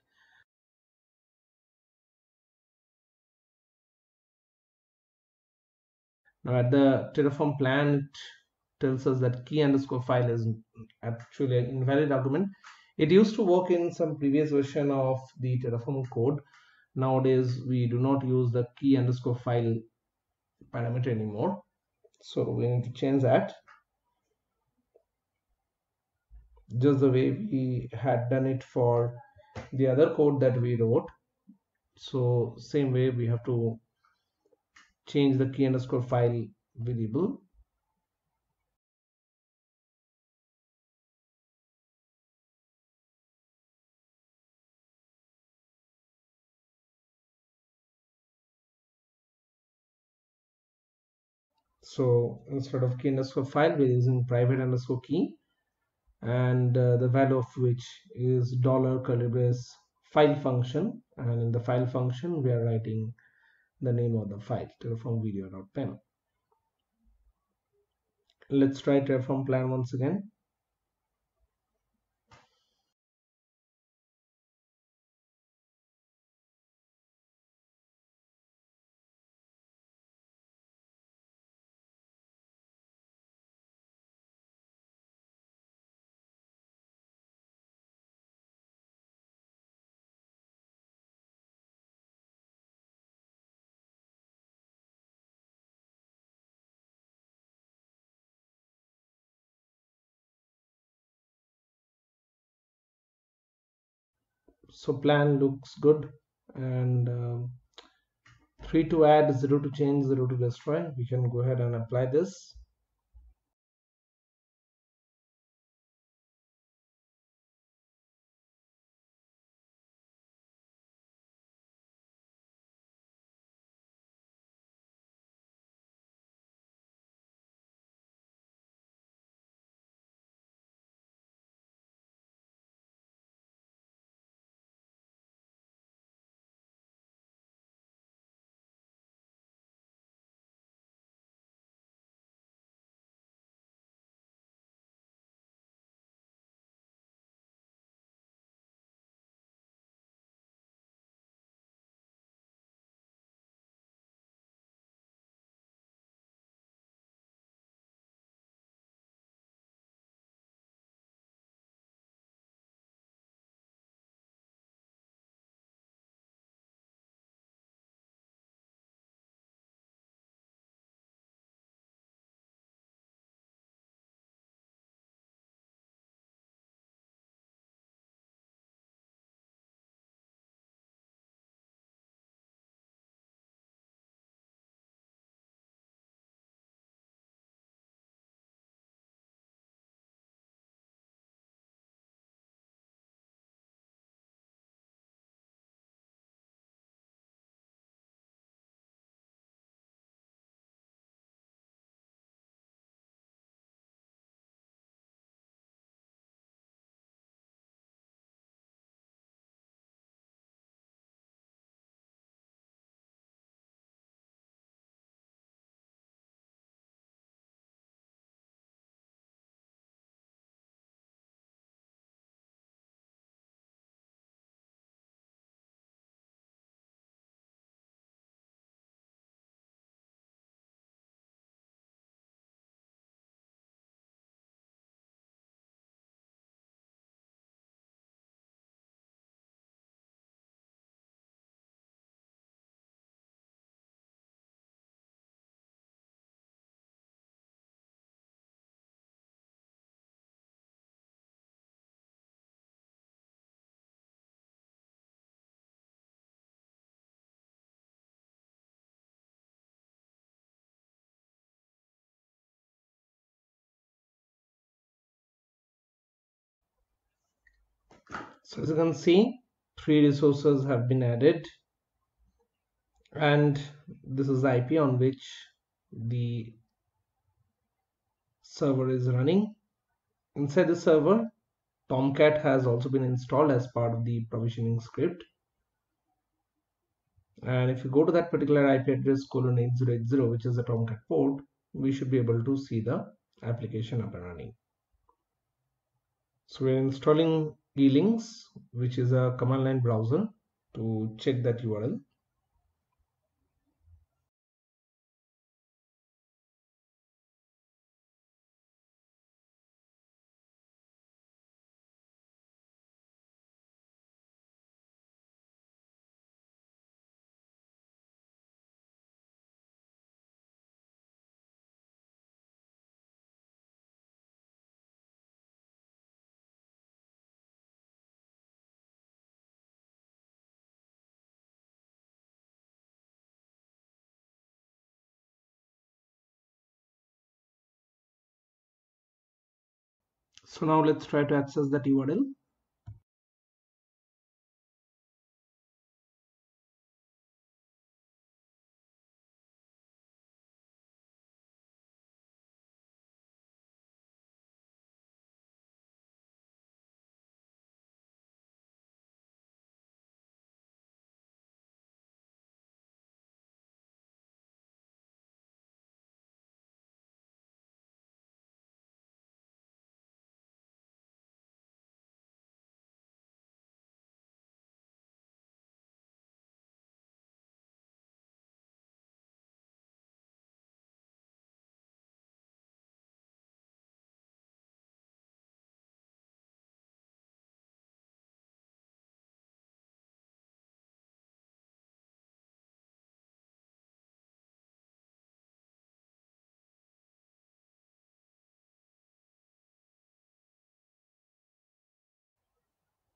Now at the Terraform Plan, it tells us that key underscore file is actually an invalid argument. It used to work in some previous version of the Terraform code. Nowadays, we do not use the key underscore file parameter anymore. So we need to change that, just the way we had done it for the other code that we wrote. So same way we have to change the key underscore file variable. So instead of key underscore file, we're using private underscore key, and the value of which is dollar curly brace file function, and in the file function we are writing the name of the file, terraform video.pem. Let's try Terraform Plan once again. So plan looks good, and 3 to add, 0 to change, 0 to destroy. We can go ahead and apply this. So as you can see, 3 resources have been added, and this is the IP on which the server is running. Inside the server, Tomcat has also been installed as part of the provisioning script. And if you go to that particular IP address :8080, which is the Tomcat port, we should be able to see the application up and running. So we're installing elinks, which is a command line browser, to check that URL. So now let's try to access that URL.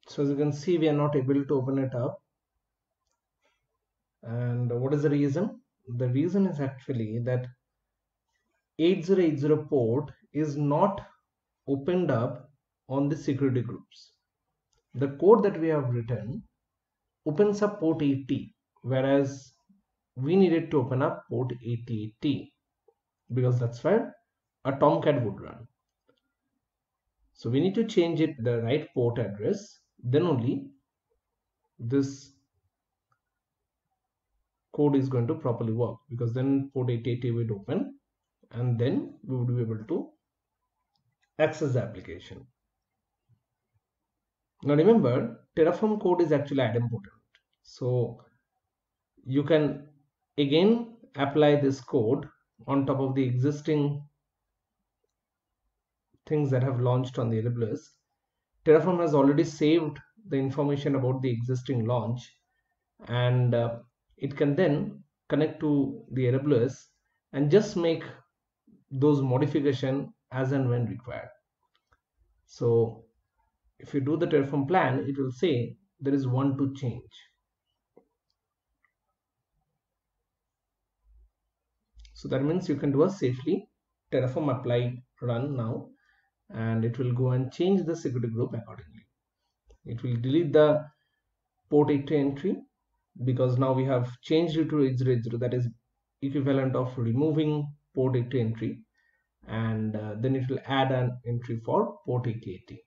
So as you can see, we are not able to open it up. And what is the reason? The reason is actually that 8080 port is not opened up on the security groups. The code that we have written opens up port 80, whereas we needed to open up port 8080 because that's where a Tomcat would run. So we need to change it the right port address, then only this code is going to properly work, because then port 8080 would open and then we would be able to access the application. Now remember, Terraform code is actually idempotent. So you can again apply this code on top of the existing things that have launched on the AWS. Terraform has already saved the information about the existing launch, and it can then connect to the AWS and just make those modifications as and when required. So if you do the Terraform plan, it will say there is one to change. So that means you can do a safely Terraform apply run now, and it will go and change the security group accordingly. It will delete the port 80 entry because now we have changed it to 8080, that is equivalent of removing port 80 entry, and then it will add an entry for port 8080.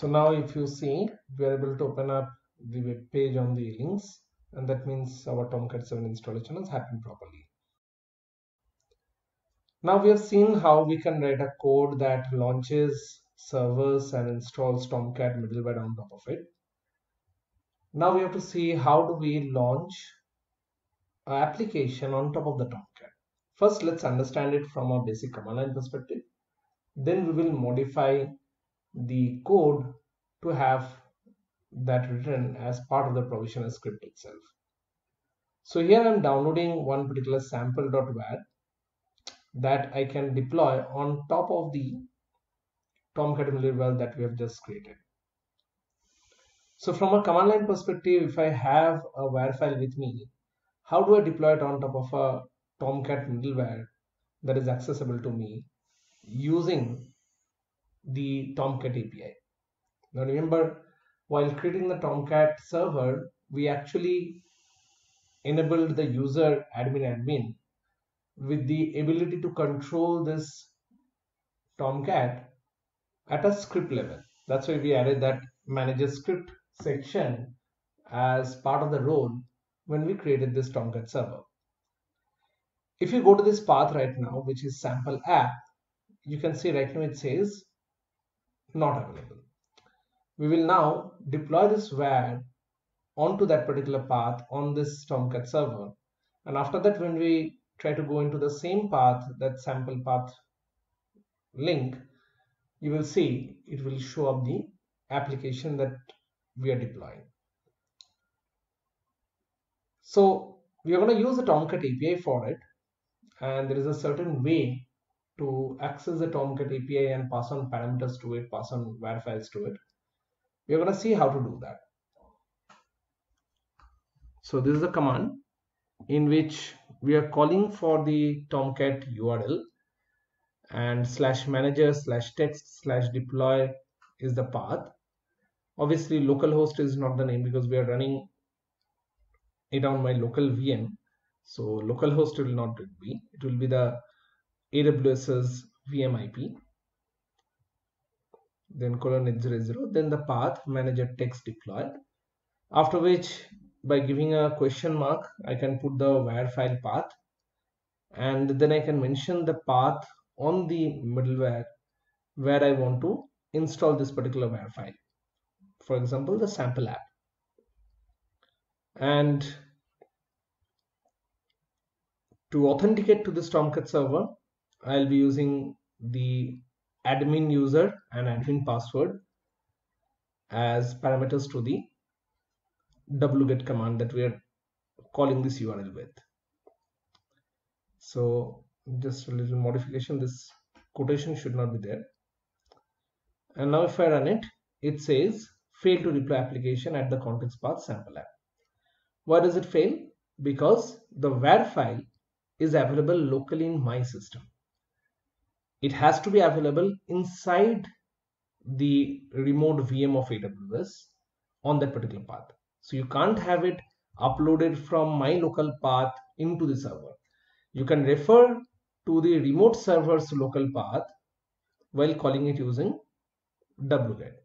So now if you see, we are able to open up the web page on the links, and that means our Tomcat 7 installation has happened properly. Now we have seen how we can write a code that launches servers and installs Tomcat middleware on top of it. Now we have to see how do we launch an application on top of the Tomcat. First, let's understand it from a basic command line perspective. Then we will modify the code to have that written as part of the provisioner script itself. So here I'm downloading one particular sample.var that I can deploy on top of the Tomcat middleware that we have just created. So from a command line perspective, if I have a var file with me, how do I deploy it on top of a Tomcat middleware that is accessible to me using the Tomcat API? Now remember, while creating the Tomcat server, we actually enabled the user admin with the ability to control this Tomcat at a script level. That's why we added that manager script section as part of the role when we created this Tomcat server. If you go to this path right now, which is sample app, you can see right now it says not available. We will now deploy this var onto that particular path on this Tomcat server. And after that, when we try to go into the same path, that sample path link, you will see it will show up the application that we are deploying. So we are going to use the Tomcat API for it, and there is a certain way to access the Tomcat API and pass on parameters to it, pass on var files to it. We are going to see how to do that. So this is a command in which we are calling for the Tomcat URL, and /manager/text/deploy is the path. Obviously localhost is not the name because we are running it on my local VM, so localhost will not be, it will be the AWS's VM IP, then :800, then the path manager text deploy, after which by giving a question mark I can put the var file path, and then I can mention the path on the middleware where I want to install this particular var file, for example the sample app. And to authenticate to this Tomcat server, I'll be using the admin user and admin password as parameters to the wget command that we are calling this URL with. So just a little modification, this quotation should not be there. And now if I run it, it says fail to deploy application at the context path sample app. Why does it fail? Because the var file is available locally in my system. It has to be available inside the remote VM of AWS on that particular path. So you can't have it uploaded from my local path into the server. You can refer to the remote server's local path while calling it using wget.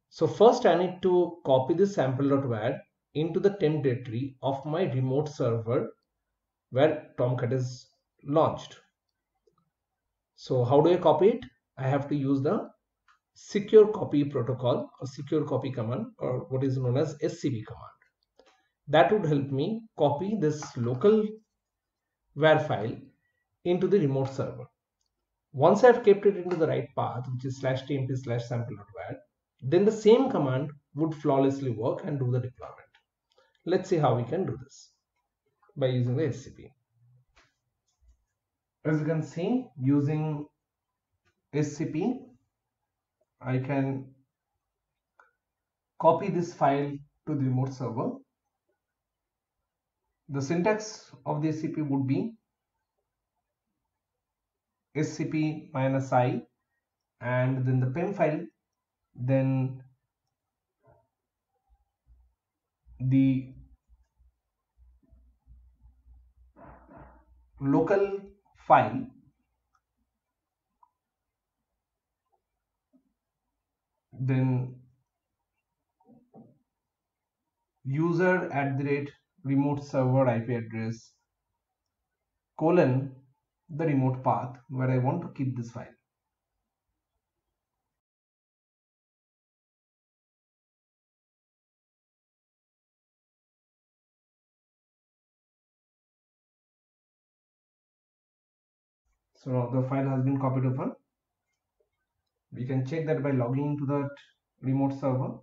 So first I need to copy this sample.var into the temp directory of my remote server where Tomcat is launched. So how do I copy it? I have to use the secure copy protocol or secure copy command, or what is known as SCP command. That would help me copy this local var file into the remote server. Once I've kept it into the right path, which is /tmp/sample.var, then the same command would flawlessly work and do the deployment. Let's see how we can do this by using the SCP. As you can see, using SCP, I can copy this file to the remote server. The syntax of the SCP would be scp-i and then the pem file, then the local file, then user@remote server IP address colon the remote path where I want to keep this file. So now the file has been copied over. We can check that by logging into that remote server.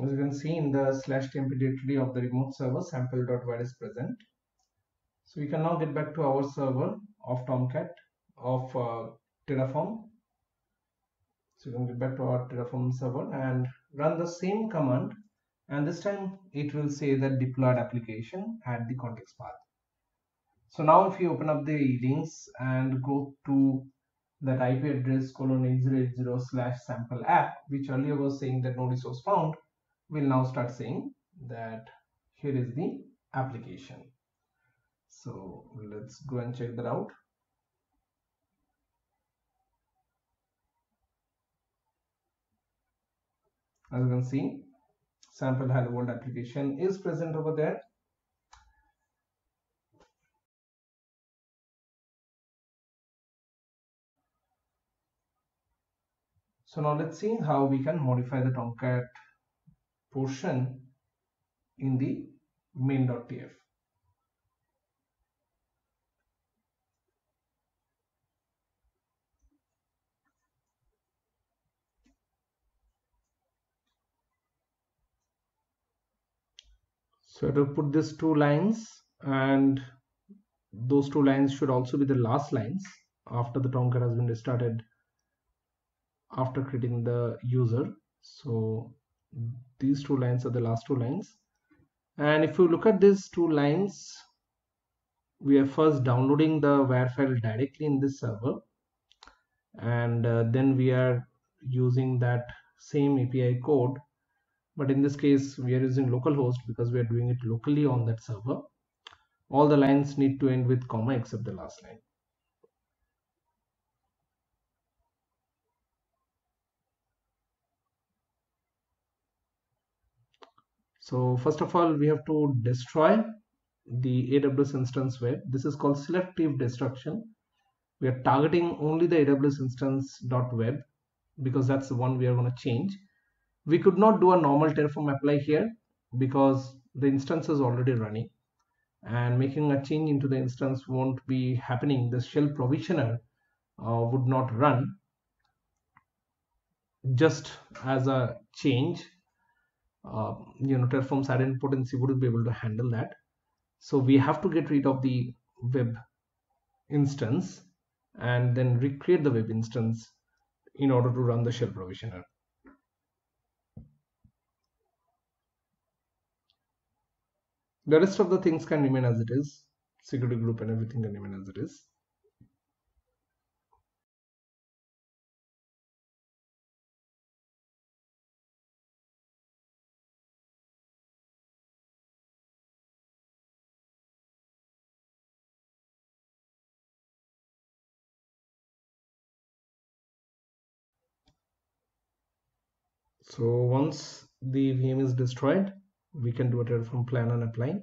As you can see in the /temp directory of the remote server, sample.var is present. So we can now get back to our server of Tomcat of Terraform. So you can get back to our Terraform server and run the same command, and this time it will say that deployed application at the context path. So now if you open up the links and go to that IP address :8080/sample app, which earlier was saying that no resource found, will now start saying that here is the application. So let's go and check that out. As you can see, sample hello world application is present over there. So now let's see how we can modify the Tomcat portion in the main.tf. So to put these two lines, and those two lines should also be the last lines after the Tomcat has been restarted after creating the user. So these two lines are the last two lines. And if you look at these two lines, we are first downloading the WAR file directly in this server, and then we are using that same API code, but in this case we are using localhost because we are doing it locally on that server. All the lines need to end with comma except the last line. So first of all, we have to destroy the AWS instance web. This is called selective destruction. We are targeting only the AWS instance.web because that's the one we are going to change. We could not do a normal Terraform apply here because the instance is already running, and making a change into the instance won't be happening. The shell provisioner would not run just as a change. Terraform's idempotency wouldn't be able to handle that. So we have to get rid of the web instance and then recreate the web instance in order to run the shell provisioner. The rest of the things can remain as it is. Security group and everything can remain as it is. So once the VM is destroyed, we can do a Terraform plan and apply.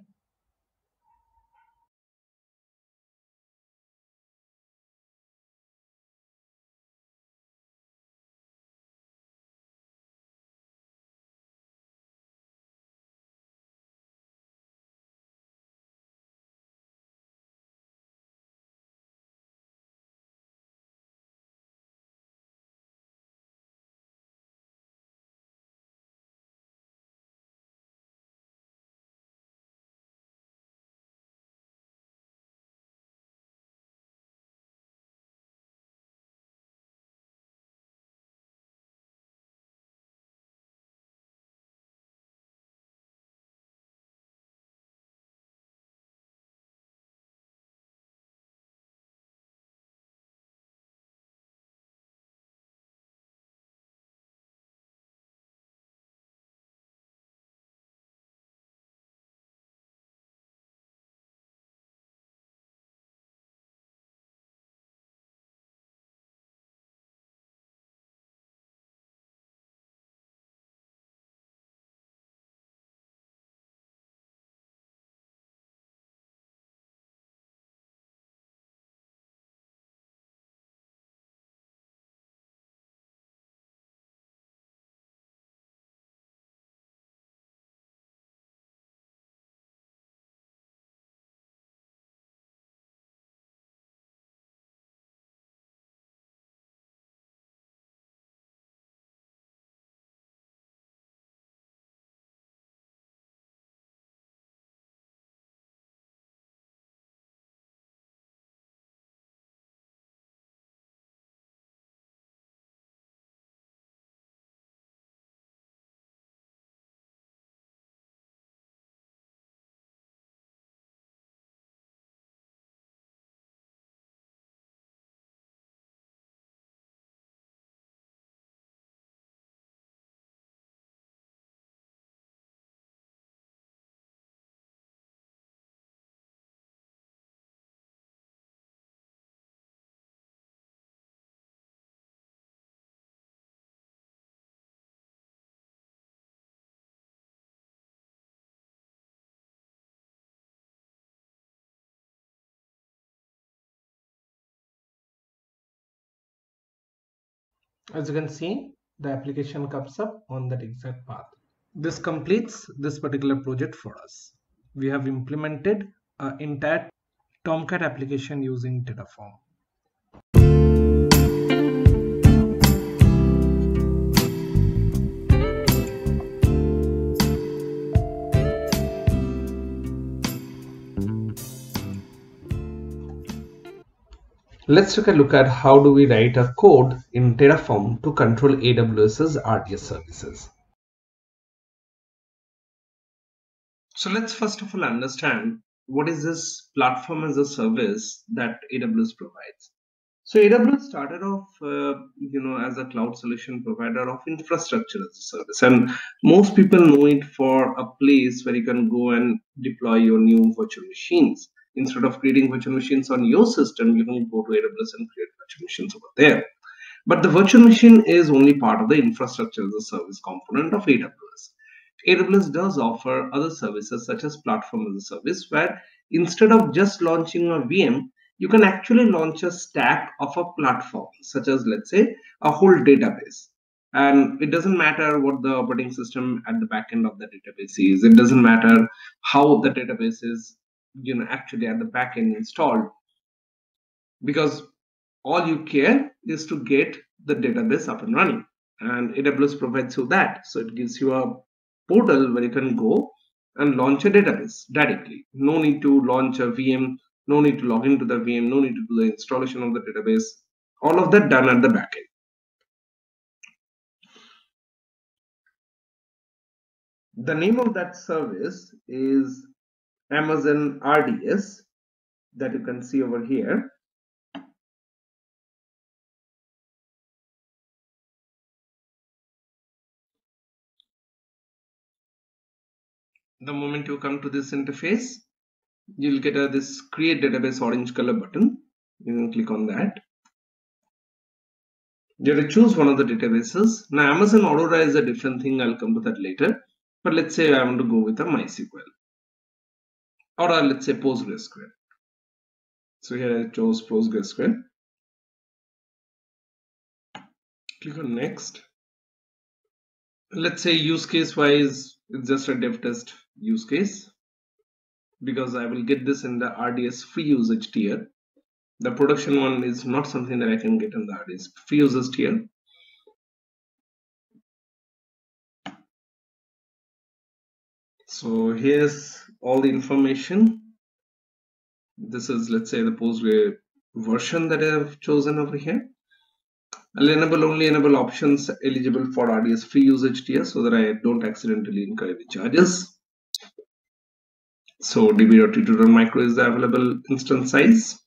As you can see, the application comes up on that exact path. This completes this particular project for us. We have implemented an entire Tomcat application using Terraform. Let's take a look at how do we write a code in Terraform to control AWS's RDS services. So let's first of all understand what is this platform as a service that AWS provides. So AWS started off, as a cloud solution provider of infrastructure as a service, and most people know it for a place where you can go and deploy your new virtual machines. Instead of creating virtual machines on your system, you can go to AWS and create virtual machines over there. But the virtual machine is only part of the infrastructure as a service component of AWS. AWS does offer other services such as platform as a service, where instead of just launching a VM, you can actually launch a stack of a platform, such as, let's say, a whole database. And it doesn't matter what the operating system at the back end of the database is. It doesn't matter how the database is, actually at the back end installed, because all you care is to get the database up and running. And AWS provides you that. So it gives you a portal where you can go and launch a database directly. No need to launch a VM, no need to log into the VM, no need to do the installation of the database. All of that done at the back end. The name of that service is Amazon RDS, that you can see over here. The moment you come to this interface, you'll get this create database orange color button. You can click on that. You have to choose one of the databases. Now Amazon Aurora is a different thing. I'll come to that later. But let's say I want to go with a MySQL, or let's say PostgreSQL. So here I chose PostgreSQL. Click on next. Let's say use case wise, it's just a dev test use case, because I will get this in the RDS free usage tier. The production one is not something that I can get in the RDS free usage tier. So here's all the information. This is, let's say, the Postgre version that I have chosen over here. I'll only enable options eligible for RDS free usage tier so that I don't accidentally incur any charges. So db.t2.micro is the available instance size,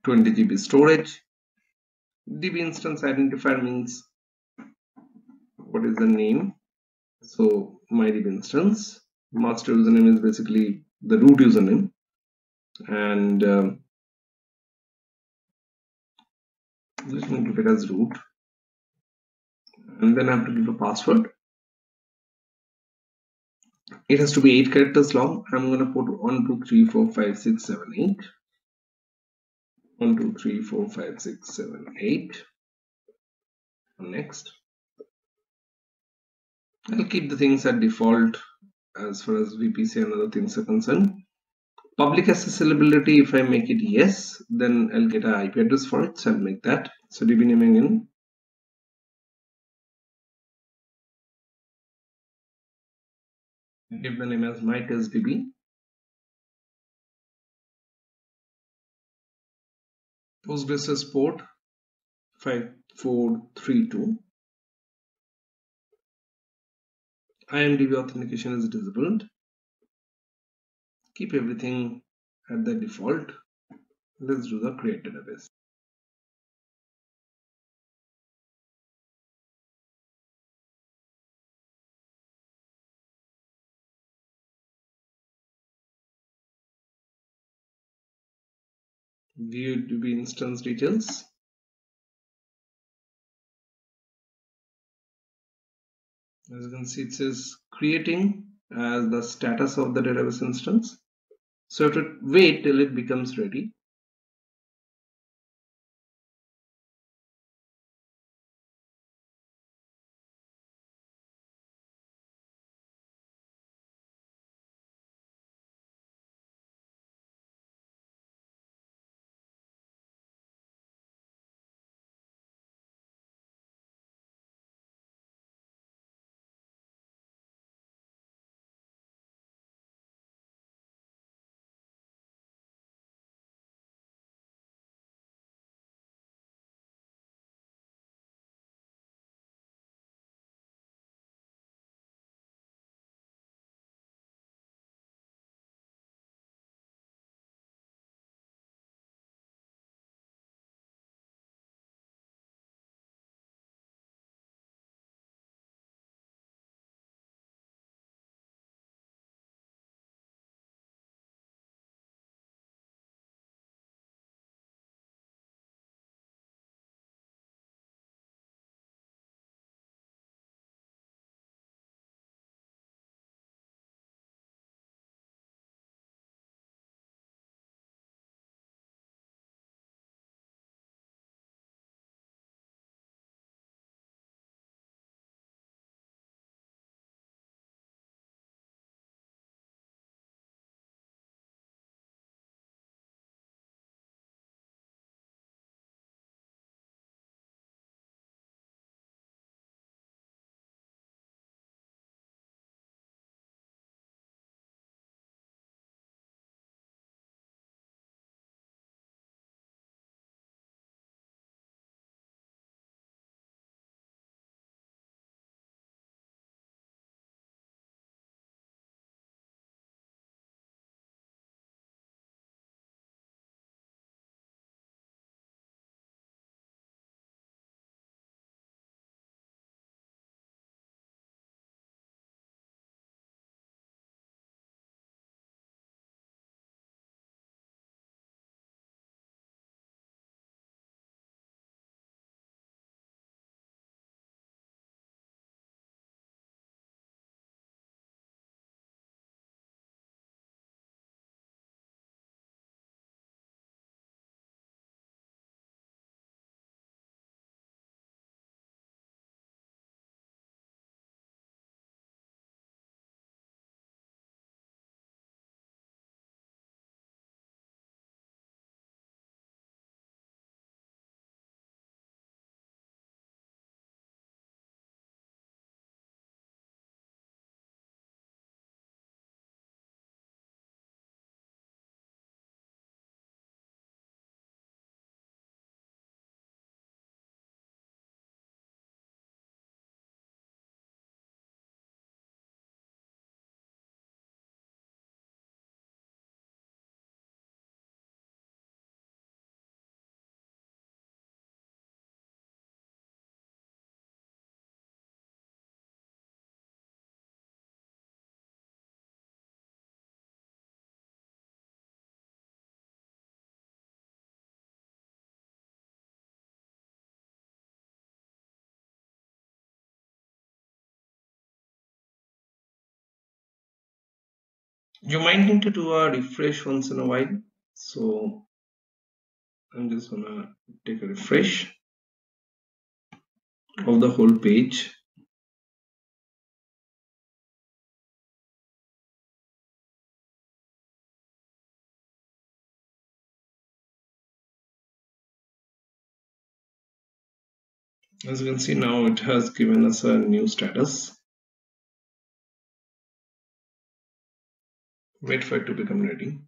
20 GB storage. DB instance identifier means what is the name. So my DB instance, master username is basically the root username, and let me give it as root, and then I have to give a password. It has to be 8 characters long. I'm going to put 1 2 3 4 5 6 7 8. 1 2 3 4 5 6 7 8. Next, I'll keep the things at default as far as VPC and other things are concerned. Public accessibility, if I make it yes, then I'll get an IP address for it, so I'll make that. So DB naming in, give the name as my test DB. Postgres port 5432. IMDb authentication is disabled. Keep everything at the default. Let's do the create database. View DB instance details. As you can see, it says creating as the status of the database instance. So you have to wait till it becomes ready. You might need to do a refresh once in a while. So I'm just gonna take a refresh of the whole page. As you can see now, it has given us a new status. Wait for it to become ready.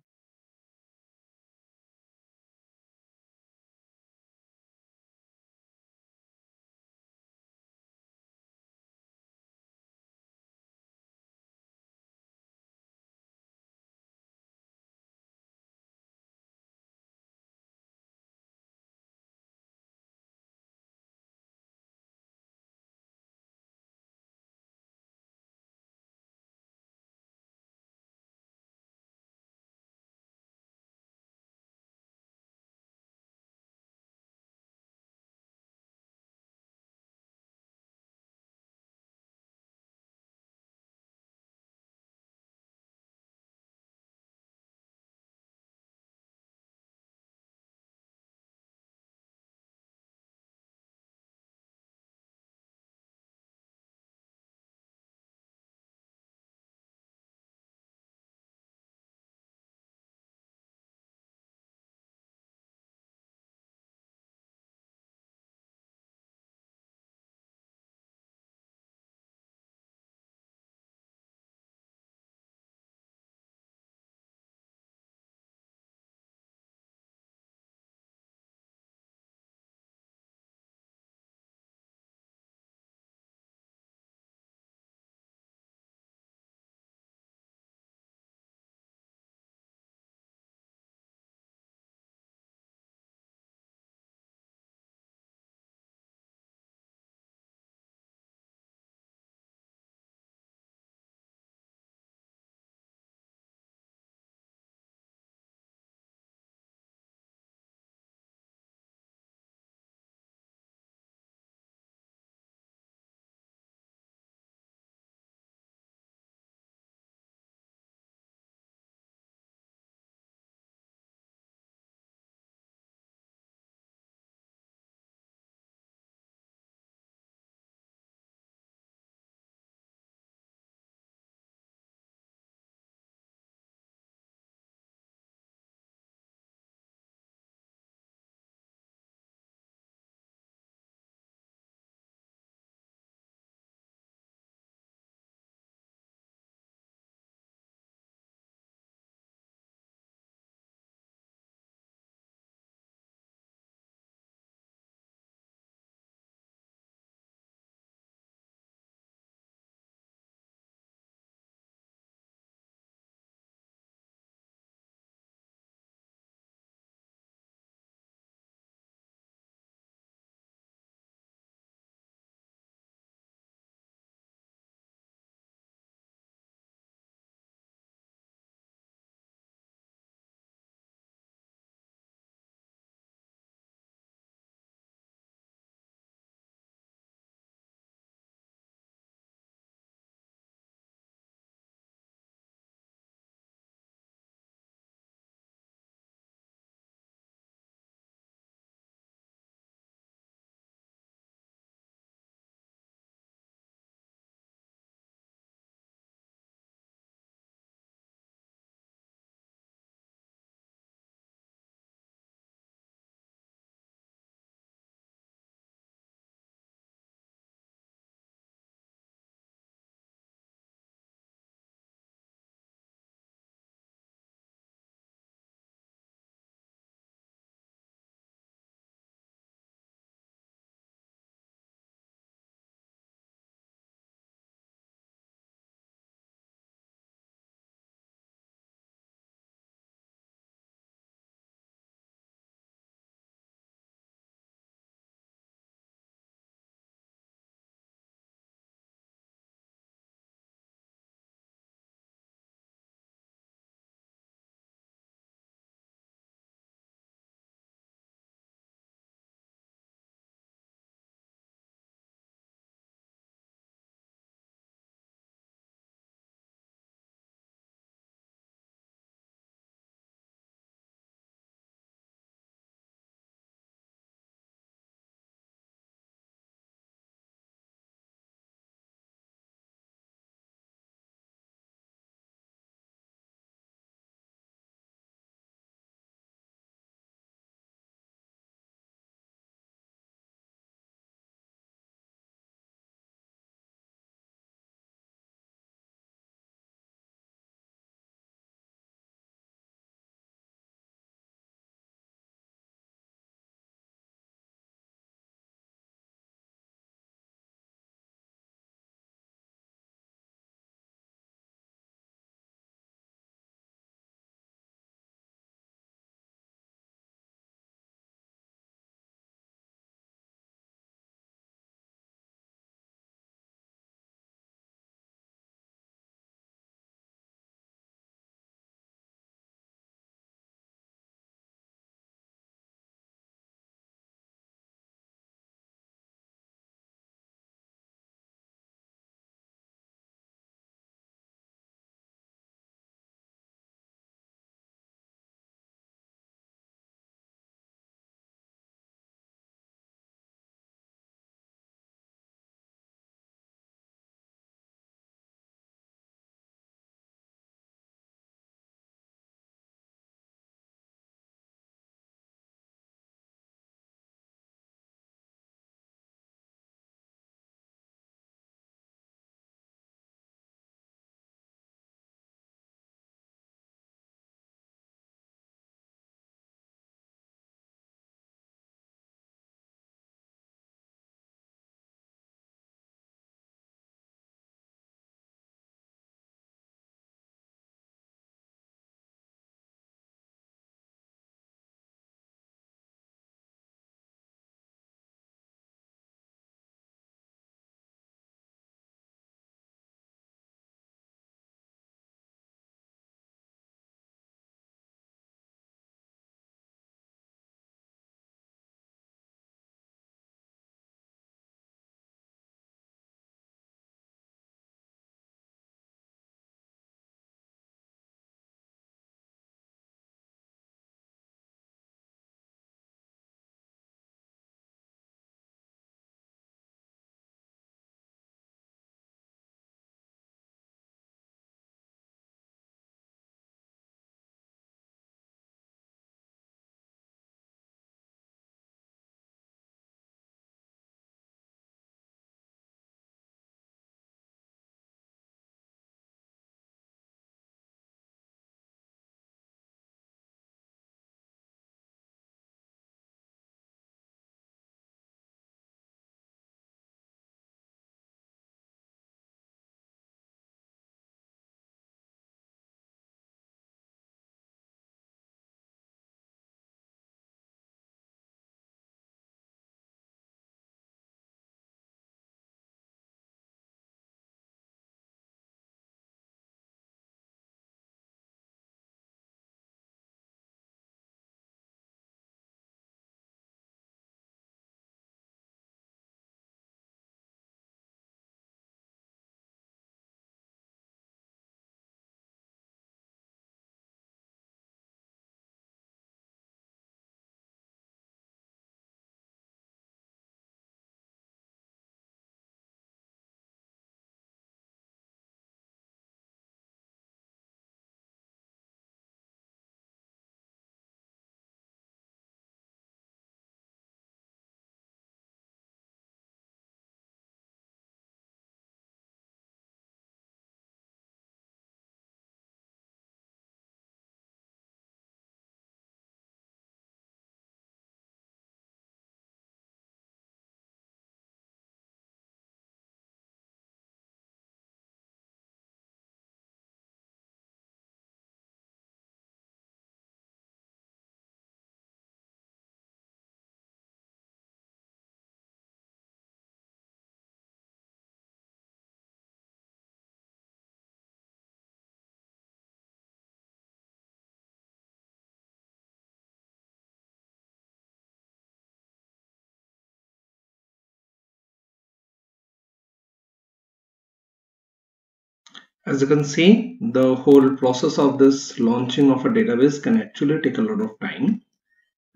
As you can see, the whole process of this launching of a database can actually take a lot of time.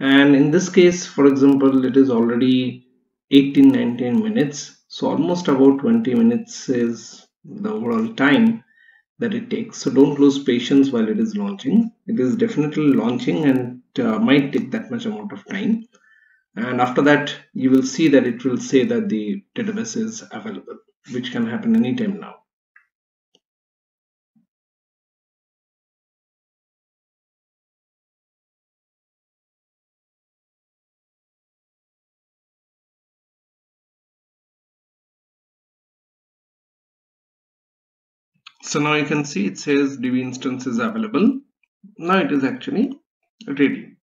And in this case, for example, it is already 18-19 minutes. So almost about 20 minutes is the overall time that it takes. So don't lose patience while it is launching. It is definitely launching and might take that much amount of time. And after that, you will see that it will say that the database is available, which can happen anytime now. So now you can see it says DB instance is available. Now it is actually ready.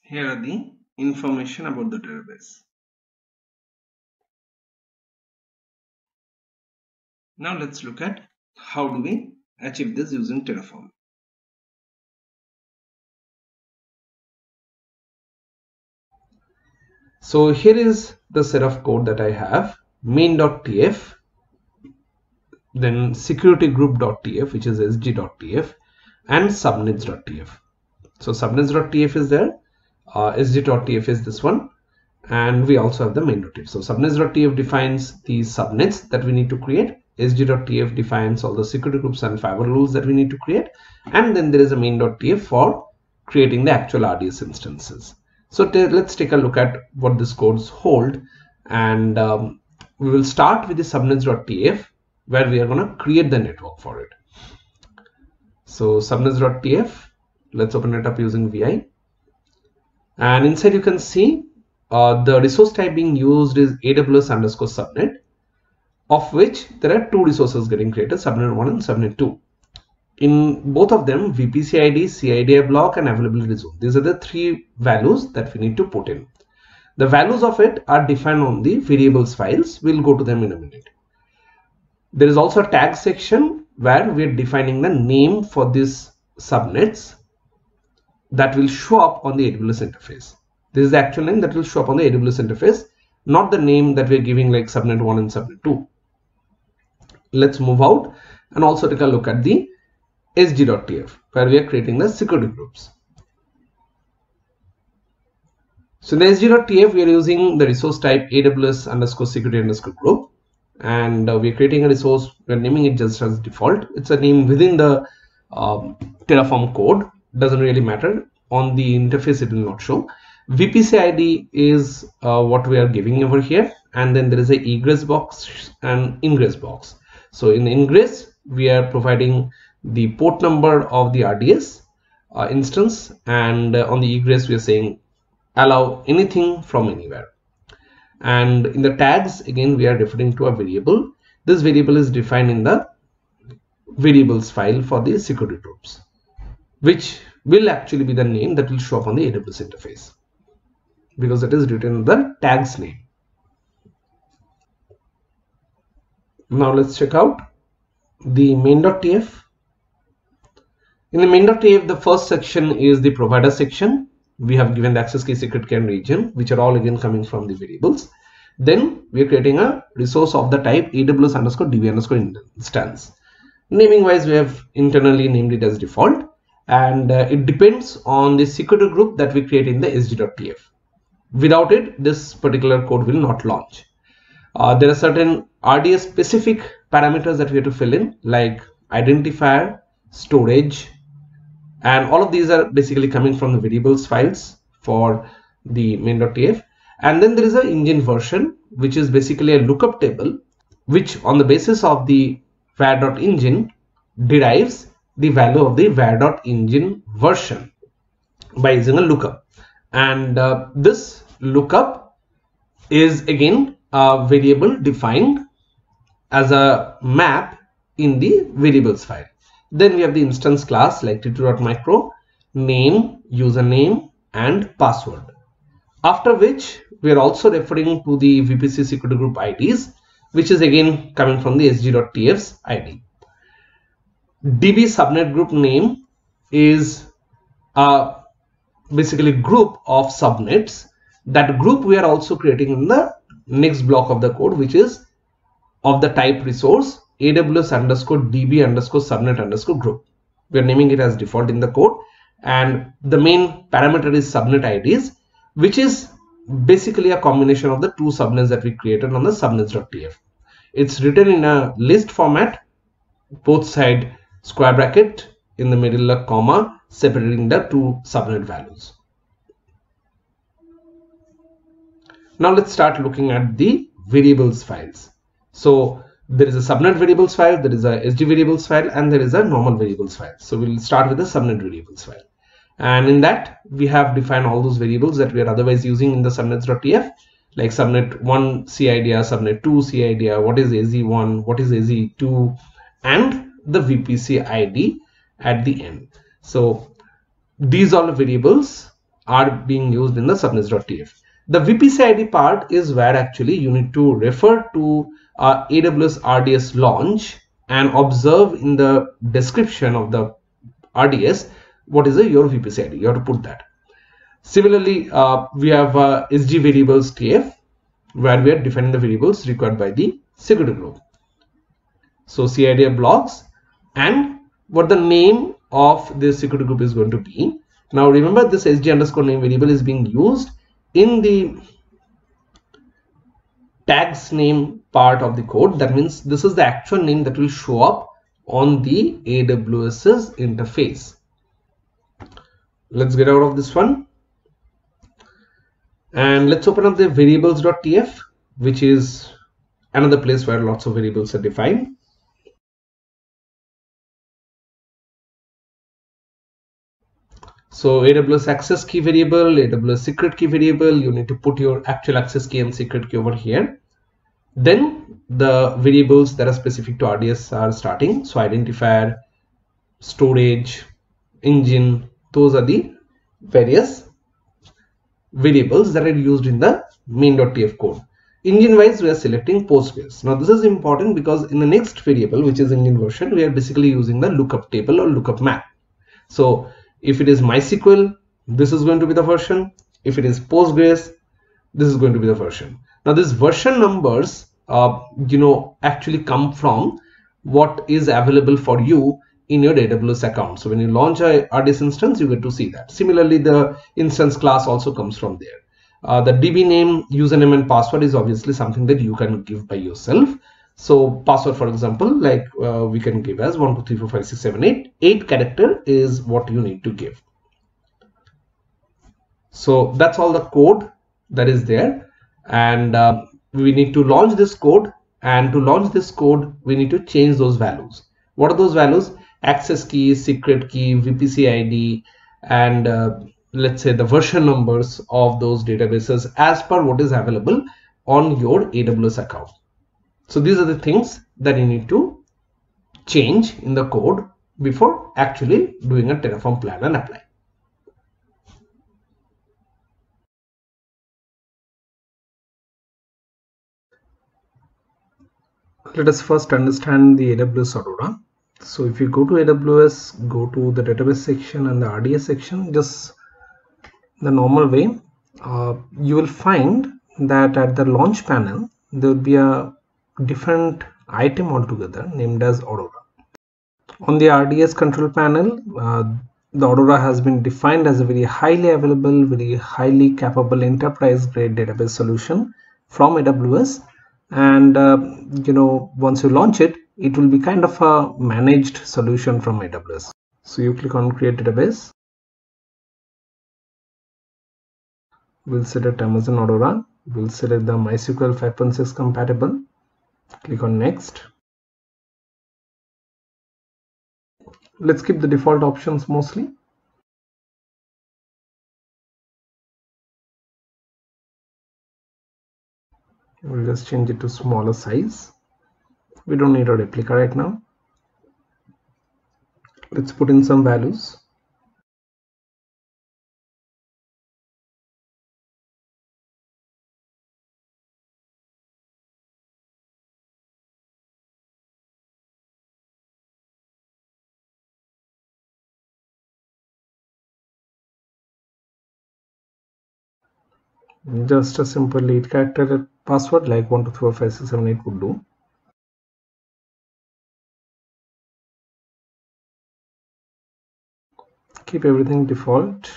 Here are the information about the database. Now let's look at how do we achieve this using Terraform. So here is the set of code that I have: main.tf, then securitygroup.tf, which is sg.tf, and subnets.tf. So subnets.tf is there, sg.tf is this one, and we also have the main.tf. So subnets.tf defines the subnets that we need to create, sg.tf defines all the security groups and firewall rules that we need to create, and then there is a main.tf for creating the actual RDS instances. So let's take a look at what this codes hold, and we will start with the subnets.tf, where we are going to create the network for it. So subnets.tf, let's open it up using vi, and inside you can see the resource type being used is AWS_subnet, of which there are two resources getting created, subnet 1 and subnet 2. In both of them, VPC ID, CIDI block, and availability zone. These are the three values that we need to put in. The values of it are defined on the variables files. We'll go to them in a minute. There is also a tag section where we are defining the name for these subnets that will show up on the AWS interface. This is the actual name that will show up on the AWS interface, not the name that we're giving like subnet 1 and subnet 2. Let's move out and also take a look at the sg.tf, where we are creating the security groups. So in the sg.tf, we are using the resource type AWS_security_group, and we are creating a resource. We are naming it just as default. It's a name within the Terraform code. Doesn't really matter. On the interface, it will not show. VPC ID is what we are giving over here, and then there is a egress box and ingress box. So in the ingress, we are providing the port number of the RDS instance, and on the egress we are saying allow anything from anywhere. And in the tags, again, we are referring to a variable. This variable is defined in the variables file for the security groups, which will actually be the name that will show up on the AWS interface, because it is written in the tags name. Now let's check out the main.tf. In the main.tf, the first section is the provider section. We have given the access key, secret key, and region, which are all again coming from the variables. Then we are creating a resource of the type AWS_DB_ instance. Naming wise, we have internally named it as default, and it depends on the security group that we create in the sg.tf. Without it, this particular code will not launch. There are certain RDS specific parameters that we have to fill in, like identifier, storage, and all of these are basically coming from the variables files for the main.tf. And then there is an engine version, which is basically a lookup table, which on the basis of the var.engine derives the value of the var.engine version by using a lookup. And this lookup is again a variable defined as a map in the variables file. Then we have the instance class like t2.micro, name, username, and password. After which we are also referring to the VPC security group IDs, which is again coming from the sg.tf's ID. DB subnet group name is basically group of subnets. That group we are also creating in the next block of the code, which is of the type resource AWS_DB_subnet_group. We are naming it as default in the code, and the main parameter is subnet IDs, which is basically a combination of the two subnets that we created on the subnets.tf. It's written in a list format, both side square bracket, in the middle a comma, separating the two subnet values. Now let's start looking at the variables files. So there is a subnet variables file, there is a SG variables file, and there is a normal variables file. So we'll start with the subnet variables file. And in that, we have defined all those variables that we are otherwise using in the subnets.tf, like subnet 1 CIDR, subnet 2 CIDR, what is AZ1, what is AZ2, and the VPC ID at the end. So these all variables are being used in the subnets.tf. The VPC ID part is where actually you need to refer to AWS RDS launch and observe in the description of the RDS what is your VPC ID. You have to put that. Similarly, we have SG variables TF, where we are defining the variables required by the security group. So CIDR blocks and what the name of this security group is going to be. Now remember, this SG_name variable is being used in the tags name part of the code. That means this is the actual name that will show up on the AWS's interface. Let's get out of this one and let's open up the variables.tf, which is another place where lots of variables are defined. So AWS access key variable, AWS secret key variable, you need to put your actual access key and secret key over here. Then the variables that are specific to RDS are starting. So identifier, storage, engine, those are the various variables that are used in the main.tf code. Engine wise, we are selecting Postgres. Now this is important because in the next variable, which is engine version, we are basically using the lookup table or lookup map. So if it is MySQL, this is going to be the version. If it is Postgres, this is going to be the version. Now these version numbers, actually come from what is available for you in your AWS account. So when you launch a RDS instance, you get to see that. Similarly, the instance class also comes from there. The DB name, username, and password is obviously something that you can give by yourself. So password, for example, like we can give as 12345678. 8 character is what you need to give. So that's all the code that is there, and we need to launch this code. And to launch this code, we need to change those values. What are those values? Access key, secret key, VPC ID, and let's say the version numbers of those databases as per what is available on your AWS account. So these are the things that you need to change in the code before actually doing a Terraform plan and apply. Let us first understand the AWS Aurora. So if you go to AWS, go to the database section and the RDS section, just the normal way, you will find that at the launch panel, there will be a different item altogether named as Aurora. On the RDS control panel, the Aurora has been defined as a very highly available, very highly capable enterprise grade database solution from AWS. And once you launch it, it will be kind of a managed solution from AWS. So you click on create database. We'll select Amazon Aurora. We'll select the MySQL 5.6 compatible. Click on next. Let's keep the default options mostly. We'll just change it to smaller size. We don't need a replica right now. Let's put in some values. Just a simple 8 character password like 1 2 3 4 5 6 7 8 would do. Keep everything default.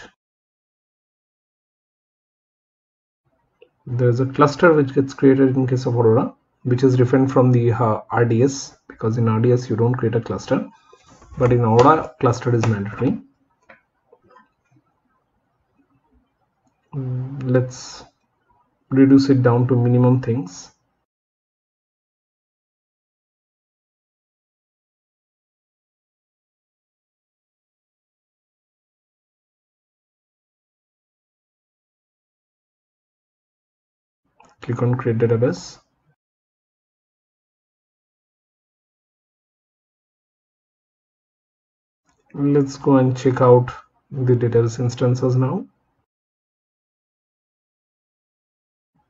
There's a cluster which gets created in case of Aurora, which is different from the RDS, because in RDS you don't create a cluster, but in Aurora cluster is mandatory. Let's reduce it down to minimum things. Click on create database. Let's go and check out the database instances now.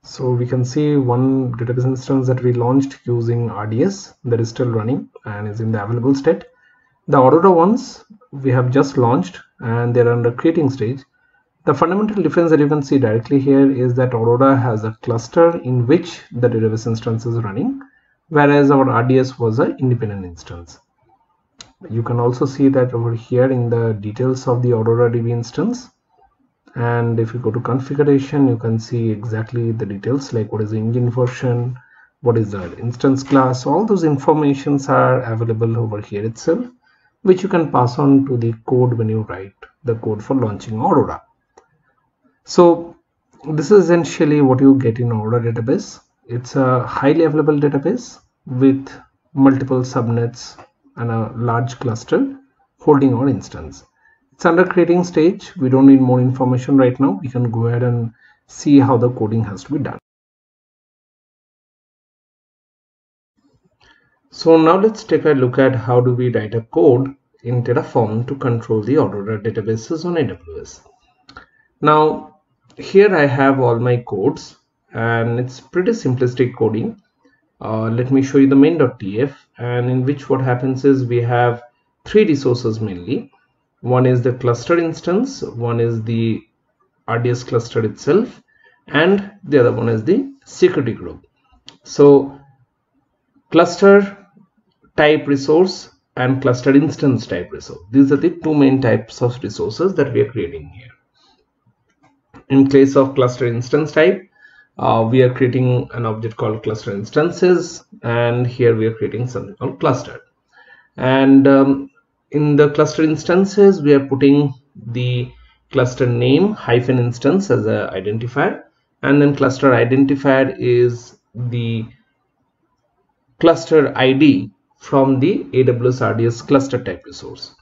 So we can see one database instance that we launched using RDS that is still running and is in the available state. The Aurora ones we have just launched and they're under creating stage. The fundamental difference that you can see directly here is that Aurora has a cluster in which the database instance is running, whereas our RDS was an independent instance. You can also see that over here in the details of the Aurora DB instance, and if you go to configuration, you can see exactly the details, like what is the engine version, what is the instance class. All those informations are available over here itself, which you can pass on to the code when you write the code for launching Aurora. So this is essentially what you get in Aurora database. It's a highly available database with multiple subnets and a large cluster holding our instance. It's under creating stage. We don't need more information right now. We can go ahead and see how the coding has to be done. So now let's take a look at how do we write a code in Terraform to control the Aurora databases on AWS. Now here I have all my codes and it's pretty simplistic coding. Let me show you the main.tf, and in which what happens is we have three resources mainly. One is the cluster instance, one is the RDS cluster itself, and the other one is the security group. So cluster type resource and cluster instance type resource, these are the two main types of resources that we are creating here. In case of cluster instance type, we are creating an object called cluster instances, and here we are creating something called cluster. And in the cluster instances, we are putting the cluster name hyphen instance as an identifier, and then cluster identifier is the cluster ID from the AWS RDS cluster type resource.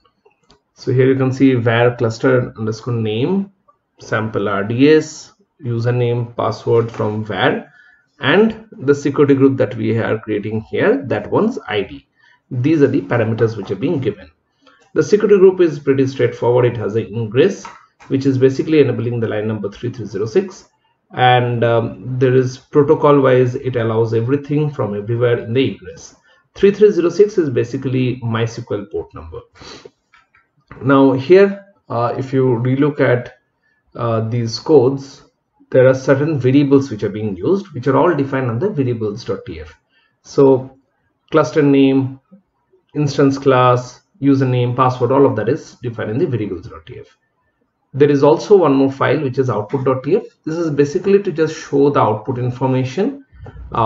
So here you can see var cluster underscore name sample RDS, username, password from var, and the security group that we are creating here, that one's ID. These are the parameters which are being given. The security group is pretty straightforward. It has an ingress which is basically enabling the line number 3306, and there is protocol wise it allows everything from everywhere in the egress. 3306 is basically MySQL port number. Now here if you relook at these codes, there are certain variables which are being used, which are all defined under variables.tf. So cluster name, instance class, username, password, all of that is defined in the variables.tf. There is also one more file which is output.tf. This is basically to just show the output information,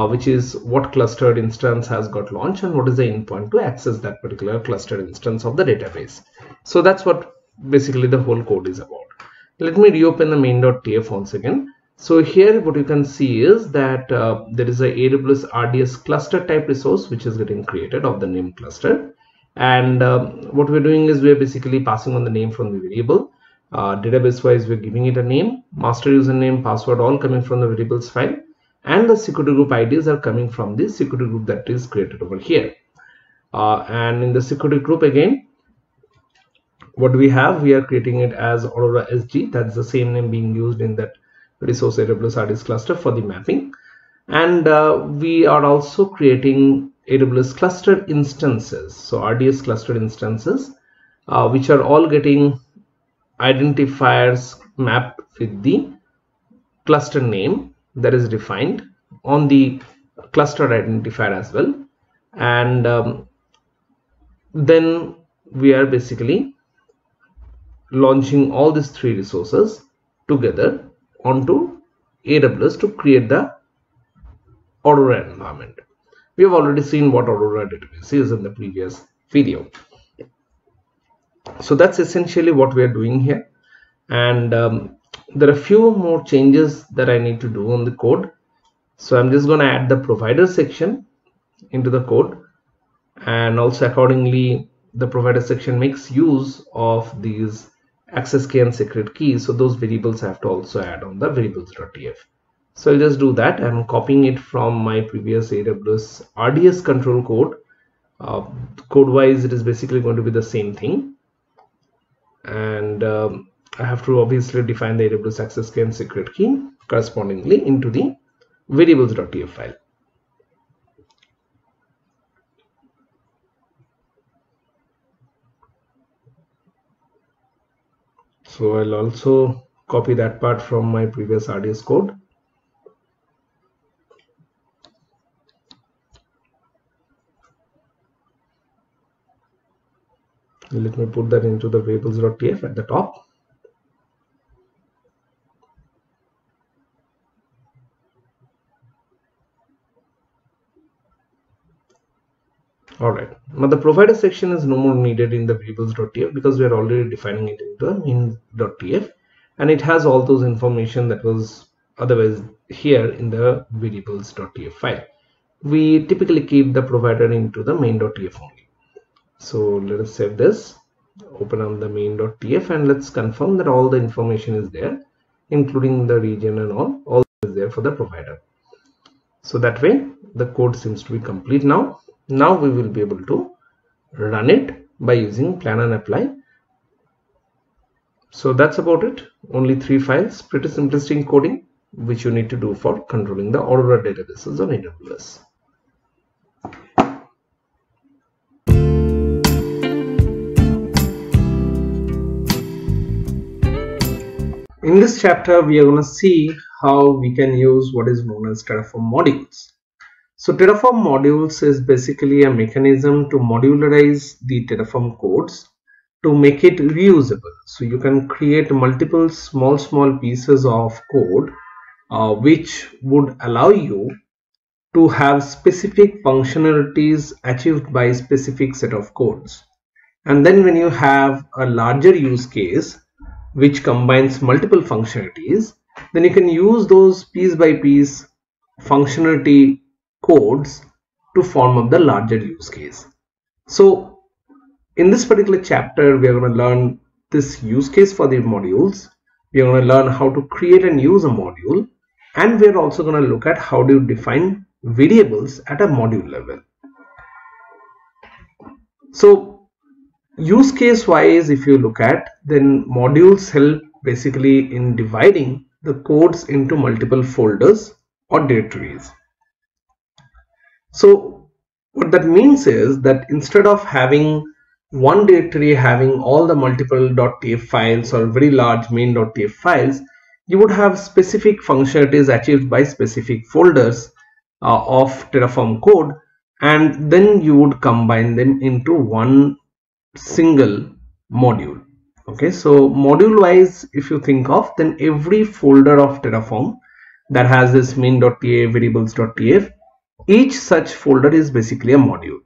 which is what clustered instance has got launched and what is the endpoint to access that particular clustered instance of the database. So that's what basically the whole code is about. Let me reopen the main.tf once again. So here what you can see is that there is a AWS RDS cluster type resource which is getting created of the name cluster, and what we're doing is we're basically passing on the name from the variable. Database wise we're giving it a name, master username, password, all coming from the variables file, and the security group IDs are coming from the security group that is created over here. And in the security group again, what we have, we are creating it as Aurora SG. That's the same name being used in that resource AWS RDS cluster for the mapping. And we are also creating AWS cluster instances, so RDS cluster instances, which are all getting identifiers mapped with the cluster name that is defined on the cluster identifier as well. And then we are basically launching all these three resources together onto AWS to create the Aurora environment. We have already seen what Aurora database is in the previous video. So that's essentially what we are doing here. And there are a few more changes that I need to do on the code. So I'm just going to add the provider section into the code, and also accordingly the provider section makes use of these access key and secret keys, so those variables I have to also add on the variables.tf. So I'll just do that. I'm copying it from my previous AWS RDS control code. Code wise it is basically going to be the same thing, and I have to obviously define the AWS access key and secret key correspondingly into the variables.tf file. So I'll also copy that part from my previous RDS code. Let me put that into the variables.tf at the top. Alright, now the provider section is no more needed in the variables.tf because we are already defining it into the main.tf, and it has all those information that was otherwise here in the variables.tf file. We typically keep the provider into the main.tf only. So let us save this, open on the main.tf, and let's confirm that all the information is there, including the region and all is there for the provider. So that way the code seems to be complete now. Now we will be able to run it by using plan and apply. So that's about it. Only 3 files, pretty simplistic coding which you need to do for controlling the Aurora databases on AWS. In this chapter we are going to see how we can use what is known as Terraform modules. So Terraform modules is basically a mechanism to modularize the Terraform codes to make it reusable. So you can create multiple small pieces of code which would allow you to have specific functionalities achieved by a specific set of codes. And then when you have a larger use case which combines multiple functionalities, then you can use those piece by piece functionality codes to form up the larger use case. So in this particular chapter we are going to learn this use case for the modules. We are going to learn how to create and use a module, and we are also going to look at how do you define variables at a module level. So use case wise, if you look at, then modules help basically in dividing the codes into multiple folders or directories. So what that means is that instead of having one directory having all the multiple .tf files or very large main.tf files, you would have specific functionalities achieved by specific folders of Terraform code, and then you would combine them into one single module. Okay, so module wise, if you think of, then every folder of Terraform that has this main.tf, variables.tf, each such folder is basically a module,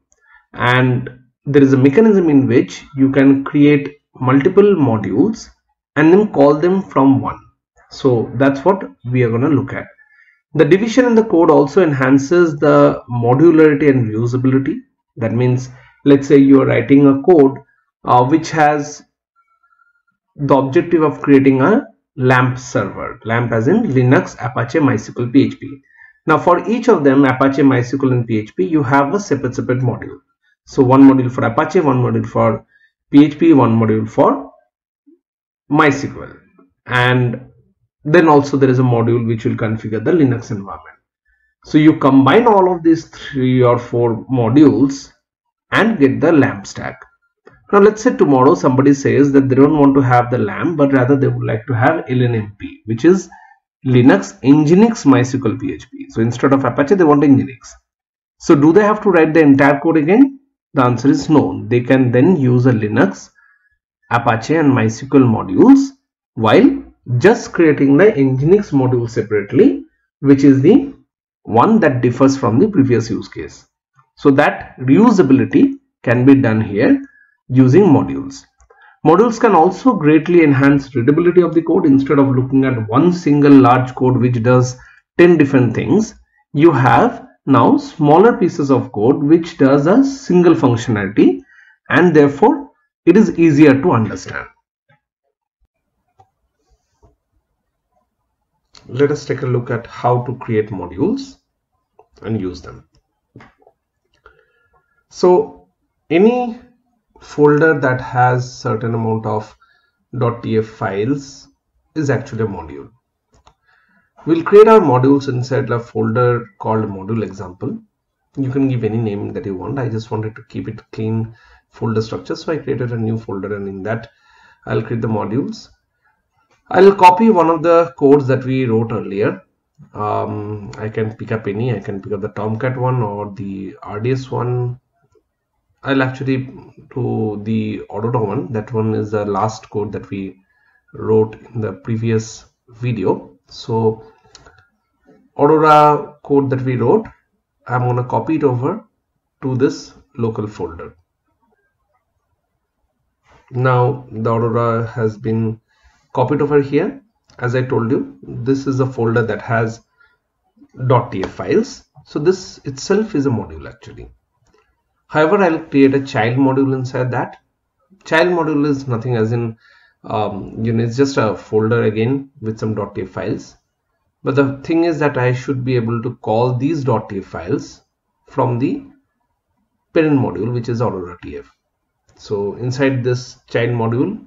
and there is a mechanism in which you can create multiple modules and then call them from one. So that's what we are going to look at. The division in the code also enhances the modularity and reusability. That means, let's say you are writing a code which has the objective of creating a LAMP server, LAMP as in Linux, Apache, MySQL, PHP. Now for each of them, Apache, MySQL and PHP, you have a separate module. So one module for Apache, one module for PHP, one module for MySQL, and then also there is a module which will configure the Linux environment. So you combine all of these 3 or 4 modules and get the LAMP stack. Now let's say tomorrow somebody says that they don't want to have the LAMP, but rather they would like to have LNMP, which is Linux, Nginx, MySQL, PHP. So instead of Apache, they want Nginx. So do they have to write the entire code again? The answer is no. They can then use a Linux, Apache and MySQL modules while just creating the Nginx module separately, which is the one that differs from the previous use case. So that reusability can be done here using modules. Modules can also greatly enhance readability of the code. Instead of looking at one single large code which does 10 different things, you have now smaller pieces of code which does a single functionality, and therefore it is easier to understand. Let us take a look at how to create modules and use them. So any folder that has certain amount of .tf files is actually a module. We'll create our modules inside a folder called module example. You can give any name that you want. I just wanted to keep it clean folder structure, so I created a new folder, and in that I'll create the modules. I'll copy one of the codes that we wrote earlier. I can pick up any. I can pick up the Tomcat one or the RDS one. I'll actually do the Aurora one. That one is the last code that we wrote in the previous video. So Aurora code that we wrote, I'm going to copy it over to this local folder. Now the Aurora has been copied over here. As I told you, this is a folder that has .tf files. So this itself is a module actually. However, I'll create a child module inside that. Child module is nothing as in, it's just a folder again with some .tf files. But the thing is that I should be able to call these .tf files from the parent module, which is Aurora TF. So inside this child module,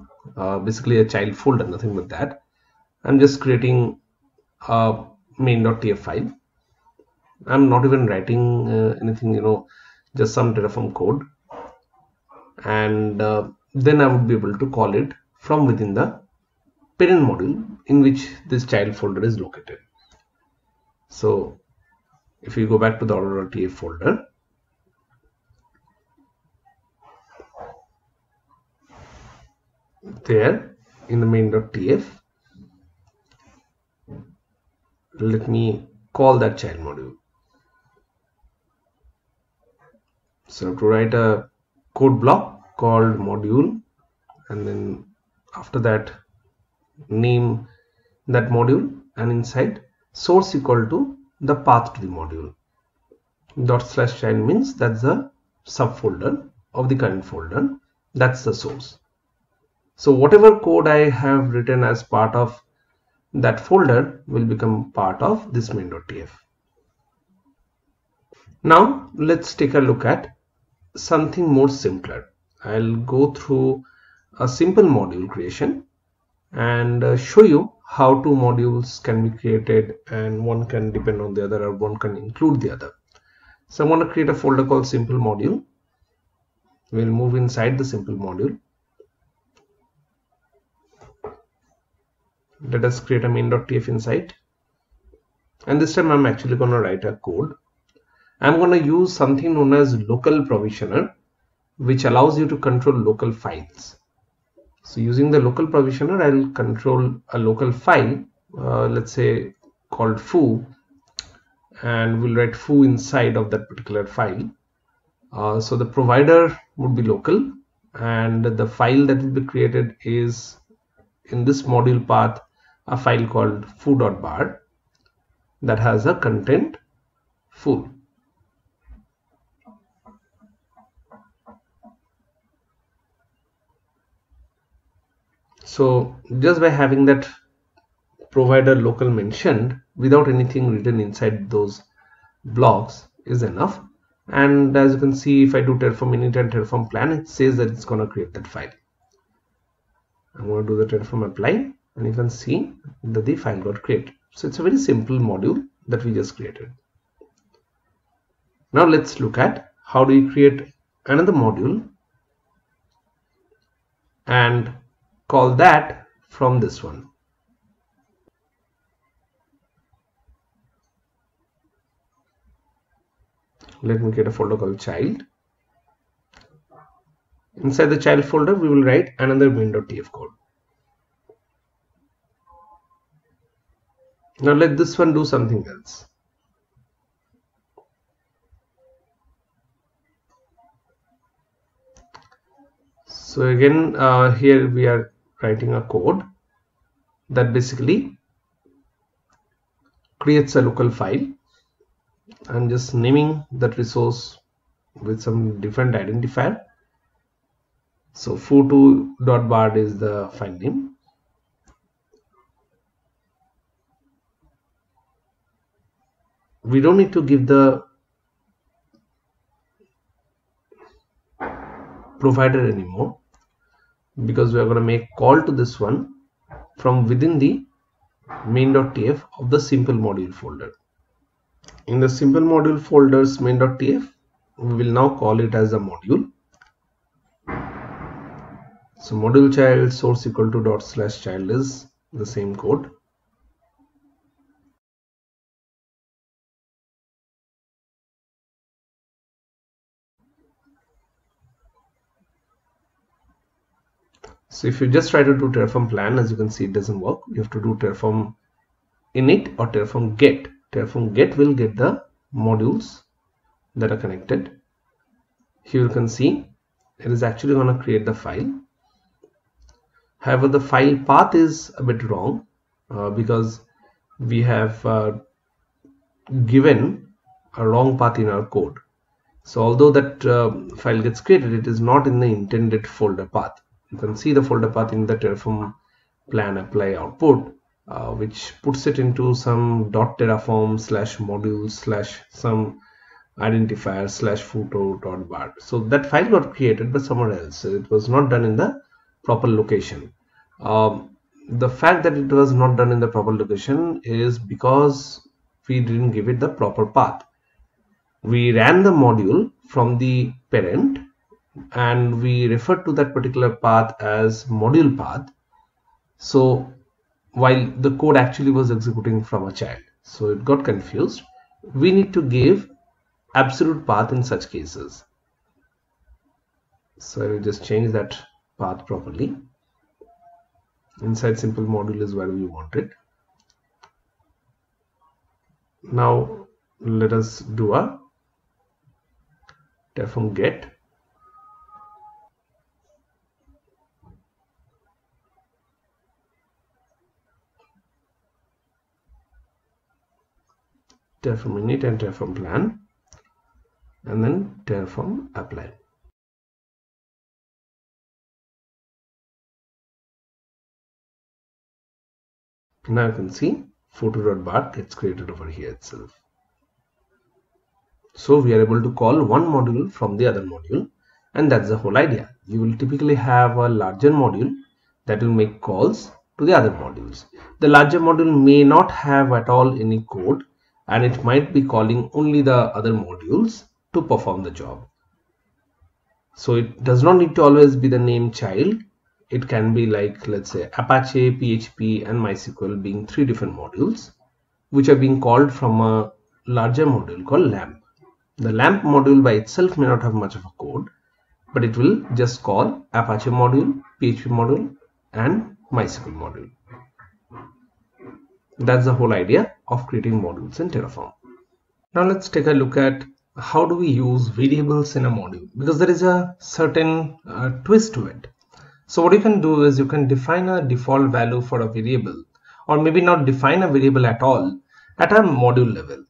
basically a child folder, nothing but that, I'm just creating a main.tf file. I'm not even writing anything, just some Terraform code, and then I would be able to call it from within the parent module in which this child folder is located. So if you go back to the Aurora TF folder, there in the main.tf, let me call that child module. So to write a code block called module, and then after that name that module, and inside source equal to the path to the module. ./child means that's the subfolder of the current folder, that's the source. So whatever code I have written as part of that folder will become part of this main.tf. Now let's take a look at something more simpler. I'll go through a simple module creation and show you how two modules can be created, and one can depend on the other or one can include the other. So I want to create a folder called simple module. We'll move inside the simple module. Let us create a main.tf inside, and this time I'm actually going to write a code. I'm going to use something known as local provisioner, which allows you to control local files. So using the local provisioner, I'll control a local file, let's say called foo, and we'll write foo inside of that particular file. So the provider would be local, and the file that will be created is in this module path a file called foo.bar that has a content foo. So just by having that provider local mentioned without anything written inside those blocks is enough. And as you can see, if I do Terraform init and Terraform plan, it says that it's going to create that file. I'm going to do the Terraform apply, and you can see that the file got created. So it's a very simple module that we just created. Now let's look at how do you create another module and call that from this one. let me create a folder called child. Inside the child folder, we will write another main.tf code. Now let this one do something else. So again, here we are writing a code that basically creates a local file. I'm just naming that resource with some different identifier. So foo2.bard is the file name. We don't need to give the provider anymore, because we are going to make call to this one from within the main.tf of the simple module folder. In the simple module folder's main.tf, we will now call it as a module. So module child source equal to dot/child is the same code. So if you just try to do Terraform plan, as you can see, it doesn't work. You have to do Terraform init or Terraform get. Terraform get will get the modules that are connected. Here you can see it is actually going to create the file. However, the file path is a bit wrong because we have given a wrong path in our code. So although that file gets created, it is not in the intended folder path. You can see the folder path in the Terraform plan apply output, which puts it into some .terraform/modules/ some identifier /foo2.bard. So that file got created by somewhere else. It was not done in the proper location. The fact that it was not done in the proper location is because we didn't give it the proper path. We ran the module from the parent and we referred to that particular path as module path. So while the code actually was executing from a child, so it got confused. We need to give absolute path in such cases. So I will just change that path properly. Inside simple module is where we want it. Now let us do a Terraform get. Terraform init and Terraform plan, and then Terraform apply. Now you can see foo2.bard gets created over here itself. So we are able to call one module from the other module, and that's the whole idea. You will typically have a larger module that will make calls to the other modules. The larger module may not have at all any code, and it might be calling only the other modules to perform the job. So it does not need to always be the name child. It can be like, let's say, Apache, PHP and MySQL being 3 different modules which are being called from a larger module called LAMP. The LAMP module by itself may not have much of a code, but it will just call Apache module, PHP module and MySQL module. That's the whole idea of creating modules in Terraform. Now let's take a look at how do we use variables in a module, because there is a certain twist to it. So what you can do is you can define a default value for a variable, or maybe not define a variable at all at a module level.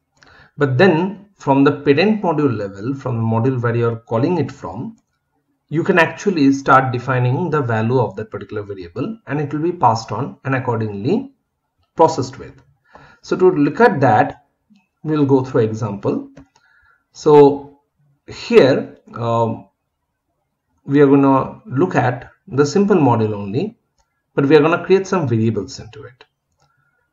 But then from the parent module level, from the module where you're calling it from, you can actually start defining the value of that particular variable, and it will be passed on and accordingly processed with. So to look at that, we'll go through an example. So here we are going to look at the simple module only, but we are going to create some variables into it.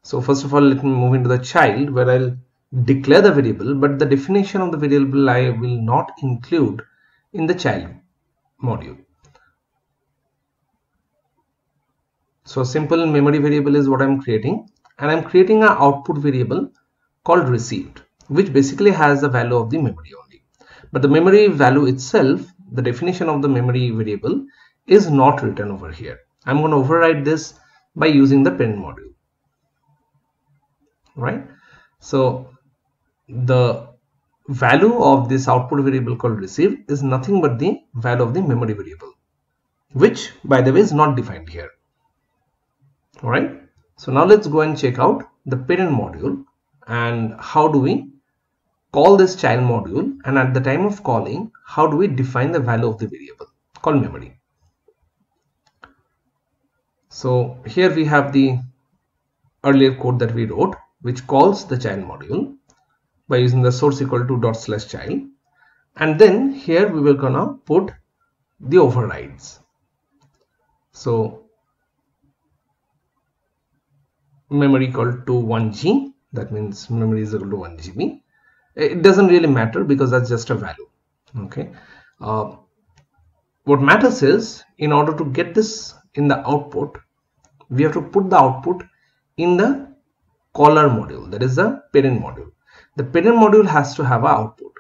So first of all, let me move into the child where I'll declare the variable, but the definition of the variable I will not include in the child module. So a simple memory variable is what I'm creating, and I'm creating an output variable called received, which basically has the value of the memory only. but the memory value itself, the definition of the memory variable, is not written over here. I'm going to override this by using the parent module, right? So the value of this output variable called receive is nothing but the value of the memory variable, which by the way is not defined here. All right, so now let's go and check out the parent module and how do we call this child module, and at the time of calling, how do we define the value of the variable called memory. So here we have the earlier code that we wrote, which calls the child module by using the source equal to ./child, and then here we will gonna put the overrides. So memory equal to 1G, that means memory is equal to 1 GB. It doesn't really matter because that's just a value. Okay, what matters is, in order to get this in the output, we have to put the output in the caller module, that is the parent module. The parent module has to have an output.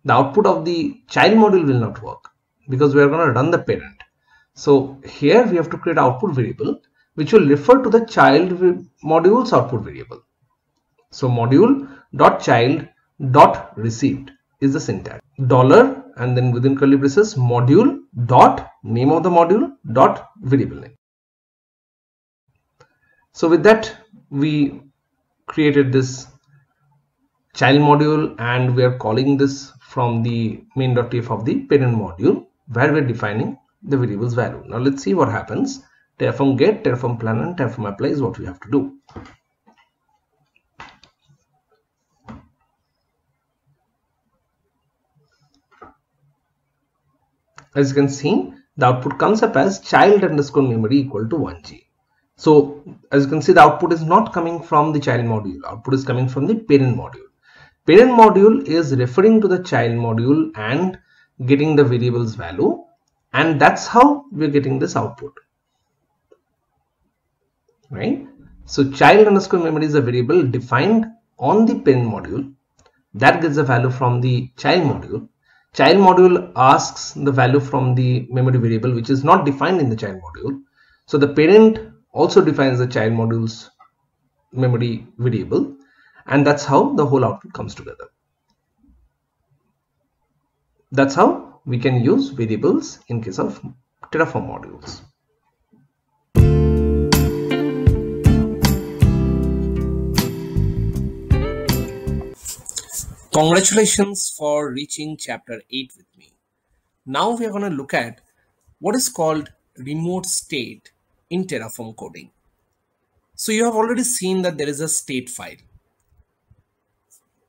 The output of the child module will not work because we are going to run the parent. So here we have to create output variable which will refer to the child module's output variable. So module.child.received is the syntax. Dollar and then within curly braces module dot name of the module dot variable name. So with that we created this child module and we are calling this from the main.tf of the parent module where we are defining the variable's value. Now let's see what happens. Terraform get, Terraform plan and Terraform apply is what we have to do. As you can see, the output comes up as child underscore memory equal to 1G. So as you can see, the output is not coming from the child module. Output is coming from the parent module. Parent module is referring to the child module and getting the variable's value, and that's how we're getting this output, right? So child underscore memory is a variable defined on the parent module that gets the value from the child module. Child module asks the value from the memory variable which is not defined in the child module. So the parent also defines the child module's memory variable, and that's how the whole output comes together. That's how we can use variables in case of Terraform modules. Congratulations for reaching chapter 8 with me. Now we are going to look at what is called remote state in Terraform coding. So you have already seen that there is a state file.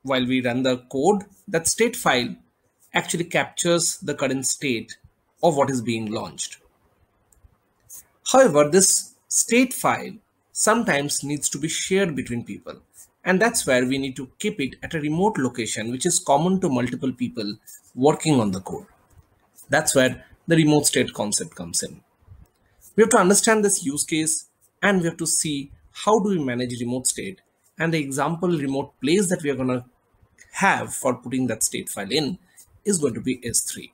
While we run the code, that state file actually captures the current state of what is being launched. However, this state file sometimes needs to be shared between people, and that's where we need to keep it at a remote location which is common to multiple people working on the code. That's where the remote state concept comes in. We have to understand this use case and we have to see how do we manage remote state, and the example remote place that we are going to have for putting that state file in is going to be S3.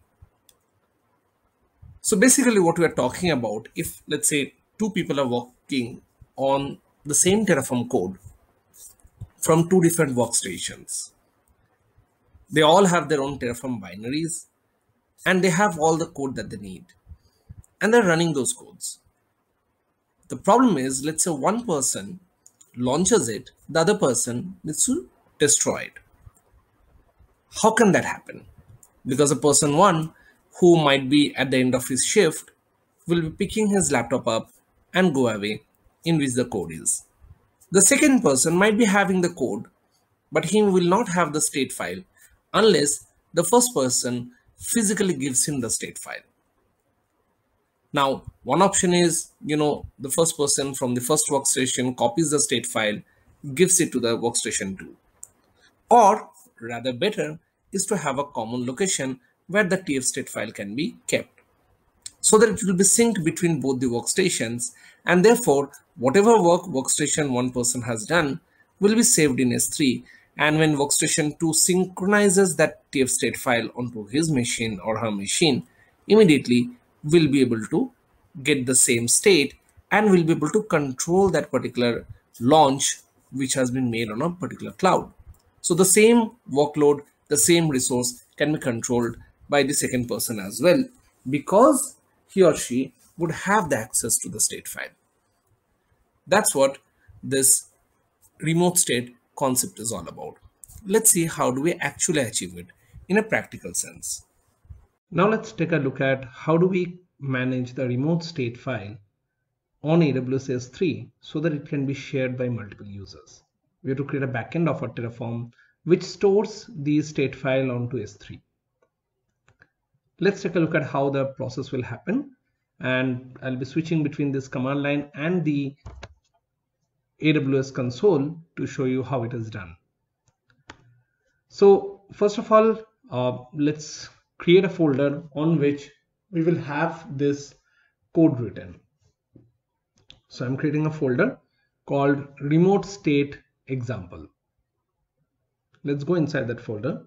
So basically what we are talking about, if let's say two people are working on the same Terraform code from two different workstations, they all have their own Terraform binaries and they have all the code that they need and they're running those codes. The problem is, let's say one person launches it, the other person needs to destroy it. How can that happen? Because a person one who might be at the end of his shift will be picking his laptop up and go away in which the code is. The second person might be having the code, but he will not have the state file unless the first person physically gives him the state file. Now, one option is, the first person from the first workstation copies the state file, gives it to the workstation 2. Or rather better is to have a common location where the TF state file can be kept, so that it will be synced between both the workstations, and therefore whatever workstation one person has done will be saved in S3 And when workstation 2 synchronizes that TF state file onto his machine or her machine, immediately we'll be able to get the same state and we'll be able to control that particular launch which has been made on a particular cloud. So the same workload, the same resource can be controlled by the second person as well, because he or she would have the access to the state file. That's what this remote state concept is all about. Let's see how do we actually achieve it in a practical sense. Now let's take a look at how do we manage the remote state file on AWS S3 so that it can be shared by multiple users. We have to create a backend of a Terraform which stores the state file onto S3. Let's take a look at how the process will happen, and I'll be switching between this command line and the AWS console to show you how it is done. So first of all, let's create a folder on which we will have this code written. So I'm creating a folder called remote state example. Let's go inside that folder.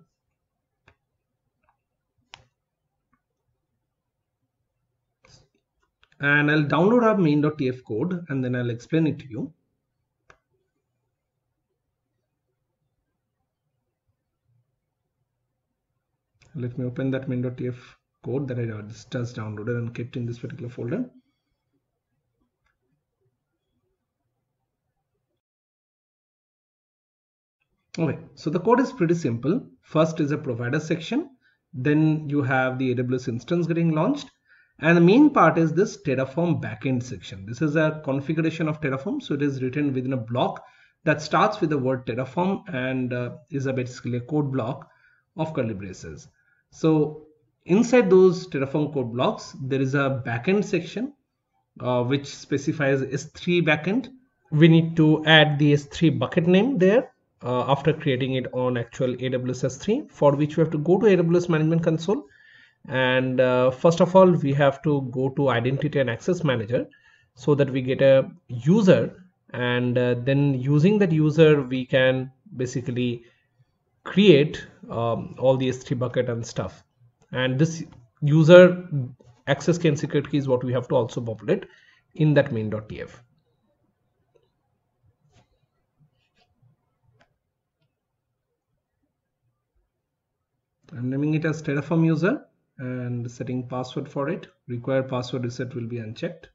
And I'll download our main.tf code and then I'll explain it to you. Let me open that main.tf code that I just downloaded and kept in this particular folder. Okay, so the code is pretty simple. First is a provider section, then you have the AWS instance getting launched, and the main part is this Terraform backend section. This is a configuration of Terraform, so it is written within a block that starts with the word Terraform and is basically a code block of curly braces. So inside those Terraform code blocks, there is a backend section which specifies S3 backend. We need to add the S3 bucket name there after creating it on actual AWS S3, for which we have to go to AWS Management Console. And first of all, we have to go to Identity and Access Manager so that we get a user, and then using that user, we can basically create all the S3 bucket and stuff. And this user access key and secret key is what we have to also populate in that main.tf. I'm naming it as Terraform user and setting password for it. Require password reset will be unchecked.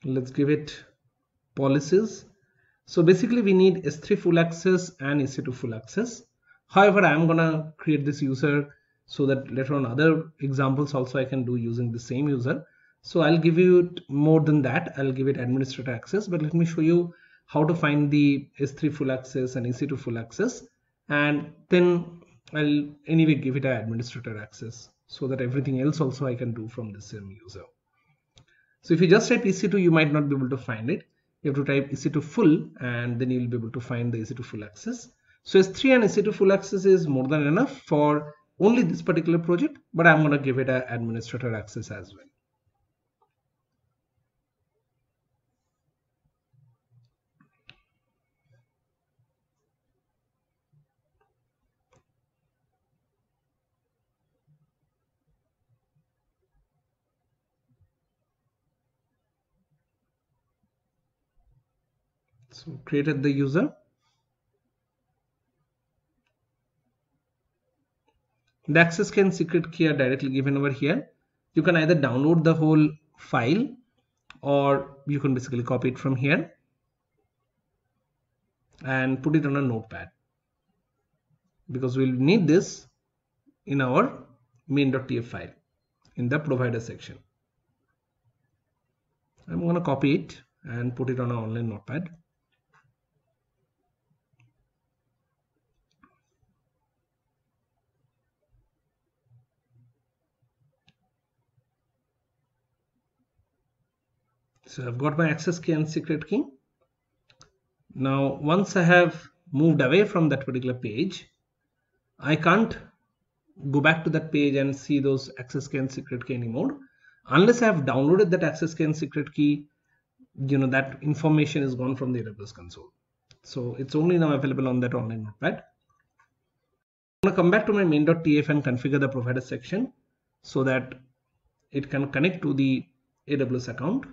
Let's give it policies. So basically we need S3 full access and EC2 full access. However, I'm gonna create this user so that later on other examples also I can do using the same user. So I'll give you more than that. I'll give it administrator access, but let me show you how to find the S3 full access and EC2 full access, and then I'll anyway give it an administrator access so that everything else also I can do from the same user. So if you just type EC2, you might not be able to find it. You have to type EC2 full and then you'll be able to find the EC2 full access. So S3 and EC2 full access is more than enough for only this particular project, but I'm going to give it an administrator access as well. So created the user. The access key and secret key are directly given over here. You can either download the whole file or you can basically copy it from here and put it on a notepad, because we'll need this in our main.tf file in the provider section. I'm going to copy it and put it on an online notepad. So I've got my access key and secret key. Now, once I have moved away from that particular page, I can't go back to that page and see those access key and secret key anymore. Unless I have downloaded that access key and secret key, that information is gone from the AWS console. So it's only now available on that online notepad. I'm going to come back to my main.tf and configure the provider section so that it can connect to the AWS account.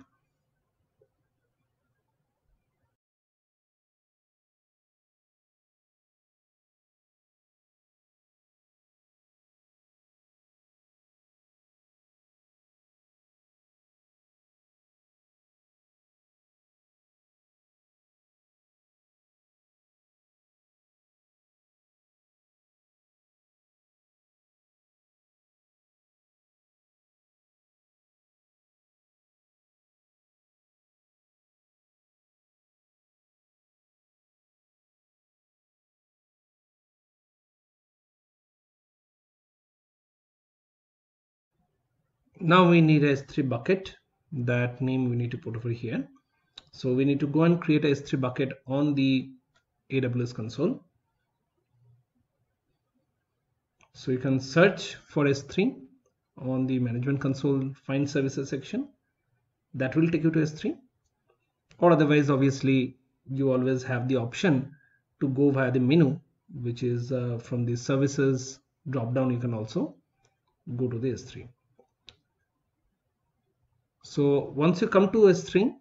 Now we need a S3 bucket. That name we need to put over here. So we need to go and create a S3 bucket on the AWS console. So you can search for S3 on the management console find services section. That will take you to S3. Or otherwise, obviously, you always have the option to go via the menu, which is from the services drop down. You can also go to the S3. So once you come to S3,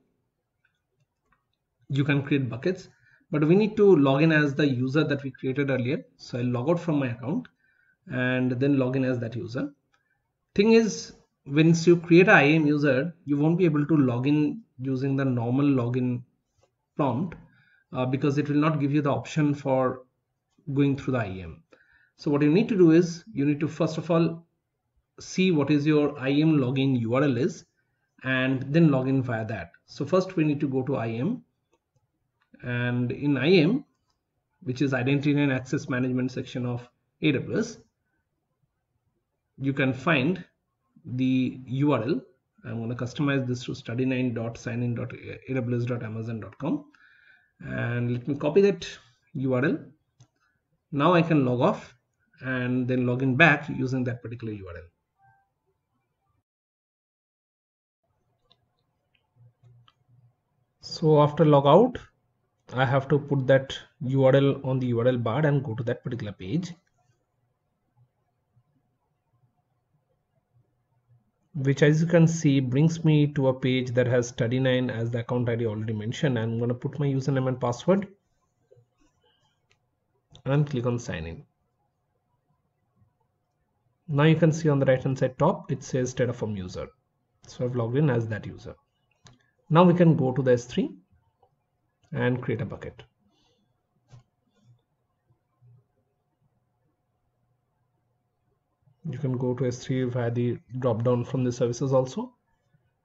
you can create buckets, but we need to log in as the user that we created earlier. So I'll log out from my account and then log in as that user. Thing is, once you create an IAM user, you won't be able to log in using the normal login prompt because it will not give you the option for going through the IAM. So what you need to do is you need to first of all see what is your IAM login URL is and then log in via that. So first we need to go to IAM, and in IAM, which is Identity and Access Management section of AWS, you can find the URL. I'm going to customize this to study9.signin.aws.amazon.com, and let me copy that URL. Now I can log off and then log in back using that particular URL. So after logout, I have to put that URL on the URL bar and go to that particular page, which as you can see brings me to a page that has study9 as the account ID already mentioned. I'm going to put my username and password and click on sign in. Now you can see on the right hand side top it says Terraform user. So I've logged in as that user. Now we can go to the S3 and create a bucket. You can go to S3 via the drop down from the services also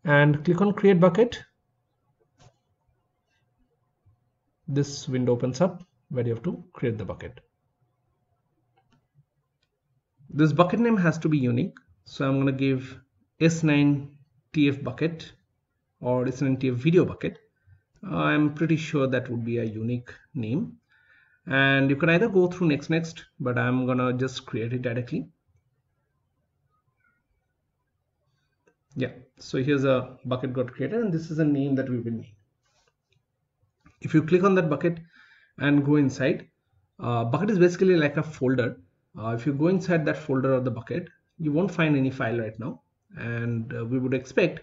and click on create bucket. This window opens up where you have to create the bucket. This bucket name has to be unique. So I'm going to give S9TF bucket or S9TF video bucket. I'm pretty sure that would be a unique name. And you can either go through next, but I'm going to just create it directly. Yeah, so here's a bucket got created and this is a name that we will need. If you click on that bucket and go inside, bucket is basically like a folder. If you go inside that folder of the bucket, you won't find any file right now. And we would expect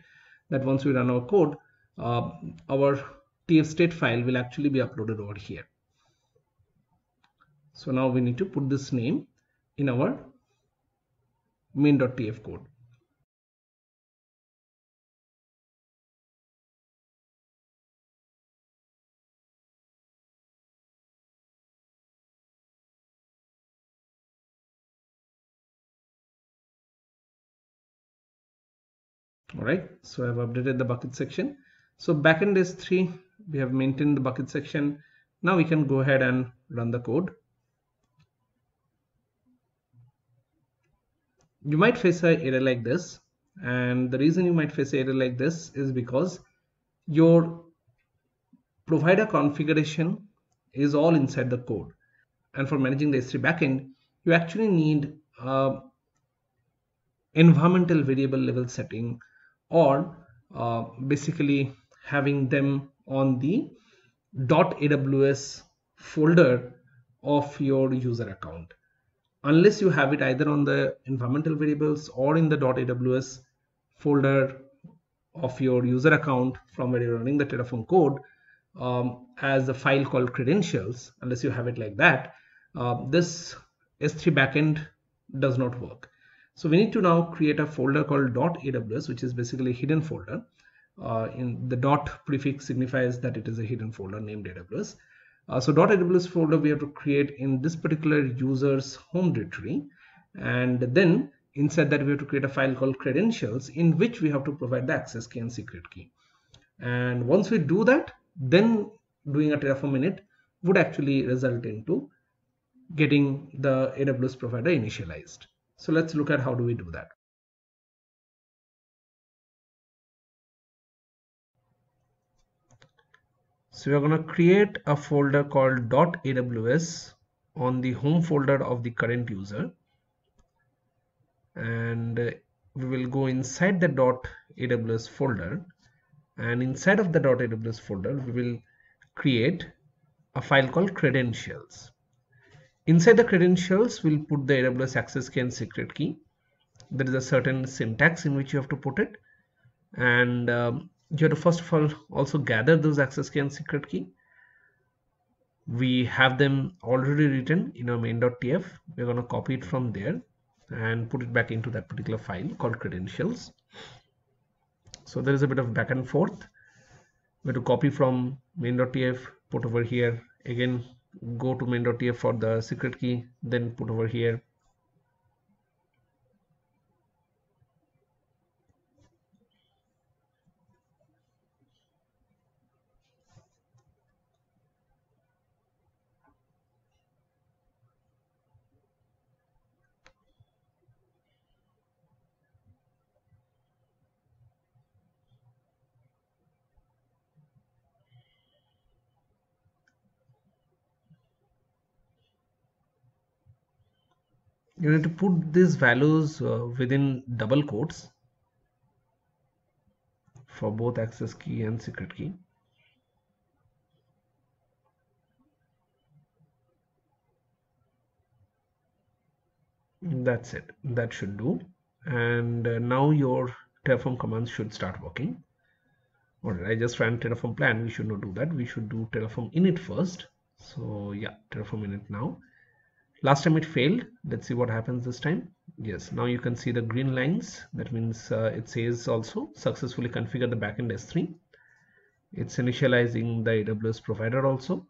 that once we run our code, our TF state file will actually be uploaded over here. So now we need to put this name in our main.tf code. All right, so I've updated the bucket section. So backend S3, we have maintained the bucket section. Now we can go ahead and run the code. You might face an error like this, and the reason you might face an error like this is because your provider configuration is all inside the code, and for managing the S3 backend you actually need environmental variable level setting, or basically having them on the .aws folder of your user account. Unless you have it either on the environmental variables or in the .aws folder of your user account from where you're running the Terraform code, as a file called credentials, unless you have it like that, this S3 backend does not work. So we need to now create a folder called .aws, which is basically a hidden folder. In the dot prefix signifies that it is a hidden folder named AWS. So .aws folder we have to create in this particular user's home directory, and then inside that we have to create a file called credentials, in which we have to provide the access key and secret key. And once we do that, then doing a Terraform init would actually result into getting the AWS provider initialized. So let's look at how do we do that. So we're going to create a folder called .aws on the home folder of the current user, and we will go inside the .aws folder, and inside of the .aws folder we will create a file called credentials. Inside the credentials we'll put the AWS access key and secret key. There is a certain syntax in which you have to put it, and you have to first of all also gather those access key and secret key. We have them already written in our main.tf. We're going to copy it from there and put it back into that particular file called credentials. So there is a bit of back and forth. We have to copy from main.tf, put over here, again go to main.tf for the secret key, then put over here. You need to put these values within double quotes for both access key and secret key. That's it. That should do. And now your Terraform commands should start working. Alright, I just ran Terraform plan. We should not do that. We should do Terraform init first. So yeah, Terraform init now. Last time it failed. Let's see what happens this time. Yes, now you can see the green lines. That means it says also successfully configured the backend S3. It's initializing the AWS provider also.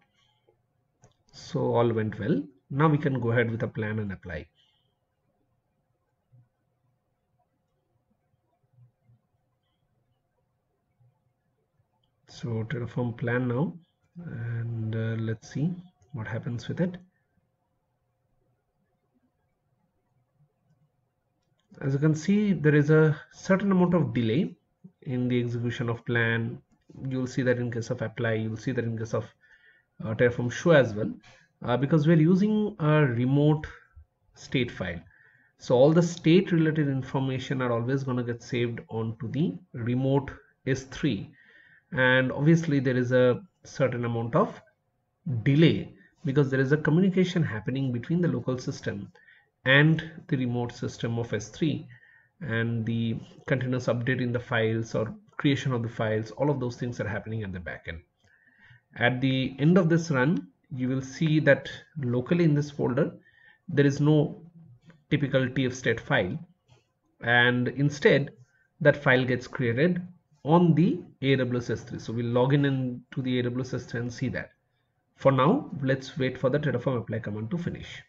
So all went well. Now we can go ahead with a plan and apply. So Terraform plan now, and let's see what happens with it. As you can see, there is a certain amount of delay in the execution of plan. You'll see that in case of apply, you'll see that in case of Terraform show as well, because we're using a remote state file. So all the state related information are always going to get saved onto the remote S3, and obviously there is a certain amount of delay because there is a communication happening between the local system and the remote system of S3, and the continuous update in the files or creation of the files, all of those things are happening at the backend. At the end of this run, you will see that locally in this folder there is no typical tf-state file, and instead that file gets created on the AWS S3. So we'll log in into the AWS S3 and see that. For now, let's wait for the Terraform apply command to finish.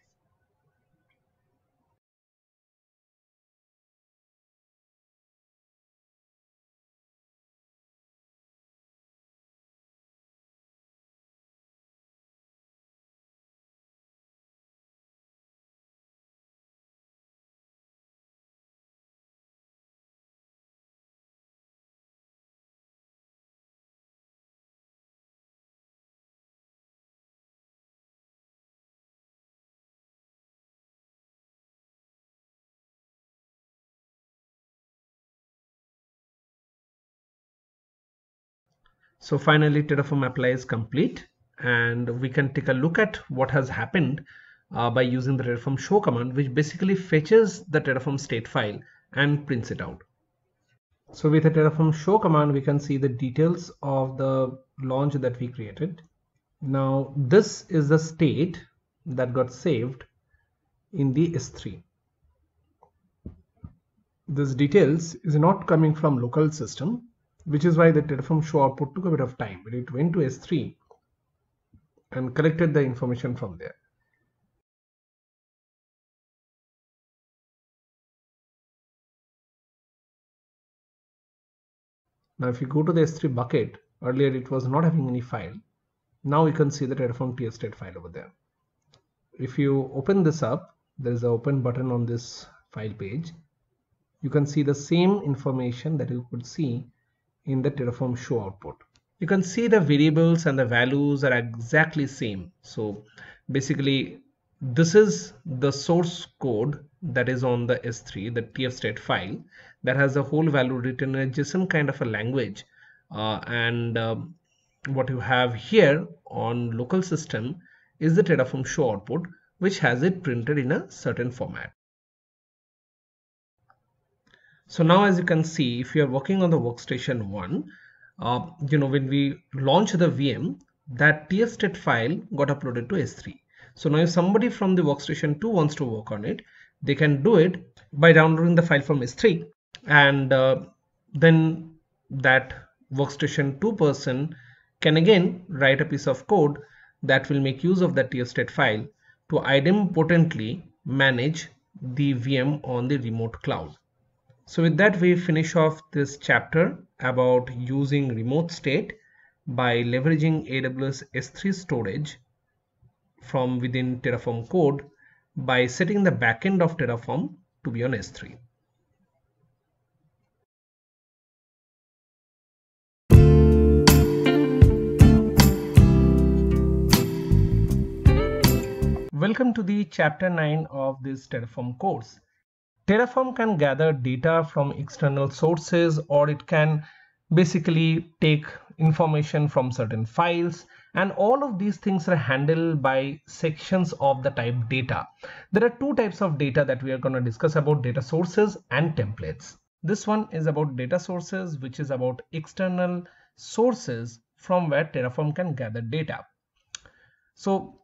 So finally Terraform apply is complete, and we can take a look at what has happened by using the Terraform Show command, which basically fetches the Terraform state file and prints it out. So with the Terraform Show command, we can see the details of the launch that we created. Now this is the state that got saved in the S3. This details is not coming from local system, which is why the Terraform Show output took a bit of time, but it went to S3 and collected the information from there. Now if you go to the S3 bucket, earlier it was not having any file. Now you can see the Terraform tstate file over there. If you open this up, there is an open button on this file page. You can see the same information that you could see in the Terraform Show output. You can see the variables and the values are exactly same. So basically this is the source code that is on the S3, the tstate file, that has the whole value written in a JSON kind of a language, what you have here on local system is the Terraform Show output, which has it printed in a certain format. So now as you can see, if you are working on the workstation 1, when we launch the VM, that tstate file got uploaded to S3. So now if somebody from the workstation 2 wants to work on it, they can do it by downloading the file from S3, and then that workstation 2 person can again write a piece of code that will make use of that tstate file to idempotently manage the VM on the remote cloud. So with that, we finish off this chapter about using remote state by leveraging AWS S3 storage from within Terraform code by setting the backend of Terraform to be on S3. Welcome to the chapter 9 of this Terraform course. Terraform can gather data from external sources, or it can basically take information from certain files, and all of these things are handled by sections of the type data. There are two types of data that we are going to discuss about: data sources and templates. This one is about data sources, which is about external sources from where Terraform can gather data. So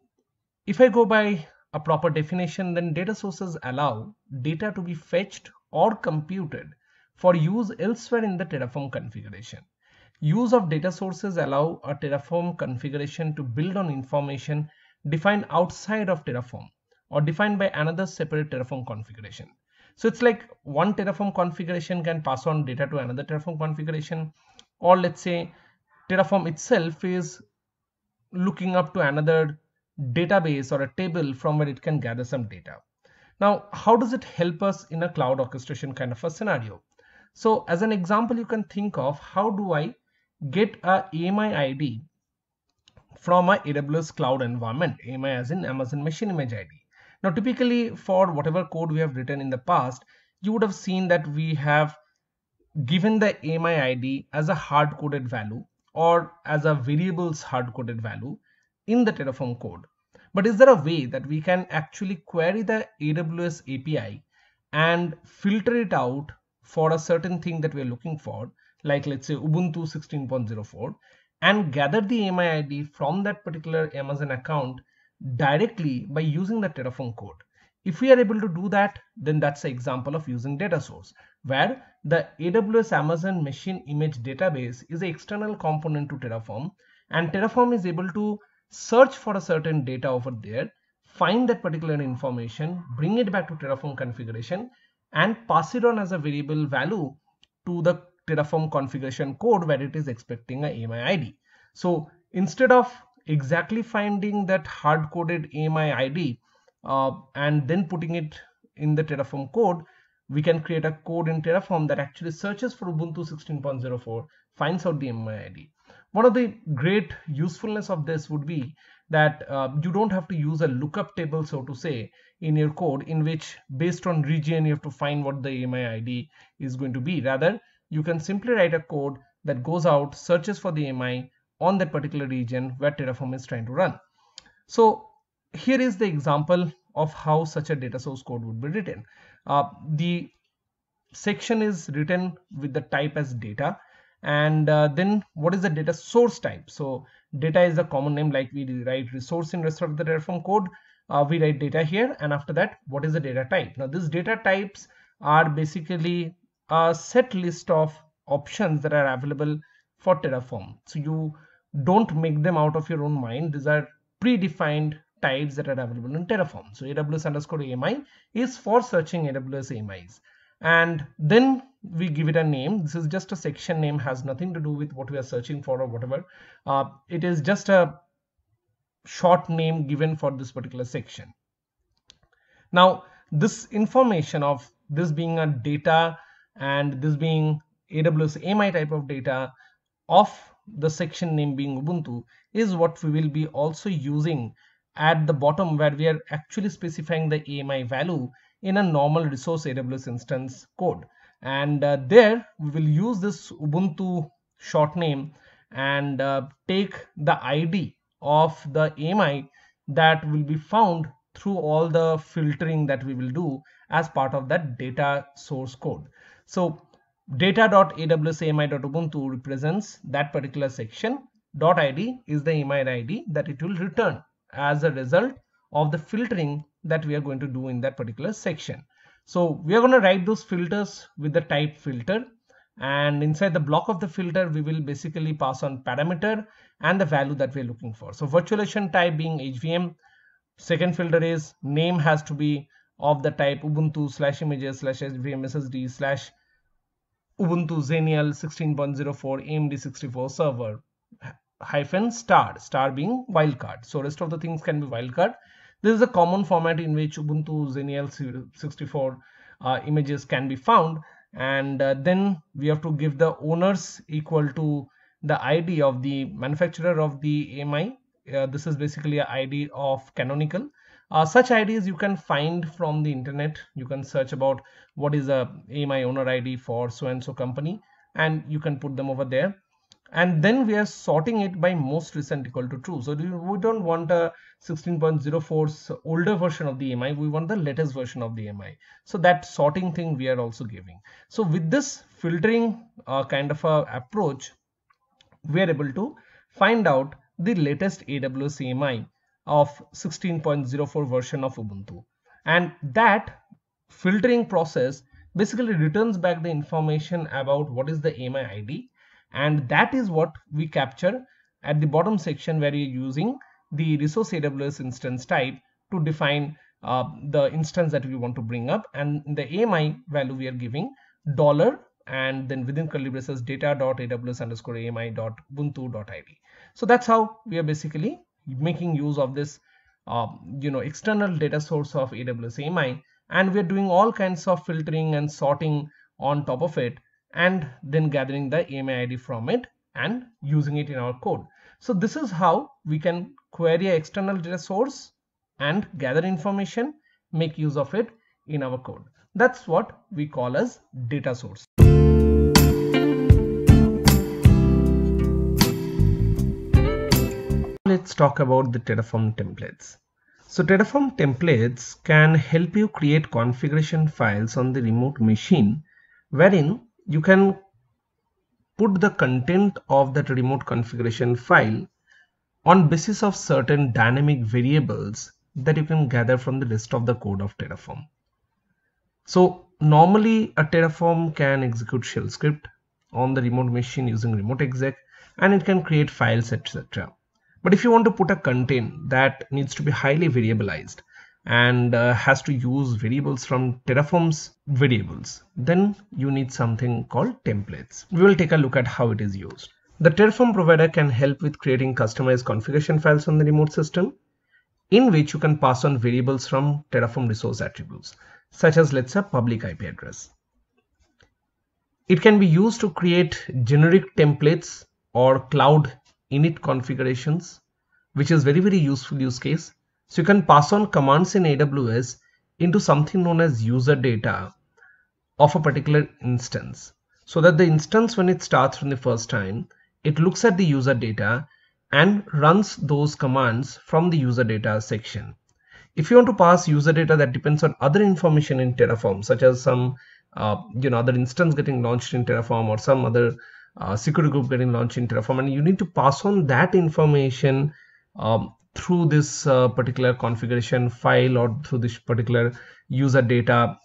if I go by a proper definition, then data sources allow data to be fetched or computed for use elsewhere in the Terraform configuration. Use of data sources allow a Terraform configuration to build on information defined outside of Terraform or defined by another separate Terraform configuration. So it's like one Terraform configuration can pass on data to another Terraform configuration, or let's say Terraform itself is looking up to another database or a table from where it can gather some data. Now, how does it help us in a cloud orchestration kind of a scenario? So as an example, you can think of how do I get a AMI ID from a AWS cloud environment, AMI as in Amazon Machine Image ID. Now, typically for whatever code we have written in the past, you would have seen that we have given the AMI ID as a hard-coded value or as a variable's hard-coded value in the Terraform code. But is there a way that we can actually query the AWS API and filter it out for a certain thing that we're looking for, like let's say Ubuntu 16.04, and gather the AMI ID from that particular Amazon account directly by using the Terraform code? If we are able to do that, then that's an example of using data source, where the AWS Amazon Machine Image Database is an external component to Terraform, and Terraform is able to search for a certain data over there, find that particular information, bring it back to Terraform configuration, and pass it on as a variable value to the Terraform configuration code where it is expecting a AMI ID. So instead of exactly finding that hard-coded AMI ID and then putting it in the Terraform code, we can create a code in Terraform that actually searches for Ubuntu 16.04, finds out the AMI ID. One of the great usefulness of this would be that you don't have to use a lookup table, so to say, in your code, in which based on region you have to find what the AMI ID is going to be. Rather, you can simply write a code that goes out, searches for the AMI on that particular region where Terraform is trying to run. So here is the example of how such a data source code would be written. The section is written with the type as data, and then what is the data source type? So data is a common name, like we write resource in rest of the Terraform code. We write data here, and after that, what is the data type? Now these data types are basically a set list of options that are available for Terraform. So you don't make them out of your own mind. These are predefined types that are available in Terraform. So AWS_AMI is for searching AWS AMIs, and then we give it a name. This is just a section name, has nothing to do with what we are searching for or whatever. It is just a short name given for this particular section. Now this information of this being a data and this being AWS AMI type of data of the section name being Ubuntu is what we will be also using at the bottom, where we are actually specifying the AMI value in a normal resource AWS instance code. And there we will use this Ubuntu short name and take the ID of the AMI that will be found through all the filtering that we will do as part of that data source code. So data.awsami.ubuntu represents that particular section. .id is the AMI ID that it will return as a result of the filtering that we are going to do in that particular section. So we are going to write those filters with the type filter, and inside the block of the filter we will basically pass on parameter and the value that we are looking for. So virtualization type being HVM. Second filter is name has to be of the type ubuntu/images/hvmssd/ Ubuntu Xenial 16.04 AMD 64 server -star being wildcard. So rest of the things can be wildcard. This is a common format in which Ubuntu Xenial 64 images can be found, and then we have to give the owners equal to the ID of the manufacturer of the AMI. This is basically an ID of Canonical. Such IDs you can find from the internet. You can search about what is a AMI owner ID for so and so company, and you can put them over there. And then we are sorting it by most recent equal to true. So we don't want a 16.04's older version of the AMI, we want the latest version of the AMI. So that sorting thing we are also giving. So with this filtering kind of a approach, we are able to find out the latest AWS AMI of 16.04 version of Ubuntu, and that filtering process basically returns back the information about what is the AMI ID, and that is what we capture at the bottom section, where you're using the resource AWS instance type to define the instance that we want to bring up, and in the AMI value we are giving $, and then within curly braces data.aws_ami.ubuntu.id. So that's how we are basically making use of this external data source of AWS AMI, and we are doing all kinds of filtering and sorting on top of it, and then gathering the AMI ID from it and using it in our code. So this is how we can query an external data source and gather information, make use of it in our code. That's what we call as data source. Let's talk about the Terraform templates. So Terraform templates can help you create configuration files on the remote machine, wherein you can put the content of that remote configuration file on basis of certain dynamic variables that you can gather from the rest of the code of Terraform. So normally a Terraform can execute shell script on the remote machine using remote exec, and it can create files, etc. But if you want to put a content that needs to be highly variabilized and has to use variables from Terraform's variables, then you need something called templates. We will take a look at how it is used. The Terraform provider can help with creating customized configuration files on the remote system, in which you can pass on variables from Terraform resource attributes, such as, let's say, public IP address. It can be used to create generic templates or cloud init configurations, which is very useful use case. So you can pass on commands in AWS into something known as user data of a particular instance. so that the instance, when it starts from the first time, it looks at the user data and runs those commands from the user data section. If you want to pass user data that depends on other information in Terraform, such as some other instance getting launched in Terraform, or some other security group getting launched in Terraform, and you need to pass on that information through this particular configuration file or through this particular user data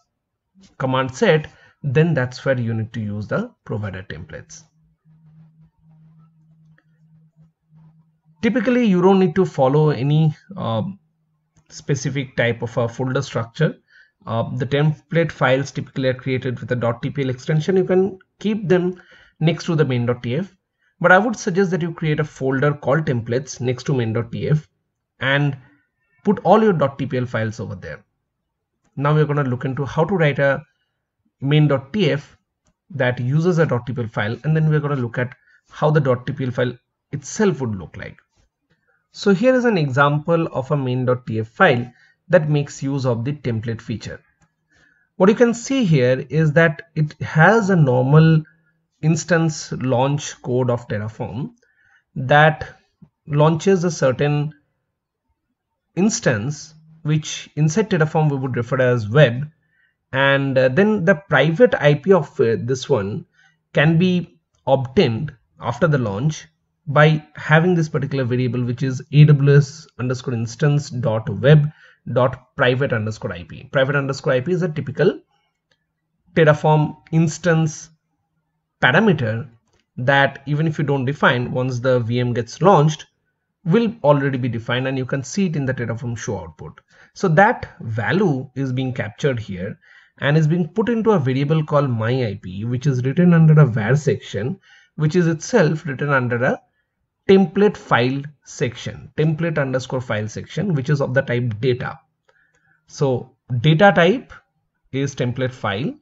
command set, then that's where you need to use the provider templates. Typically, you don't need to follow any specific type of a folder structure. The template files typically are created with a .tpl extension. You can keep them next to the main.tf, but I would suggest that you create a folder called templates next to main.tf and put all your .tpl files over there. Now we're going to look into how to write a main.tf that uses a .tpl file, and then we're going to look at how the .tpl file itself would look like. So here is an example of a main.tf file that makes use of the template feature. What you can see here is that it has a normal instance launch code of Terraform that launches a certain instance, which inside Terraform we would refer as web, and then the private IP of this one can be obtained after the launch by having this particular variable, which is AWS _ instance .web .private _ IP. Private _ IP is a typical Terraform instance parameter that, even if you don't define, once the VM gets launched, will already be defined, and you can see it in the Terraform Show output. So that value is being captured here and is being put into a variable called myIP, which is written under a var section, which is itself written under a template file section, template _ file section, which is of the type data. So data type is template file,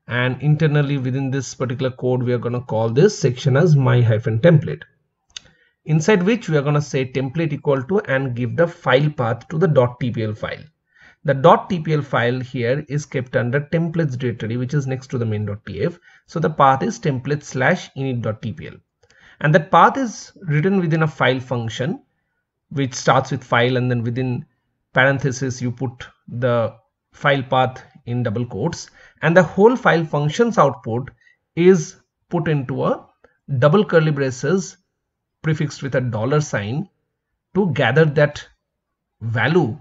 and internally within this particular code we are going to call this section as my-template, inside which we are going to say template equal to and give the file path to the .tpl file. The .tpl file here is kept under templates directory, which is next to the main.tf. So the path is template/init.tpl. And that path is written within a file function, which starts with file, and then within parentheses you put the file path in double quotes, and the whole file function's output is put into a double curly braces prefixed with a $sign to gather that value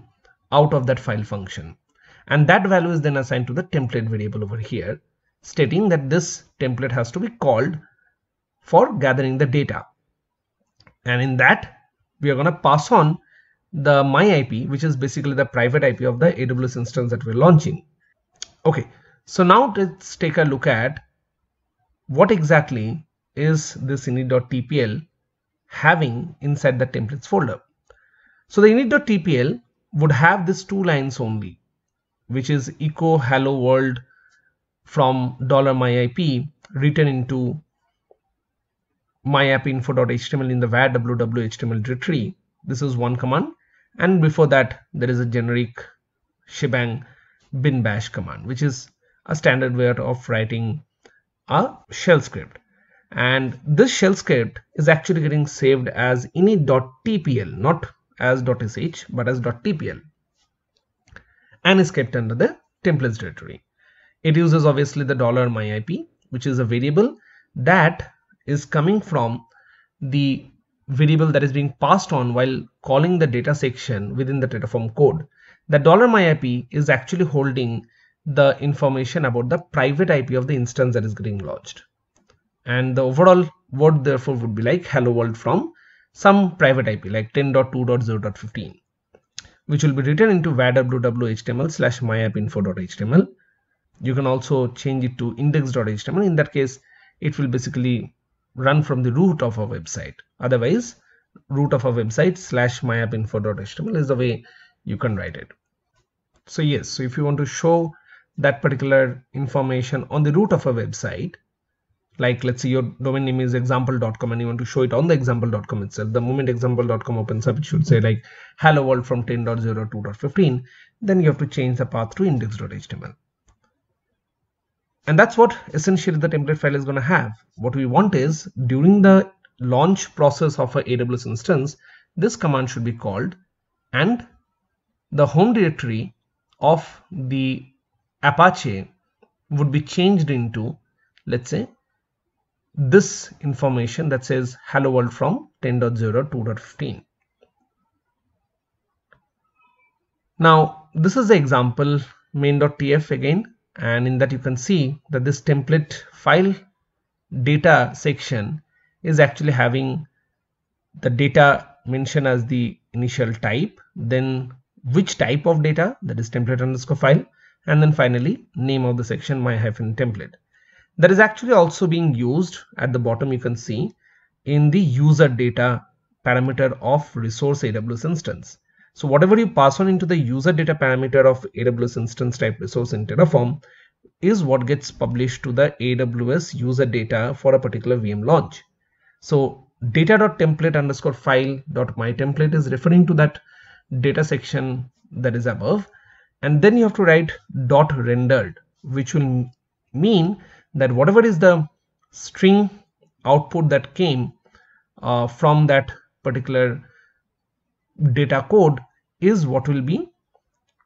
out of that file function, and that value is then assigned to the template variable over here, stating that this template has to be called for gathering the data. And in that we are going to pass on the myIP, which is basically the private IP of the AWS instance that we're launching. Okay, so now let's take a look at what exactly is this init.tpl having inside the templates folder. So the init.tpl would have these two lines only, which is echo hello world from $myIP written into myAppInfo.html in the var www.html directory. This is one command, and before that there is a generic shebang bin bash command, which is a standard way of writing a shell script. And this shell script is actually getting saved as init.tpl, not as .sh but as .tpl, and is kept under the templates directory. It uses obviously the $myIP, which is a variable that is coming from the variable that is being passed on while calling the data section within the Terraform code. The $myIP is actually holding the information about the private IP of the instance that is getting launched, and the overall word therefore would be like hello world from some private IP like 10.2.0.15, which will be written into var www.html/myAppInfo.html. You can also change it to index.html. In that case, it will basically run from the root of a website. Otherwise, root of a website /myAppInfo.html is the way you can write it. So yes, so if you want to show that particular information on the root of a website, like let's say your domain name is example.com and you want to show it on the example.com itself, the moment example.com opens up, it should say like hello world from 10.02.15. then you have to change the path to index.html. And that's what essentially the template file is going to have. What we want is during the launch process of a AWS instance, this command should be called, and the home directory of the Apache would be changed into, let's say, this information that says hello world from 10.0 2.15. Now this is the example main.tf again, and in that you can see that this template file data section is actually having the data mentioned as the initial type, then which type of data, that is template underscore file, and then finally name of the section my-template. That is actually also being used at the bottom, you can see, in the user data parameter of resource AWS instance. So whatever you pass on into the user data parameter of AWS instance type resource in Terraform is what gets published to the AWS user data for a particular VM launch. So data.template underscore file dot my template is referring to that data section that is above, and then you have to write dot rendered, which will mean that whatever is the string output that came from that particular data code is what will be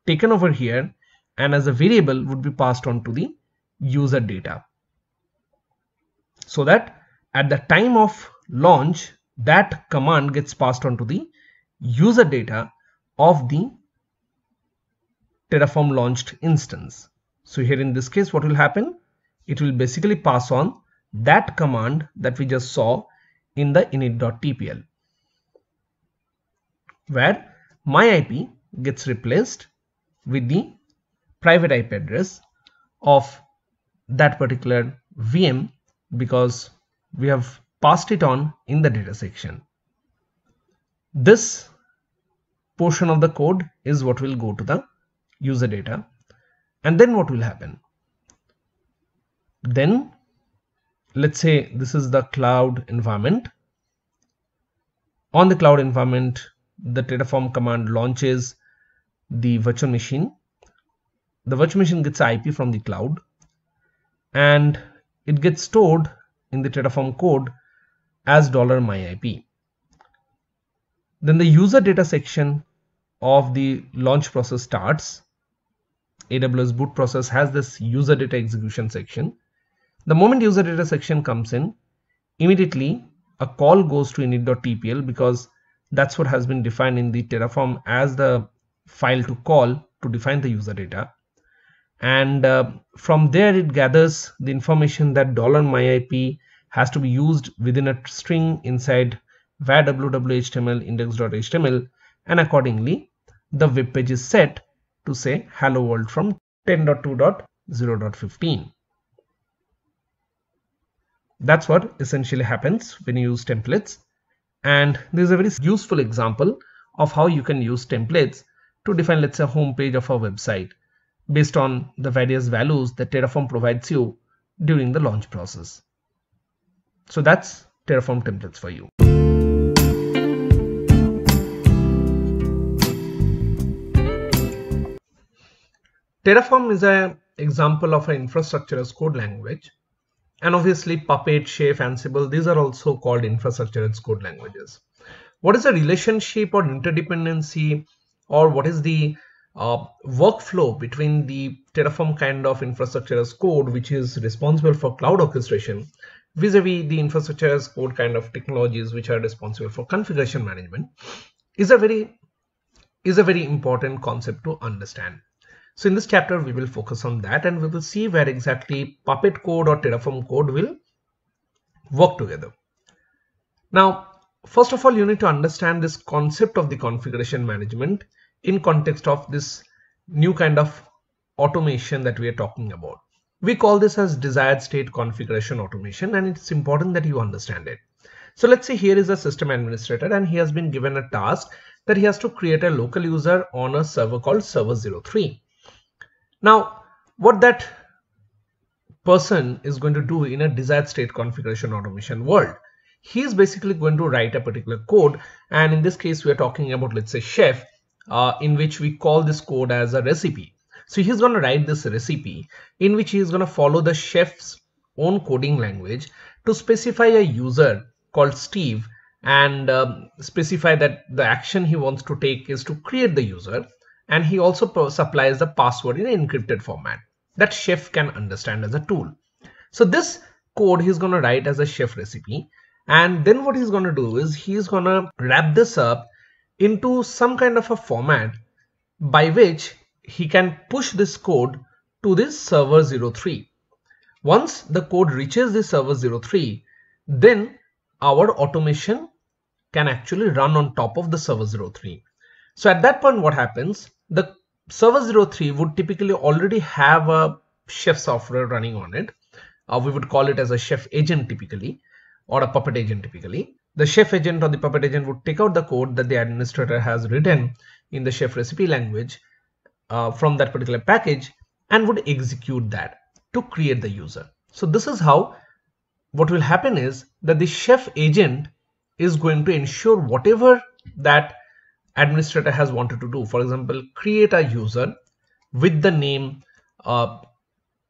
taken over here, and as a variable would be passed on to the user data, so that at the time of launch that command gets passed on to the user data of the Terraform launched instance. So here in this case what will happen, it will basically pass on that command that we just saw in the init.tpl, where my IP gets replaced with the private IP address of that particular VM because we have passed it on in the data section. This portion of the code is what will go to the user data, and then what will happen? Then let's say this is the cloud environment. On the cloud environment, the Terraform command launches the virtual machine. The virtual machine gets IP from the cloud, and it gets stored in the Terraform code as $myIP. Then the user data section of the launch process starts. AWS boot process has this user data execution section. The moment user data section comes in, immediately a call goes to init.tpl because that's what has been defined in the Terraform as the file to call to define the user data. And from there it gathers the information that $myIP has to be used within a string inside var www.html index.html, and accordingly the web page is set to say hello world from 10.2.0.15. That's what essentially happens when you use templates, and this is a very useful example of how you can use templates to define, let's say, a home page of a website based on the various values that Terraform provides you during the launch process. So that's Terraform templates for you. Terraform is an example of an infrastructure as code language, and obviously Puppet, Chef, Ansible, these are also called infrastructure as code languages. What is the relationship or interdependency, or what is the workflow between the Terraform kind of infrastructure as code, which is responsible for cloud orchestration, vis-a-vis the infrastructure as code kind of technologies which are responsible for configuration management, is a very important concept to understand. So in this chapter we will focus on that, and we will see where exactly Puppet code or Terraform code will work together. Now, first of all, you need to understand this concept of the configuration management in context of this new kind of automation that we are talking about. We call this as desired state configuration automation, and it's important that you understand it. So let's say here is a system administrator, and he has been given a task that he has to create a local user on a server called server 03. Now, what that person is going to do in a desired state configuration automation world, he is basically going to write a particular code, and in this case we are talking about, let's say, Chef, in which we call this code as a recipe. So he's going to write this recipe in which he is going to follow the chef's own coding language to specify a user called Steve and specify that the action he wants to take is to create the user, and he also supplies the password in an encrypted format that chef can understand as a tool. So this code he's going to write as a chef recipe, and then what he's going to do is he's going to wrap this up into some kind of a format by which he can push this code to this server 03. Once the code reaches the server 03, then our automation can actually run on top of the server 03. So at that point, what happens? The server 03 would typically already have a chef software running on it. We would call it as a chef agent typically, or a puppet agent typically. The chef agent or the puppet agent would take out the code that the administrator has written in the chef recipe language from that particular package and would execute that to create the user. So this is how what will happen is that the chef agent is going to ensure whatever that administrator has wanted to do. For example, create a user with the name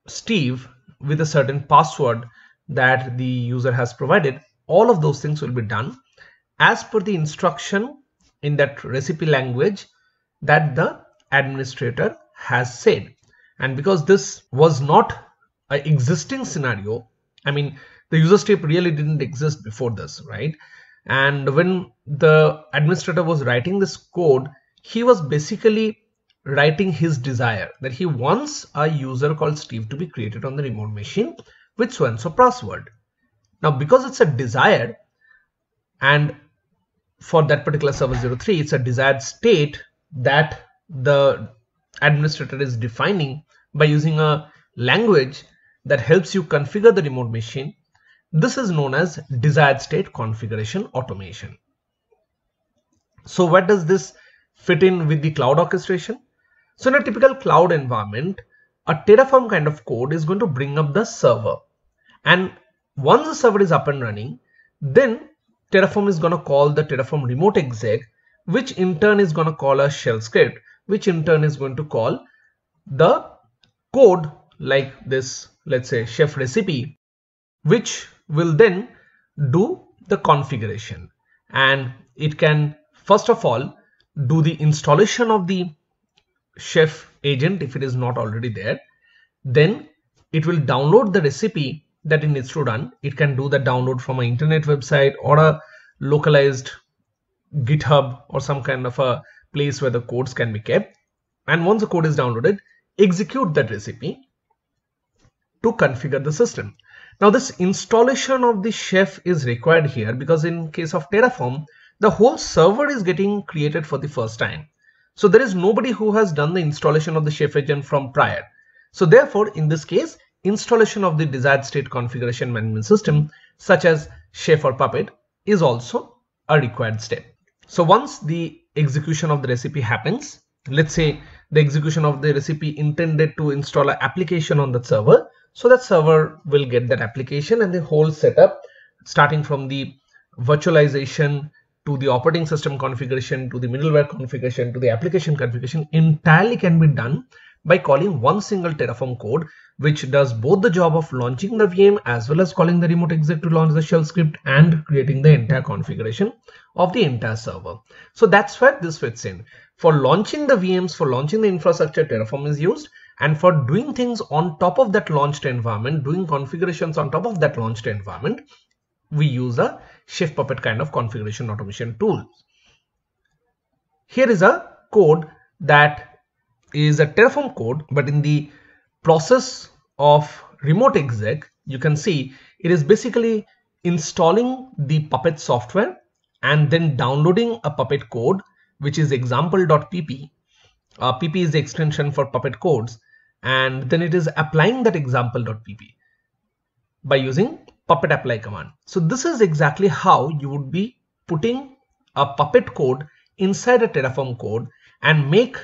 Steve with a certain password that the user has provided. All of those things will be done as per the instruction in that recipe language that the administrator has said. And because this was not an existing scenario, I mean, the user step really didn't exist before this, right? And when the administrator was writing this code, he was basically writing his desire that he wants a user called Steve to be created on the remote machine with so and so password. Now, because it's a desire, and for that particular server 03, it's a desired state that the administrator is defining by using a language that helps you configure the remote machine. This is known as desired state configuration automation. So what does this fit in with the cloud orchestration? So in a typical cloud environment, a Terraform kind of code is going to bring up the server. And once the server is up and running, then Terraform is going to call the Terraform remote exec, which in turn is going to call a shell script, which in turn is going to call the code like this, let's say chef recipe, which will then do the configuration. And it can first of all do the installation of the chef agent if it is not already there. Then it will download the recipe that it needs to run. It can do the download from an internet website or a localized GitHub or some kind of a place where the codes can be kept. And once the code is downloaded, execute that recipe to configure the system. Now this installation of the chef is required here because in case of Terraform, the whole server is getting created for the first time. So there is nobody who has done the installation of the chef agent from prior. So therefore, in this case, installation of the desired state configuration management system such as chef or puppet is also a required step. So once the execution of the recipe happens, let's say the execution of the recipe intended to install an application on the server, so that server will get that application, and the whole setup starting from the virtualization to the operating system configuration to the middleware configuration to the application configuration entirely can be done by calling one single Terraform code, which does both the job of launching the VM as well as calling the remote exec to launch the shell script and creating the entire configuration of the entire server. So that's where this fits in. For launching the VMs, for launching the infrastructure, Terraform is used, and for doing things on top of that launched environment, doing configurations on top of that launched environment, we use a Chef Puppet kind of configuration automation tool. Here is a code that is a Terraform code, but in the process of remote exec, you can see it is basically installing the Puppet software and then downloading a Puppet code, which is example.pp. pp is the extension for Puppet codes, and then it is applying that example.pp by using Puppet apply command. So this is exactly how you would be putting a Puppet code inside a Terraform code and make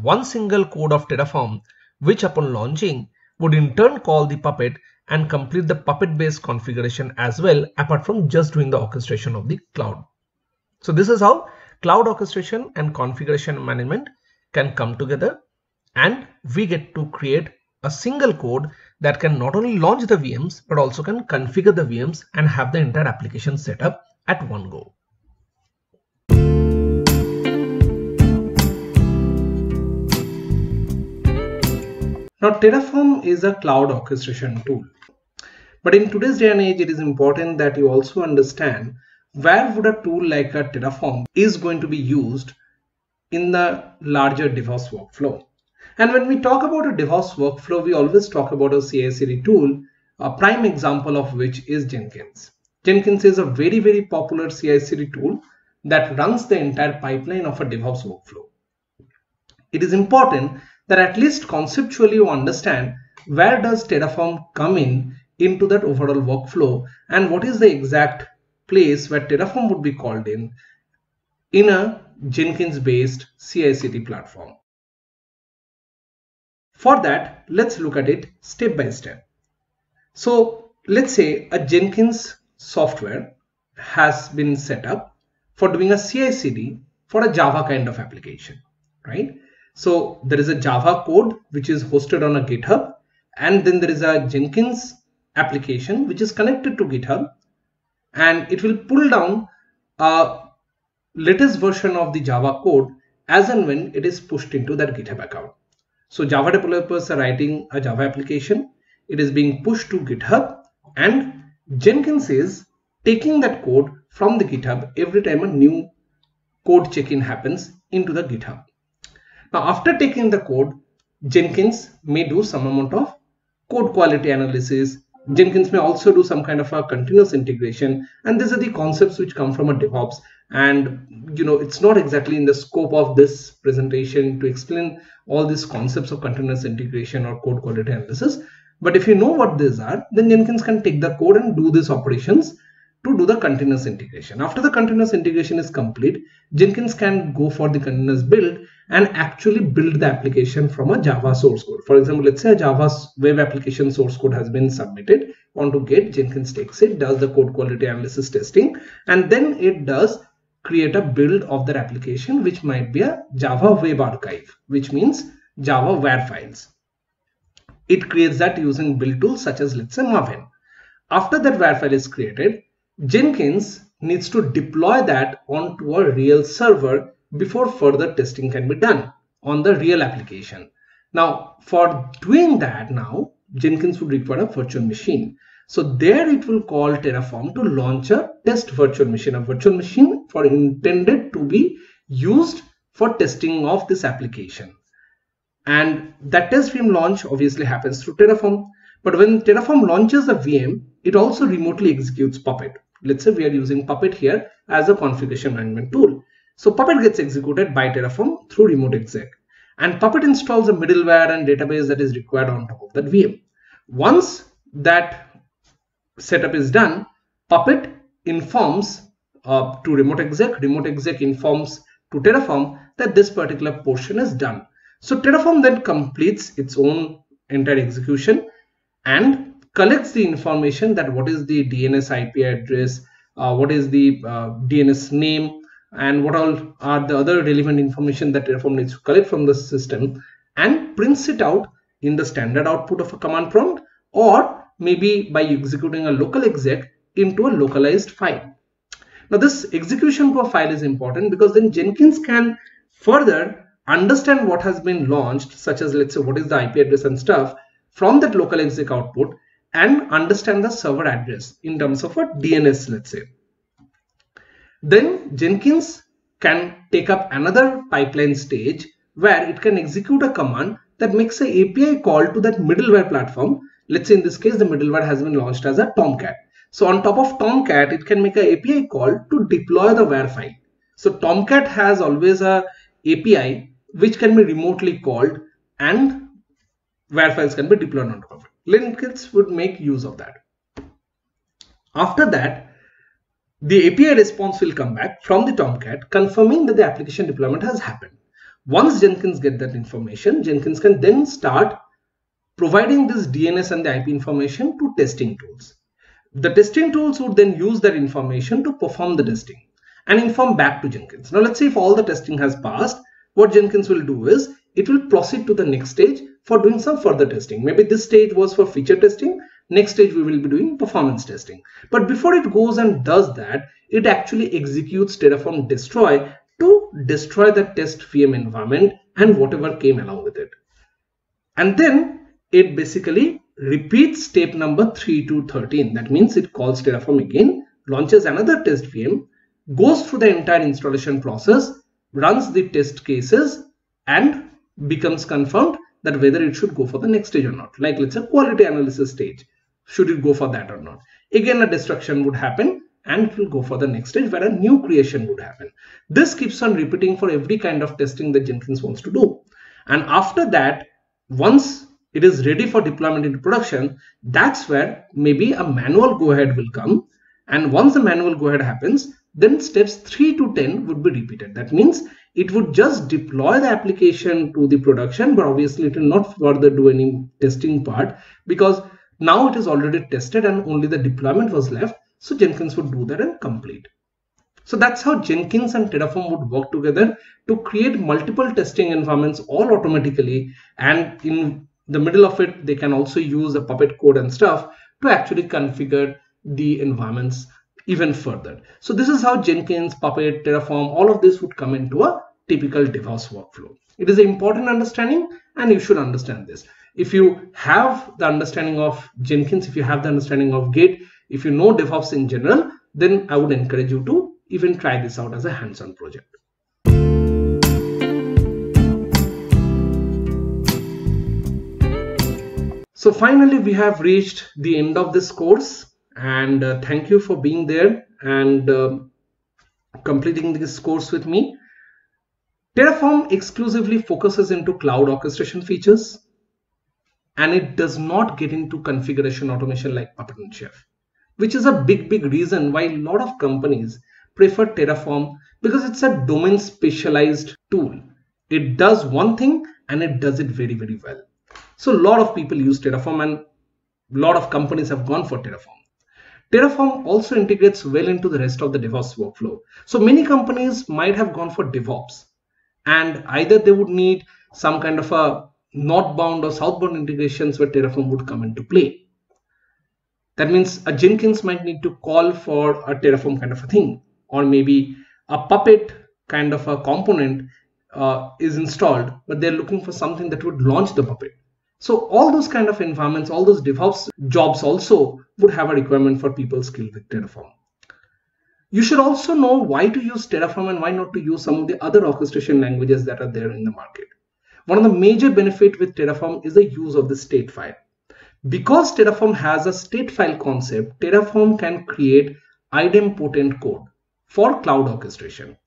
one single code of Terraform, which upon launching would in turn call the Puppet and complete the Puppet based configuration as well, apart from just doing the orchestration of the cloud. So this is how cloud orchestration and configuration management can come together and we get to create a single code that can not only launch the VMs, but also can configure the VMs and have the entire application set up at one go. Now, Terraform is a cloud orchestration tool. But in today's day and age, it is important that you also understand where would a tool like a Terraform is going to be used in the larger DevOps workflow. And when we talk about a DevOps workflow, we always talk about a CI/CD tool, a prime example of which is Jenkins. Jenkins is a very, very popular CI/CD tool that runs the entire pipeline of a DevOps workflow. It is important that at least conceptually you understand where does Terraform come into that overall workflow, and what is the exact place where Terraform would be called in a Jenkins based CI/CD platform. For that, let's look at it step by step. So let's say a Jenkins software has been set up for doing a CI/CD for a Java kind of application, right? So there is a Java code which is hosted on a GitHub, and then there is a Jenkins application which is connected to GitHub, and it will pull down a latest version of the Java code as and when it is pushed into that GitHub account. So Java developers are writing a Java application, it is being pushed to GitHub, and Jenkins is taking that code from the GitHub every time a new code check-in happens into the GitHub. Now, after taking the code, Jenkins may do some amount of code quality analysis. Jenkins may also do some kind of a continuous integration, and these are the concepts which come from a DevOps. And it's not exactly in the scope of this presentation to explain all these concepts of continuous integration or code quality analysis. But if you know what these are, then Jenkins can take the code and do these operations to do the continuous integration. After the continuous integration is complete, Jenkins can go for the continuous build and actually build the application from a Java source code. For example, let's say a Java web application source code has been submitted onto Git. Jenkins takes it, does the code quality analysis testing, and then it does create a build of that application, which might be a Java web archive, which means Java WAR files. It creates that using build tools such as, let's say, Maven. After that WAR file is created, Jenkins needs to deploy that onto a real server before further testing can be done on the real application. Now, for doing that, Jenkins would require a virtual machine. So there it will call Terraform to launch a test virtual machine, for intended to be used for testing of this application. And that test VM launch obviously happens through Terraform. But when Terraform launches a VM, it also remotely executes Puppet. Let's say we are using Puppet here as a configuration management tool. So Puppet gets executed by Terraform through remote exec. And Puppet installs a middleware and database that is required on top of that VM. Once that setup is done, Puppet informs to remote exec informs to Terraform that this particular portion is done. So Terraform then completes its own entire execution and collects the information that what is the DNS IP address, what is the DNS name, and what all are the other relevant information that Terraform needs to collect from the system, and prints it out in the standard output of a command prompt, or maybe by executing a local exec into a localized file. Now this execution to a file is important because then Jenkins can further understand what has been launched, such as, let's say, what is the IP address and stuff from that local exec output, and understand the server address in terms of a DNS, let's say. Then Jenkins can take up another pipeline stage where it can execute a command that makes an API call to that middleware platform. Let's say in this case, the middleware has been launched as a Tomcat. So on top of Tomcat, it can make an API call to deploy the WAR file. So Tomcat has always a API which can be remotely called, and WAR files can be deployed on top of it. Jenkins would make use of that. After that, the API response will come back from the Tomcat confirming that the application deployment has happened. Once Jenkins gets that information, Jenkins can then start providing this DNS and the IP information to testing tools. The testing tools would then use that information to perform the testing and inform back to Jenkins. Now let's say if all the testing has passed, what Jenkins will do is it will proceed to the next stage for doing some further testing. Maybe this stage was for feature testing. Next stage we will be doing performance testing. But before it goes and does that, it actually executes Terraform destroy to destroy the test VM environment and whatever came along with it. And then it basically repeats step number 3 to 13. That means it calls Terraform again, launches another test VM, goes through the entire installation process, runs the test cases, and becomes confirmed that whether it should go for the next stage or not. Like let's say quality analysis stage. Should it go for that or not? Again, a destruction would happen and it will go for the next stage where a new creation would happen. This keeps on repeating for every kind of testing that Jenkins wants to do. And after that, once it is ready for deployment into production, that's where maybe a manual go ahead will come. And once the manual go ahead happens, then steps 3 to 10 would be repeated. That means it would just deploy the application to the production, but obviously it will not further do any testing part because now it is already tested and only the deployment was left. So Jenkins would do that and complete. So that's how Jenkins and Terraform would work together to create multiple testing environments all automatically. And in the middle of it, they can also use a Puppet code and stuff to actually configure the environments even further. So this is how Jenkins, Puppet, Terraform, all of this would come into a typical DevOps workflow. It is an important understanding and you should understand this. If you have the understanding of Jenkins, if you have the understanding of Git, if you know DevOps in general, then I would encourage you to even try this out as a hands-on project. So finally, we have reached the end of this course, and thank you for being there and completing this course with me. Terraform exclusively focuses into cloud orchestration features, and it does not get into configuration automation like Puppet and Chef, which is a big reason why a lot of companies prefer Terraform, because it's a domain specialized tool. It does one thing and it does it very well. So a lot of people use Terraform and a lot of companies have gone for Terraform. Terraform also integrates well into the rest of the DevOps workflow. So many companies might have gone for DevOps, and either they would need some kind of a northbound or southbound integrations where Terraform would come into play. That means a Jenkins might need to call for a Terraform kind of a thing, or maybe a Puppet kind of a component is installed, but they're looking for something that would launch the Puppet. So all those kind of environments, all those DevOps jobs also would have a requirement for people skilled with Terraform. You should also know why to use Terraform and why not to use some of the other orchestration languages that are there in the market. One of the major benefits with Terraform is the use of the state file. Because Terraform has a state file concept, Terraform can create idempotent code for cloud orchestration,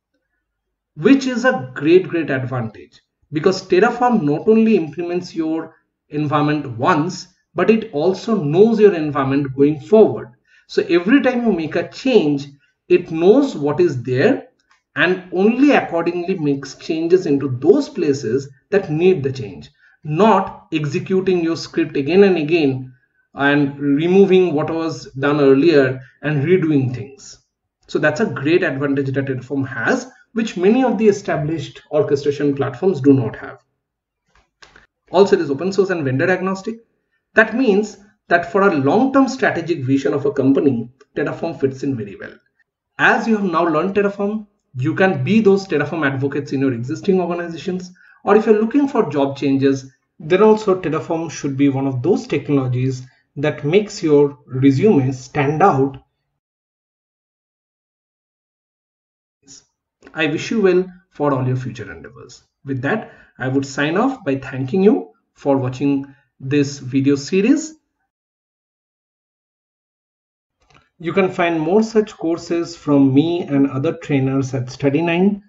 which is a great advantage, because Terraform not only implements your environment once, but it also knows your environment going forward. So every time you make a change, it knows what is there and only accordingly makes changes into those places that need the change, not executing your script again and again and removing what was done earlier and redoing things. So that's a great advantage that Terraform has, which many of the established orchestration platforms do not have. Also, it is open source and vendor agnostic. That means that for a long-term strategic vision of a company, Terraform fits in very well. As you have now learned Terraform, you can be those Terraform advocates in your existing organizations, or if you're looking for job changes, then also Terraform should be one of those technologies that makes your resume stand out. I wish you well for all your future endeavors. With that, I would sign off by thanking you for watching this video series. You can find more such courses from me and other trainers at Study9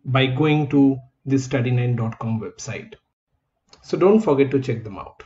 by going to the study9.com website. So don't forget to check them out.